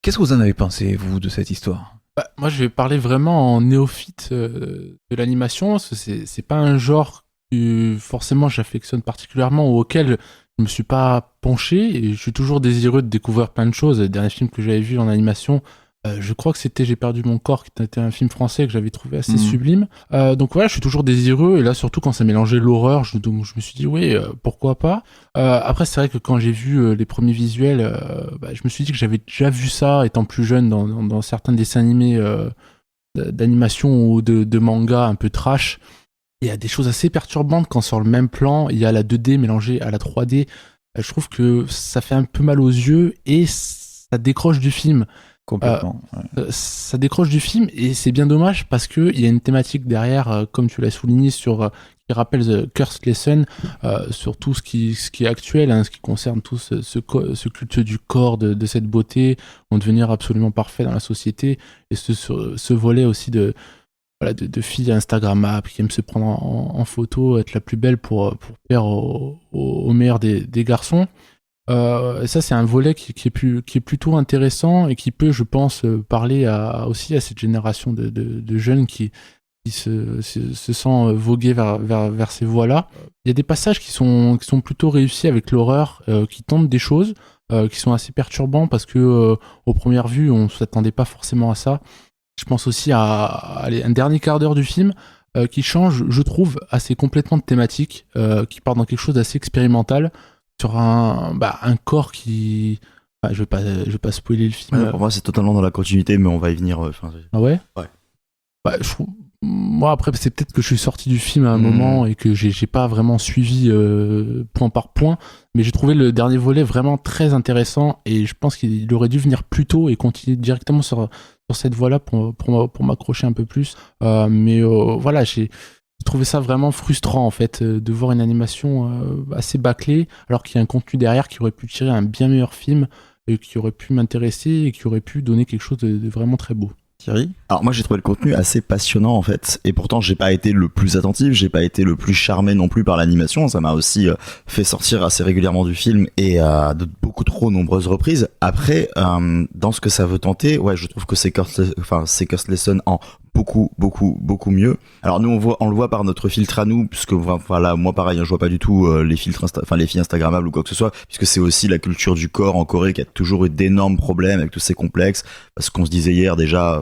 A: Qu'est-ce que vous en avez pensé, vous, de cette histoire ?
F: Moi, je vais parler vraiment en néophyte de l'animation. C'est pas un genre que forcément j'affectionne particulièrement ou auquel je me suis pas penché. Et je suis toujours désireux de découvrir plein de choses. Le dernier film que j'avais vu en animation, Je crois que c'était J'ai perdu mon corps, qui était un film français que j'avais trouvé assez sublime. Donc voilà, je suis toujours désireux, et là surtout quand ça mélangeait l'horreur, donc je me suis dit oui, pourquoi pas. Après c'est vrai que quand j'ai vu les premiers visuels, je me suis dit que j'avais déjà vu ça étant plus jeune dans certains dessins animés d'animation ou de manga un peu trash. Il y a des choses assez perturbantes quand sur le même plan il y a la 2D mélangée à la 3D. Je trouve que ça fait un peu mal aux yeux et ça décroche du film.
A: Complètement.
F: Ça décroche du film et c'est bien dommage parce que il y a une thématique derrière, comme tu l'as souligné, qui rappelle The Cursed Lesson, sur tout ce qui est actuel, ce qui concerne tout ce culte du corps, de cette beauté, en devenir absolument parfait dans la société, et ce volet aussi de filles Instagrammables qui aiment se prendre en photo, être la plus belle pour plaire au meilleur des garçons. Et ça, c'est un volet qui est plutôt intéressant et qui peut, je pense, parler aussi à cette génération de jeunes qui se sent voguer vers ces voies-là. Il y a des passages qui sont plutôt réussis avec l'horreur, qui tentent des choses, qui sont assez perturbants parce que, aux premières vues, on ne s'attendait pas forcément à ça. Je pense aussi à un dernier quart d'heure du film qui change, je trouve, assez complètement de thématique, qui part dans quelque chose d'assez expérimental, sur un corps qui... je vais pas spoiler le film.
B: Ouais, pour moi, c'est totalement dans la continuité, mais on va y venir.
F: Ah ouais ?
B: Ouais.
F: Moi, après, c'est peut-être que je suis sorti du film à un moment et que j'ai pas vraiment suivi point par point, mais j'ai trouvé le dernier volet vraiment très intéressant et je pense qu'il aurait dû venir plus tôt et continuer directement sur cette voie-là pour m'accrocher un peu plus. Mais voilà, j'ai trouvé ça vraiment frustrant en fait de voir une animation assez bâclée alors qu'il y a un contenu derrière qui aurait pu tirer un bien meilleur film et qui aurait pu m'intéresser et qui aurait pu donner quelque chose de vraiment très beau.
B: Thierry ? Alors moi j'ai trouvé le contenu assez passionnant en fait, et pourtant j'ai pas été le plus attentif, j'ai pas été le plus charmé non plus par l'animation, ça m'a aussi fait sortir assez régulièrement du film et de beaucoup trop nombreuses reprises. Après dans ce que ça veut tenter, ouais, je trouve que c'est Cursed Lesson en beaucoup mieux. Alors nous on le voit par notre filtre à nous, puisque voilà, moi pareil, je vois pas du tout les filtres les filles instagrammables ou quoi que ce soit, puisque c'est aussi la culture du corps en Corée qui a toujours eu d'énormes problèmes avec tous ces complexes, parce qu'on se disait hier déjà,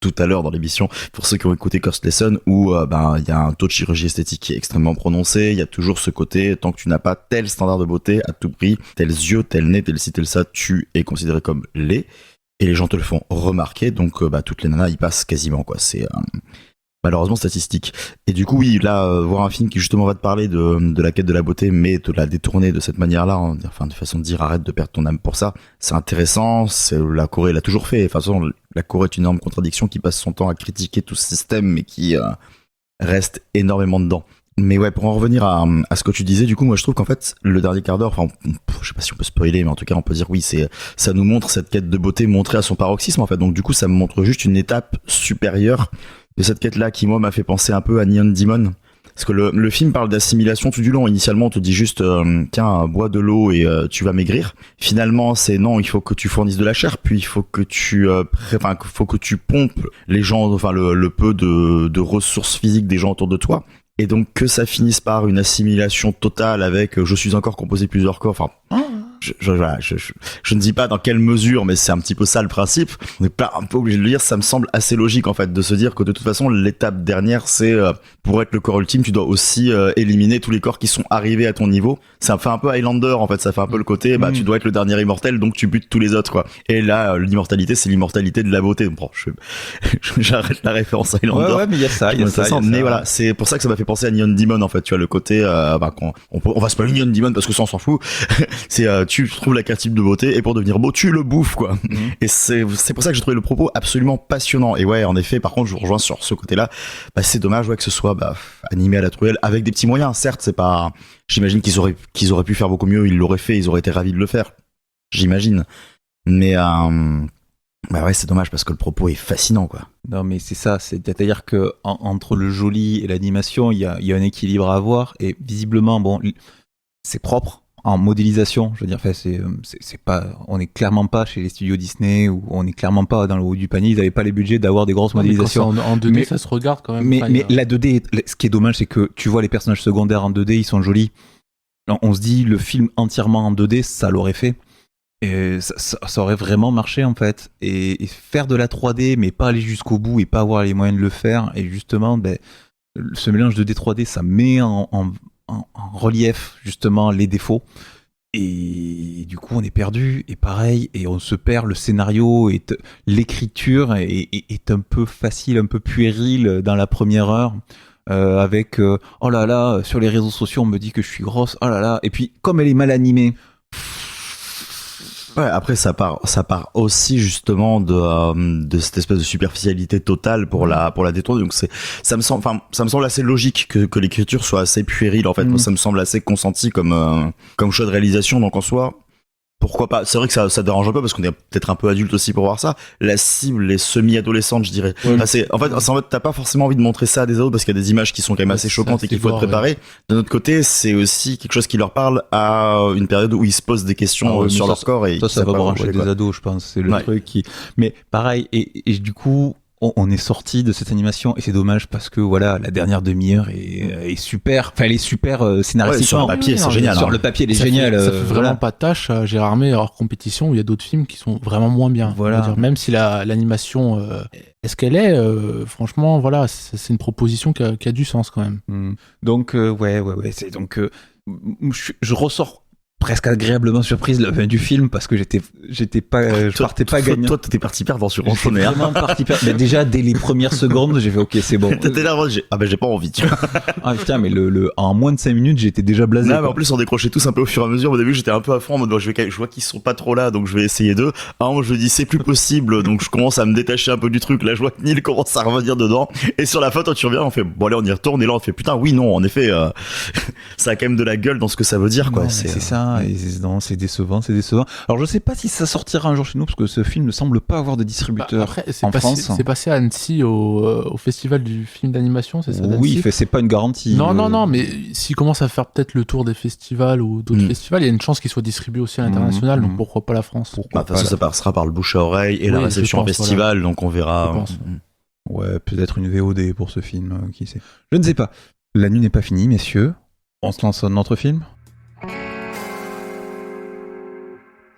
B: tout à l'heure dans l'émission, pour ceux qui ont écouté Cursed Lesson, où il y a un taux de chirurgie esthétique qui est extrêmement prononcé, il y a toujours ce côté, tant que tu n'as pas tel standard de beauté à tout prix, tels yeux, tel nez, tel ci, tel ça, tu es considéré comme laid. Et les gens te le font remarquer, donc toutes les nanas y passent quasiment, quoi. C'est malheureusement statistique. Et du coup, oui, là, voir un film qui justement va te parler de la quête de la beauté, mais te la détourner de cette manière-là, de façon de dire arrête de perdre ton âme pour ça, c'est intéressant. La Corée l'a toujours fait. De toute façon, la Corée est une énorme contradiction qui passe son temps à critiquer tout ce système, mais qui reste énormément dedans. Mais ouais, pour en revenir à ce que tu disais, du coup, moi je trouve qu'en fait, le dernier quart d'heure, je sais pas si on peut spoiler, mais en tout cas on peut dire oui, ça nous montre cette quête de beauté montrée à son paroxysme en fait. Donc du coup, ça me montre juste une étape supérieure de cette quête-là qui, moi, m'a fait penser un peu à Neon Demon. Parce que le film parle d'assimilation tout du long. Initialement, on te dit juste, tiens, bois de l'eau et tu vas maigrir. Finalement, c'est non, il faut que tu fournisses de la chair, puis il faut que tu pompes les gens, le peu de ressources physiques des gens autour de toi. Et donc que ça finisse par une assimilation totale avec je suis un corps composé de plusieurs corps. Je ne dis pas dans quelle mesure, mais c'est un petit peu ça le principe. On n'est pas un peu obligé de le dire. Ça me semble assez logique en fait de se dire que de toute façon l'étape dernière, c'est pour être le corps ultime, tu dois aussi éliminer tous les corps qui sont arrivés à ton niveau. Ça fait un peu Highlander en fait. Ça fait un peu le côté tu dois être le dernier immortel, donc tu butes tous les autres quoi. Et là l'immortalité, c'est l'immortalité de la beauté. Bon, j'arrête la référence à Highlander.
A: Ouais, mais il y a ça.
B: Mais voilà, c'est pour ça que ça m'a fait penser à Neon Demon en fait. Tu vois le côté on va se parler Neon Demon parce que ça on s'en fout. C'est tu trouves l'archétype de beauté et pour devenir beau tu le bouffes quoi. Et c'est pour ça que j'ai trouvé le propos absolument passionnant. Et ouais, en effet, par contre je vous rejoins sur ce côté là, c'est dommage que ce soit animé à la truelle avec des petits moyens. Certes, c'est pas, j'imagine qu'ils auraient pu faire beaucoup mieux, ils l'auraient fait, ils auraient été ravis de le faire, j'imagine, mais ouais, c'est dommage parce que le propos est fascinant quoi.
A: Non mais c'est ça, c'est-à-dire que entre le joli et l'animation, il y a un équilibre à avoir et visiblement c'est propre en modélisation, je veux dire, c'est pas, on est clairement pas chez les studios Disney ou on est clairement pas dans le haut du panier, ils avaient pas les budgets d'avoir des grosses modélisations.
F: En 2D, mais ça se regarde quand même.
A: Mais la 2D, ce qui est dommage, c'est que tu vois les personnages secondaires en 2D, ils sont jolis. On se dit, le film entièrement en 2D, ça l'aurait fait. Et ça aurait vraiment marché en fait. Et faire de la 3D, mais pas aller jusqu'au bout et pas avoir les moyens de le faire. Et justement, ce mélange de 2D 3D, ça met en relief justement les défauts. Et du coup, on est perdu. Et pareil, et on se perd. Le scénario, l'écriture est un peu facile, un peu puéril dans la première heure. Avec oh là là, sur les réseaux sociaux, on me dit que je suis grosse. Oh là là. Et puis, comme elle est mal animée.
B: Ouais, après ça part aussi justement de cette espèce de superficialité totale pour la détourner. Donc ça me semble assez logique que l'écriture soit assez puérile en fait. Moi, ça me semble assez consenti comme choix de réalisation. Donc en soi, pourquoi pas. C'est vrai que ça dérange un peu parce qu'on est peut-être un peu adulte aussi pour voir ça. La cible est semi-adolescente, je dirais. Ouais. Enfin, en fait, t'as pas forcément envie de montrer ça à des ados parce qu'il y a des images qui sont quand même assez choquantes et qu'il faut être préparé. D'un autre côté, c'est aussi quelque chose qui leur parle à une période où ils se posent des questions sur leur corps et
A: ça va brancher des ados, je pense. C'est le truc qui. Mais pareil, et du coup. On est sorti de cette animation et c'est dommage parce que voilà, la dernière demi-heure est super. Enfin, elle est super scénaristique.
B: Sur le papier, c'est génial.
A: Sur le papier, elle est géniale.
F: Ça fait vraiment pas tâche à Gérard May hors compétition où il y a d'autres films qui sont vraiment moins bien.
A: Voilà.
F: Même si l'animation est-ce qu'elle est, franchement, voilà, c'est une proposition qui a du sens quand même.
A: Donc ouais, c'est donc je ressors presque agréablement surprise de la fin du film parce que je partais pas gagnant.
B: Toi, t'étais parti perdre sur
A: J'étais vraiment parti perdre. Mais déjà, dès les premières secondes, j'ai fait ok, c'est bon.
B: T'étais là, j'ai pas envie, tu vois.
A: Ah putain, mais en moins de 5 minutes, j'étais déjà blasé.
B: Non, mais en plus, on décrochait tous un peu au fur et à mesure. Au début, j'étais un peu à fond en mode, je vois qu'ils sont pas trop là, donc je vais essayer d'eux. Moi, je me dis, c'est plus possible, donc je commence à me détacher un peu du truc. Là, je vois que Neil commence à revenir dedans. Et sur la fin, toi, tu reviens, on fait, bon, allez, on y retourne. Et là, on fait, putain, oui, non, en effet, ça a quand même de la gueule dans ce que ça veut dire, quoi.
A: Non, c'est ça. Et c'est décevant. Alors je sais pas si ça sortira un jour chez nous parce que ce film ne semble pas avoir de distributeur en France.
F: C'est passé à Annecy au festival du film d'animation, c'est ça d'Annecy.
A: Oui, c'est pas une garantie.
F: Non, mais s'il commence à faire peut-être le tour des festivals ou d'autres festivals, il y a une chance qu'il soit distribué aussi à l'international, donc pourquoi pas la France.
B: De toute façon, ça passera par le bouche à oreille et la réception festival, donc on verra.
A: Ouais, peut-être une VOD pour ce film, qui sait. Je ne sais pas. La nuit n'est pas finie, messieurs. On se lance dans notre film.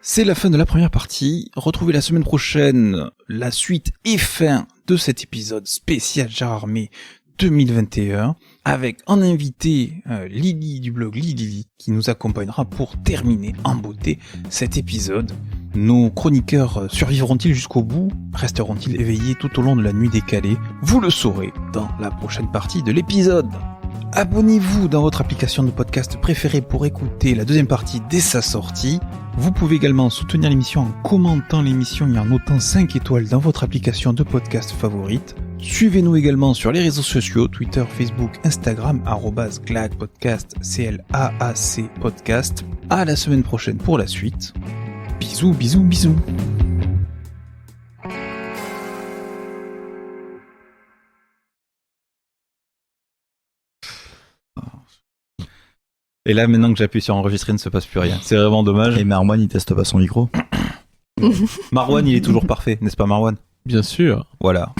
A: C'est la fin de la première partie. Retrouvez la semaine prochaine la suite et fin de cet épisode spécial Gérard May 2021 avec en invité Lily du blog Lily qui nous accompagnera pour terminer en beauté cet épisode. Nos chroniqueurs survivront-ils jusqu'au bout? Resteront-ils éveillés tout au long de la nuit décalée? Vous le saurez dans la prochaine partie de l'épisode. Abonnez-vous dans votre application de podcast préférée pour écouter la deuxième partie dès sa sortie. Vous pouvez également soutenir l'émission en commentant l'émission et en notant 5 étoiles dans votre application de podcast favorite. Suivez-nous également sur les réseaux sociaux, Twitter, Facebook, Instagram, @glacpodcast, CLAAC podcast. À la semaine prochaine pour la suite. Bisous, bisous, bisous. Et là, maintenant que j'appuie sur enregistrer, il ne se passe plus rien. C'est vraiment dommage.
B: Et Marwan, il teste pas son micro.
A: Marwan, il est toujours parfait, n'est-ce pas Marwan?
F: Bien sûr.
A: Voilà.